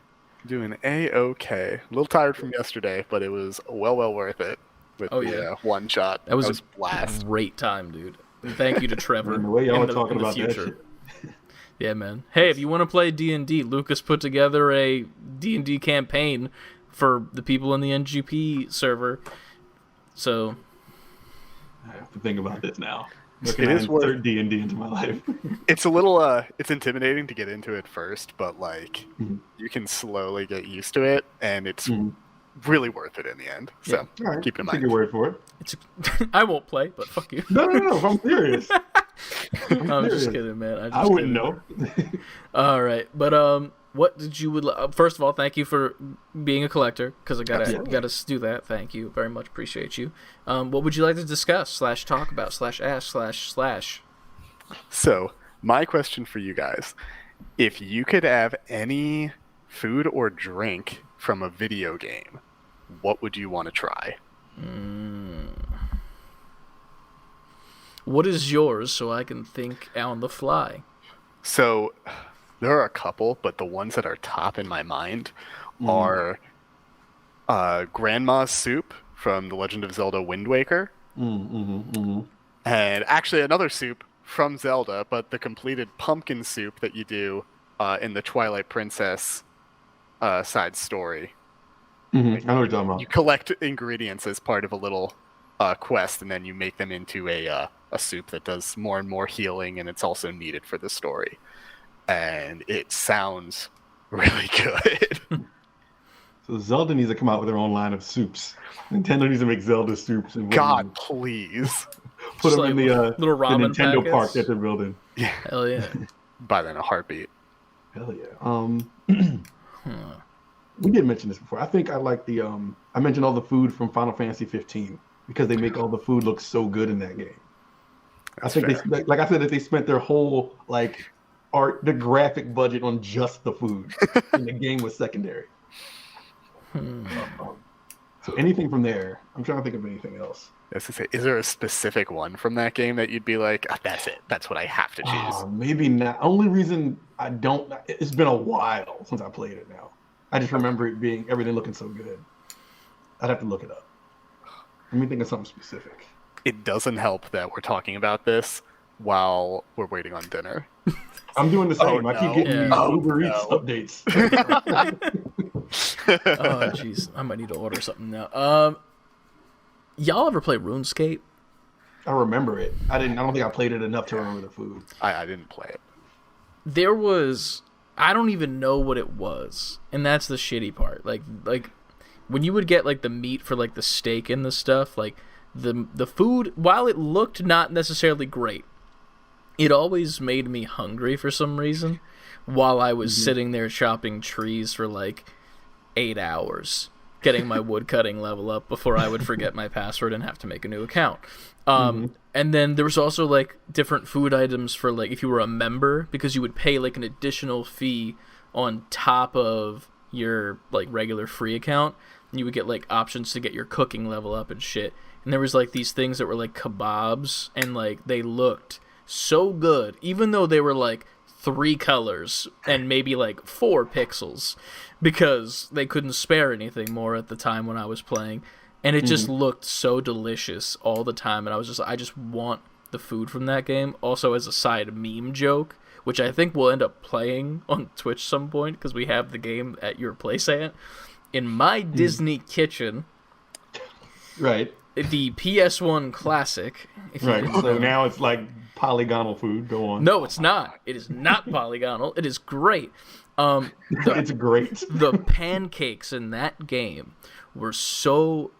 Doing A-okay. A little tired from yesterday, but it was well worth it with the one shot. That was a blast. Great time, dude. And thank you to Trevor. The way y'all were talking about that shit. Yeah, man. Hey, if you want to play D&D, Lucas put together a D&D campaign for the people in the NGP server. So I have to think about this now. It is insert D&D into my life. It's a little it's intimidating to get into it first, but like you can slowly get used to it, and it's really worth it in the end. So right. Keep it in mind. Take your word for it. I won't play, but fuck you. No, I'm serious. I'm just kidding, man. I wouldn't know. All right, but what did you first of all, thank you for being a collector, because I gotta do that. Thank you very much, appreciate you. What would you like to discuss / talk about / ask / So my question for you guys: if you could have any food or drink from a video game, what would you want to try? What is yours, so I can think on the fly? So there are a couple, but the ones that are top in my mind are Grandma's soup from The Legend of Zelda Wind Waker, and actually another soup from Zelda, but the completed pumpkin soup that you do in the Twilight Princess side story. I know what you're talking about. You collect ingredients as part of a little quest, and then you make them into a soup that does more and more healing, and it's also needed for the story. And it sounds really good. So Zelda needs to come out with their own line of soups. Nintendo needs to make Zelda soups. And God, please. Put them in the little ramen Nintendo packets. park that they're building. Yeah. Hell yeah. Buy that in a heartbeat. Hell yeah. We did mention this before. I think I like the I mentioned all the food from Final Fantasy 15 because they make all the food look so good in that game. That's I think fair. they, like I said, that they spent their whole the graphic budget on just the food, and the game was secondary. So anything from there, I'm trying to think of anything else. I was gonna say, is there a specific one from that game that you'd be like, that's it, that's what I have to choose? Maybe not. Only reason I don't, it's been a while since I played it now. I just remember it being everything looking so good. I'd have to look it up. Let me think of something specific. It doesn't help that we're talking about this while we're waiting on dinner. I'm doing the same. Oh, I keep getting these Uber Eats updates. Oh jeez, I might need to order something now. Y'all ever play RuneScape? I remember it. I don't think I played it enough to remember the food. I didn't play it. There was, I don't even know what it was, and that's the shitty part. Like when you would get the meat for the steak and the stuff, the food, while it looked not necessarily great, it always made me hungry for some reason while I was sitting there chopping trees for 8 hours, getting my wood cutting level up before I would forget my password and have to make a new account. And then there was also different food items for if you were a member, because you would pay an additional fee on top of your regular free account, and you would get options to get your cooking level up and shit. And there was these things that were kebabs, and they looked so good, even though they were 3 colors and maybe 4 pixels, because they couldn't spare anything more at the time when I was playing, and it just looked so delicious all the time. And I just want the food from that game. Also, as a side meme joke, which I think we'll end up playing on Twitch some point, because we have the game at your place, Ant. In my Disney kitchen, right, the PS1 classic, right. So now it's polygonal food. Go on. No, it's not. It is not polygonal. It is great. It's great. The pancakes in that game were so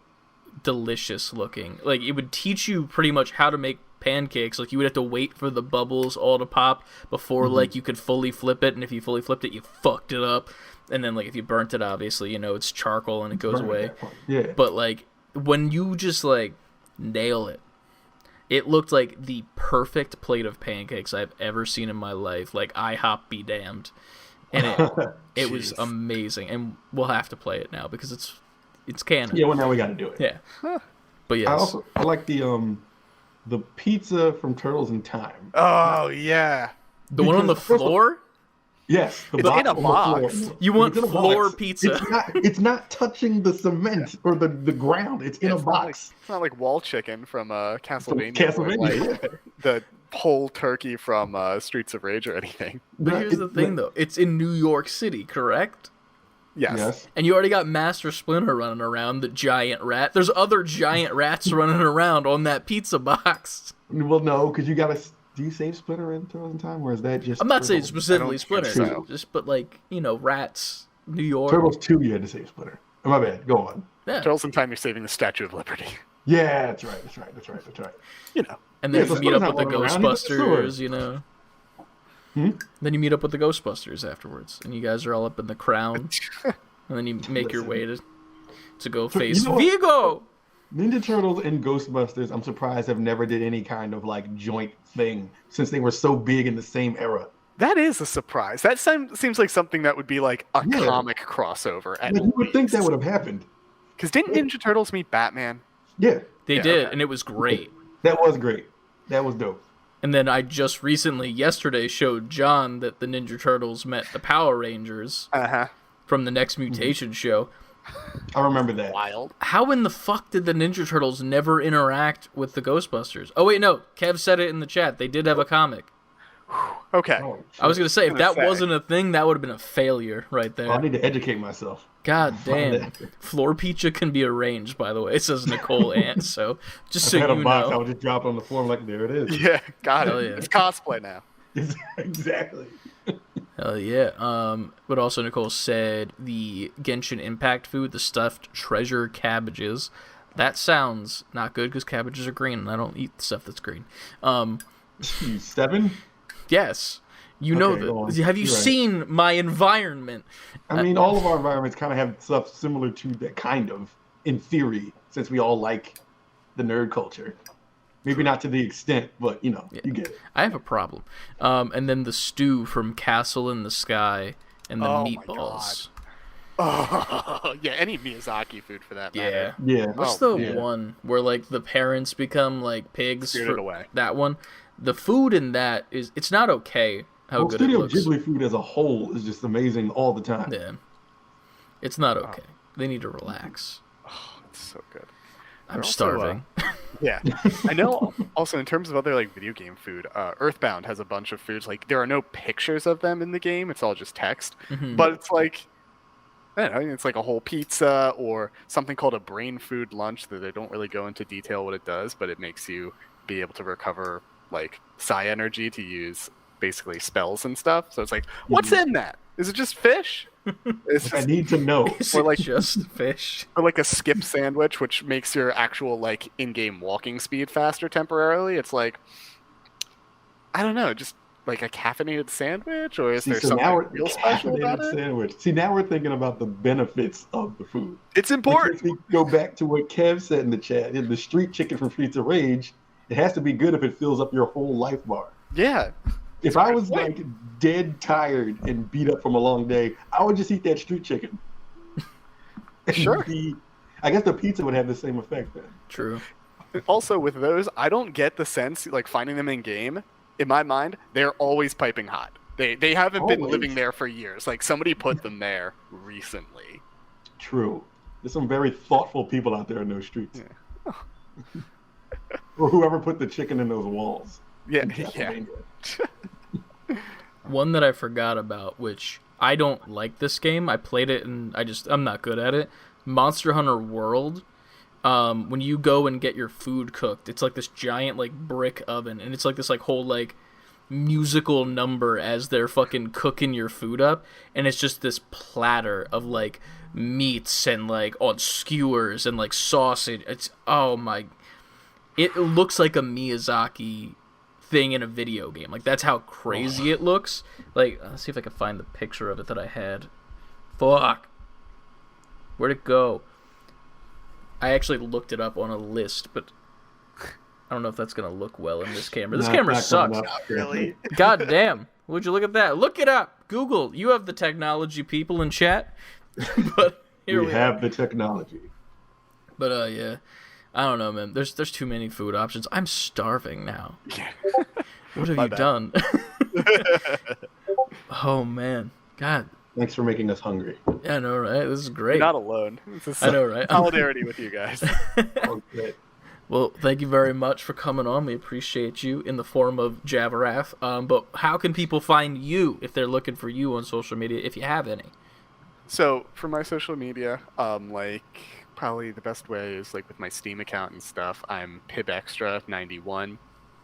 delicious looking. It would teach you pretty much how to make pancakes. You would have to wait for the bubbles all to pop before you could fully flip it, and if you fully flipped it, you fucked it up. And then, like, if you burnt it, obviously, you know, it's charcoal and it goes away. Yeah. But, like, when you just, like, nail it, it looked like the perfect plate of pancakes I've ever seen in my life. Like, IHOP be damned. And it was amazing. And we'll have to play it now because it's canon. Yeah, well, now we got to do it. Yeah. But yes. I like the pizza from Turtles in Time. Oh, yeah. The one on the floor? Yes, it's in a box. You want floor pizza? It's not touching the cement or the ground. It's in a box. It's not like wall chicken from Castlevania. Castlevania, the whole turkey from Streets of Rage or anything. But here's the thing, though. It's in New York City, correct? Yes. And you already got Master Splinter running around, the giant rat. There's other giant rats running around on that pizza box. Well, no, because you got to... Do you save Splinter in Turtles in Time, or is that just... I'm not saying specifically Splinter. So. Just, but, like, you know, rats, New York. Turtles 2, you had to save Splinter. Oh, my bad. Go on. Yeah. Turtles in Time, you're saving the Statue of Liberty. Yeah, that's right. You know. And then Yeah, you meet up with the around, Ghostbusters, you know. Then you meet up with the Ghostbusters afterwards, and you guys are all up in the crown. And then you make your way to go face Vigo! Ninja Turtles and Ghostbusters, I'm surprised, have never did any kind of, like, joint thing since they were so big in the same era. That is a surprise. That seems like something that would be, like, a comic crossover. You would think that would have happened. Because didn't Ninja Turtles meet Batman? Yeah. They did, and it was great. That was great. That was dope. And then I just recently, yesterday, showed John that the Ninja Turtles met the Power Rangers from the Next Mutation show. I remember that. Wild. How in the fuck did the Ninja Turtles never interact with the Ghostbusters? Oh, wait, no. Kev said it in the chat. They did have a comic. Okay. I was going to say, if that wasn't a thing, that would have been a failure right there. I need to educate myself. God damn. Floor pizza can be arranged, by the way, says Nicole Ant. So, just so you know. I would just drop it on the floor like, there it is. Yeah, got it. Yeah. It's cosplay now. Exactly. Hell yeah. But also Nicole said the Genshin Impact food, the stuffed treasure cabbages. That sounds not good because cabbages are green and I don't eat stuff that's green. 7? Yes. You know that. Have you seen my environment? I mean, all of our environments kind of have stuff similar to that kind of, in theory, since we all like the nerd culture. Maybe not to the extent, but, you know, you get it. I have a problem. And then the stew from Castle in the Sky and the meatballs. Oh, yeah, any Miyazaki food for that matter. Yeah. What's the one where, like, the parents become, like, pigs? Spirited Away. That one. The food in that it's not okay how good it looks. Studio Ghibli food as a whole is just amazing all the time. Yeah. It's not okay. They need to relax. Oh, it's so good. I'm starving. Yeah. I know also in terms of other like video game food, Earthbound has a bunch of foods. Like there are no pictures of them in the game. It's all just text. Mm-hmm. But it's like I don't know, it's like a whole pizza or something called a brain food lunch that they don't really go into detail what it does, but it makes you be able to recover like psi energy to use basically spells and stuff. So it's like, what's in that? Is it just fish? I need to know. Or like just fish. Or like a skip sandwich, which makes your actual like in-game walking speed faster temporarily. It's like, I don't know, just like a caffeinated sandwich, or is there something real special about it? Sandwich. See, now we're thinking about the benefits of the food. It's important. If we go back to what Kev said in the chat, in the street chicken from Streets of Rage, it has to be good if it fills up your whole life bar. Yeah. If I was like dead tired and beat up from a long day, I would just eat that street chicken. Sure. I guess the pizza would have the same effect then. True. Also, with those, I don't get the sense, like finding them in game, in my mind, they're always piping hot. They haven't been living there for years. Like somebody put them there recently. True. There's some very thoughtful people out there in those streets. Yeah. Or whoever put the chicken in those walls. Yeah. One that I forgot about, which I don't like this game. I played it and I'm not good at it. Monster Hunter World. When you go and get your food cooked, it's like this giant like brick oven, and it's like this like whole like musical number as they're fucking cooking your food up, and it's just this platter of like meats and like on skewers and like sausage. It's it looks like a Miyazaki thing in a video game. Like that's how crazy it looks. Like let's see if I can find the picture of it that I had. Fuck. Where'd it go? I actually looked it up on a list, but I don't know if that's going to look well in this camera. This camera sucks. Really? God damn. Would you look at that? Look it up. Google. You have the technology people in chat. But here we have the technology. But yeah. I don't know, man. There's too many food options. I'm starving now. Yeah. What have you done? Oh, man. God. Thanks for making us hungry. Yeah, I know, right? This is great. You're not alone. I know, right? Solidarity with you guys. Okay. Well, thank you very much for coming on. We appreciate you in the form of Javarath. But how can people find you if they're looking for you on social media, if you have any? So for my social media, probably the best way is with my Steam account and stuff. I'm PibExtra91.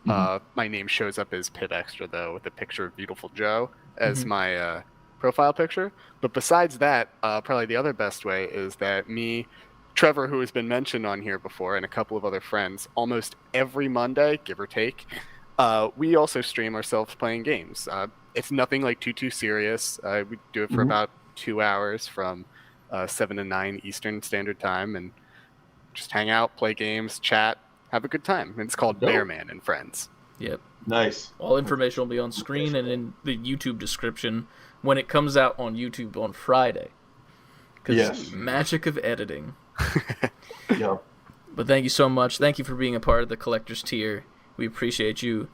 My name shows up as PibExtra though, with a picture of Beautiful Joe as my profile picture. But besides that, probably the other best way is that me, Trevor, who has been mentioned on here before, and a couple of other friends, almost every Monday, give or take, we also stream ourselves playing games. It's nothing too serious. We do it for about 2 hours from 7 to 9 Eastern Standard Time, and just hang out, play games, chat, have a good time. It's called Bearman and Friends. Yep. Nice. All information will be on screen and in the YouTube description when it comes out on YouTube on Friday. Because magic of editing. Yeah. But thank you so much. Thank you for being a part of the collector's tier. We appreciate you.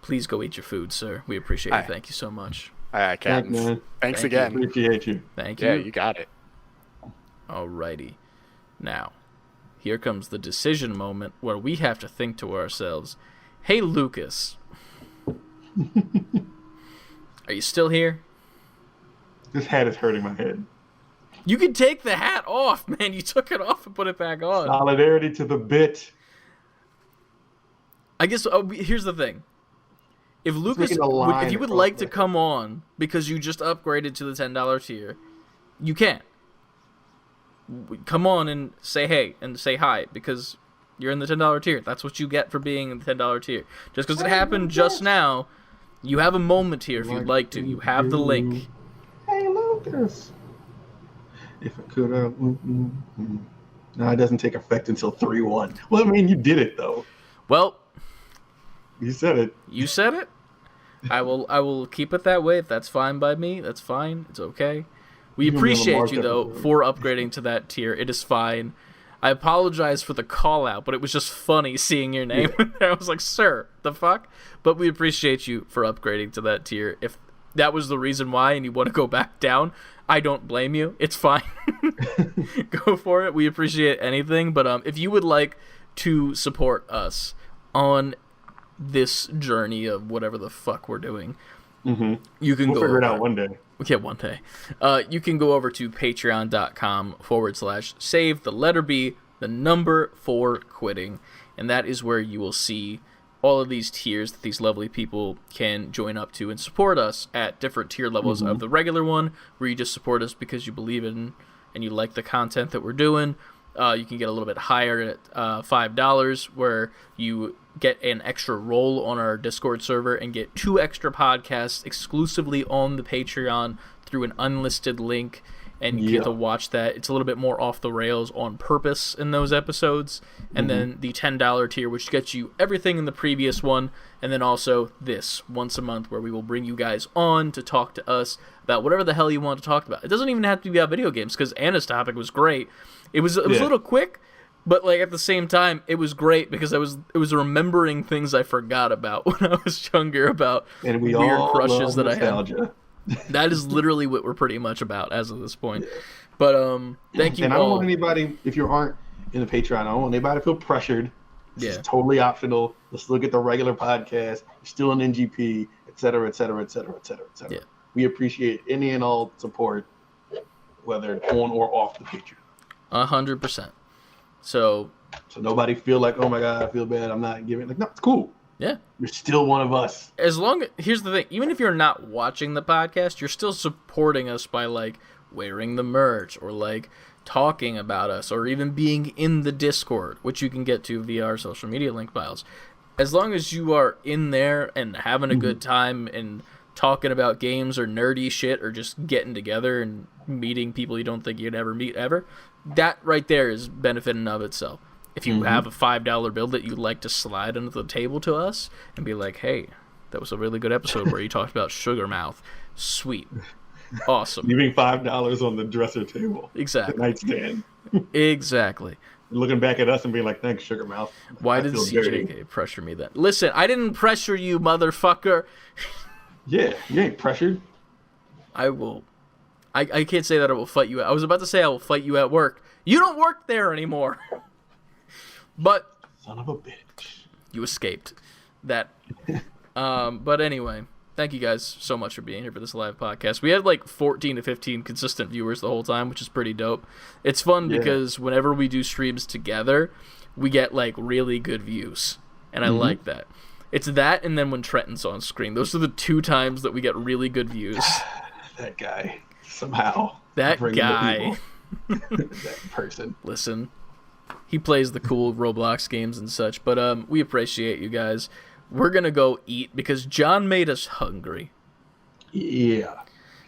Please go eat your food, sir. We appreciate you. Thank you so much. Captain. Thanks again. Appreciate you. Thank you. Yeah, you got it. Alrighty. Now, here comes the decision moment where we have to think to ourselves, hey, Lucas. Are you still here? This hat is hurting my head. You can take the hat off, man. You took it off and put it back on. Solidarity to the bit. I guess here's the thing. If Lucas, if you would like to come on because you just upgraded to the $10 tier, you can. Come on and say hey and say hi because you're in the $10 tier. That's what you get for being in the $10 tier. Just because it happened just now, you have a moment here if you'd like to. You have the link. Hey, Lucas. If I could have... No, it doesn't take effect until 3-1. Well, I mean, you did it, though. Well... You said it. You said it. I will keep it that way. If that's fine by me, that's fine. It's okay. We appreciate you, though, for upgrading to that tier. It is fine. I apologize for the call-out, but it was just funny seeing your name. Yeah. I was like, sir, the fuck? But we appreciate you for upgrading to that tier. If that was the reason why and you want to go back down, I don't blame you. It's fine. Go for it. We appreciate anything. But if you would like to support us on this journey of whatever the fuck we're doing, you can figure it out one day. Yeah, one day. You can go over to patreon.com/save the letter B, the number 4 quitting, and that is where you will see all of these tiers that these lovely people can join up to and support us at different tier levels of the regular one, where you just support us because you believe in and you like the content that we're doing. You can get a little bit higher at $5, where you get an extra role on our Discord server and get 2 extra podcasts exclusively on the Patreon through an unlisted link, and you get to watch that. It's a little bit more off the rails on purpose in those episodes. And then the $10 tier, which gets you everything in the previous one, and then also this once a month, where we will bring you guys on to talk to us about whatever the hell you want to talk about. It doesn't even have to be about video games, because Anna's topic was great. It was a little quick, but at the same time, it was great because it was remembering things I forgot about when I was younger, about and we weird all crushes that nostalgia. I had. That is literally what we're pretty much about as of this point. But thank you. And I don't want anybody, if you aren't in the Patreon, I don't want anybody to feel pressured. This is totally optional. Let's look at the regular podcast. You're still an NGP, et cetera, et cetera, et cetera, et cetera, et cetera. Yeah. We appreciate any and all support, whether on or off the Patreon. 100%. So nobody feel like, oh my God, I feel bad, I'm not giving. No, it's cool. Yeah. You're still one of us. Here's the thing, even if you're not watching the podcast, you're still supporting us by wearing the merch or talking about us or even being in the Discord, which you can get to via our social media link files. As long as you are in there and having a good time and talking about games or nerdy shit or just getting together and meeting people you don't think you'd ever meet ever. That right there is benefit in of itself. If you have a $5 bill that you'd like to slide under the table to us and be like, hey, that was a really good episode where you talked about Sugar Mouth. Sweet. Awesome. Leaving $5 on the dresser table. Exactly. The nightstand. Exactly. Looking back at us and being like, thanks, Sugar Mouth. Why did CJK pressure me then? Listen, I didn't pressure you, motherfucker. Yeah, you ain't pressured. I will. I can't say that I will fight you. I was about to say I will fight you at work. You don't work there anymore. But son of a bitch, you escaped that. But anyway, thank you guys so much for being here for this live podcast. We had like 14 to 15 consistent viewers the whole time, which is pretty dope. It's fun because whenever we do streams together, we get like really good views, and I like that. It's that, and then when Trenton's on screen, those are the 2 times that we get really good views. That guy somehow. That guy. That person. Listen. He plays the cool Roblox games and such, but we appreciate you guys. We're going to go eat because John made us hungry. Yeah.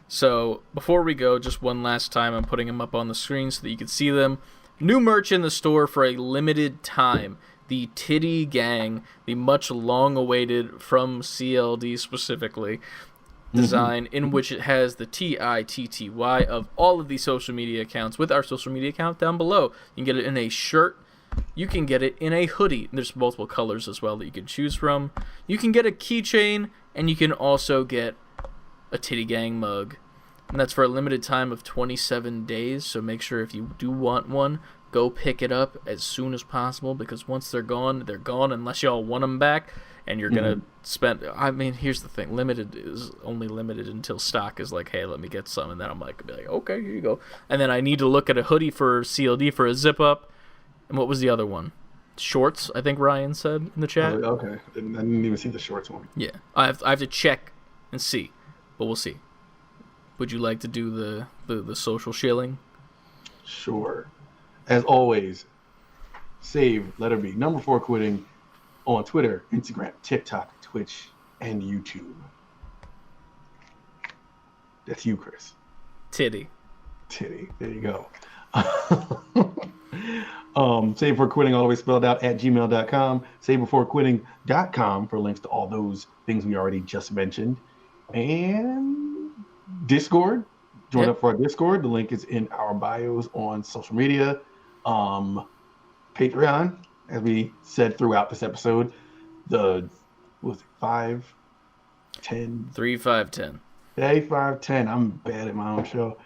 So before we go, just one last time, I'm putting them up on the screen so that you can see them. New merch in the store for a limited time. The Titty Gang, the much long-awaited from CLD specifically, design in which it has the TITTY of all of the social media accounts with our social media account down below. You can get it in a shirt. You can get it in a hoodie. There's multiple colors as well that you can choose from. You can get a keychain, and you can also get a Titty Gang mug. And that's for a limited time of 27 days, so make sure if you do want one, go pick it up as soon as possible, because once they're gone unless y'all want them back. And you're going to spend... I mean, here's the thing. Limited is only limited until stock is like, hey, let me get some. And then I'm like, okay, here you go. And then I need to look at a hoodie for CLD for a zip-up. And what was the other one? Shorts, I think Ryan said in the chat. Okay. I didn't even see the shorts one. Yeah. I have to check and see. But we'll see. Would you like to do the social shilling? Sure. As always, save, letter B, number 4 quitting, on Twitter, Instagram, TikTok, Twitch, and YouTube. That's you, Chris. Titty. There you go. Save Before Quitting, all the way spelled out, at gmail.com. Savebeforequitting.com for links to all those things we already just mentioned. And Discord. Join up for our Discord. The link is in our bios on social media. Patreon. As we said throughout this episode, what was it, 5, 10? 3, 5, 10. Hey, 5, 10. I'm bad at my own show.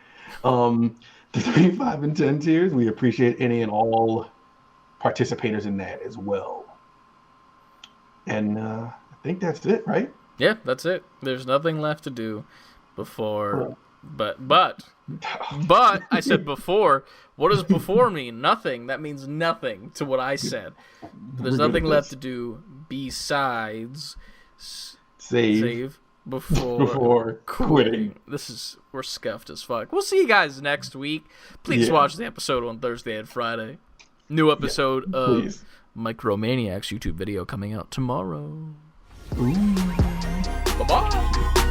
The 3, 5, and 10 tiers, we appreciate any and all participators in that as well. And I think that's it, right? Yeah, that's it. There's nothing left to do before... But I said before. What does before mean? Nothing. That means nothing to what I said. There's nothing left to do besides save before quitting. We're scuffed as fuck. We'll see you guys next week. Please watch the episode on Thursday and Friday. New episode of Micromaniacs YouTube video coming out tomorrow. Bye-bye.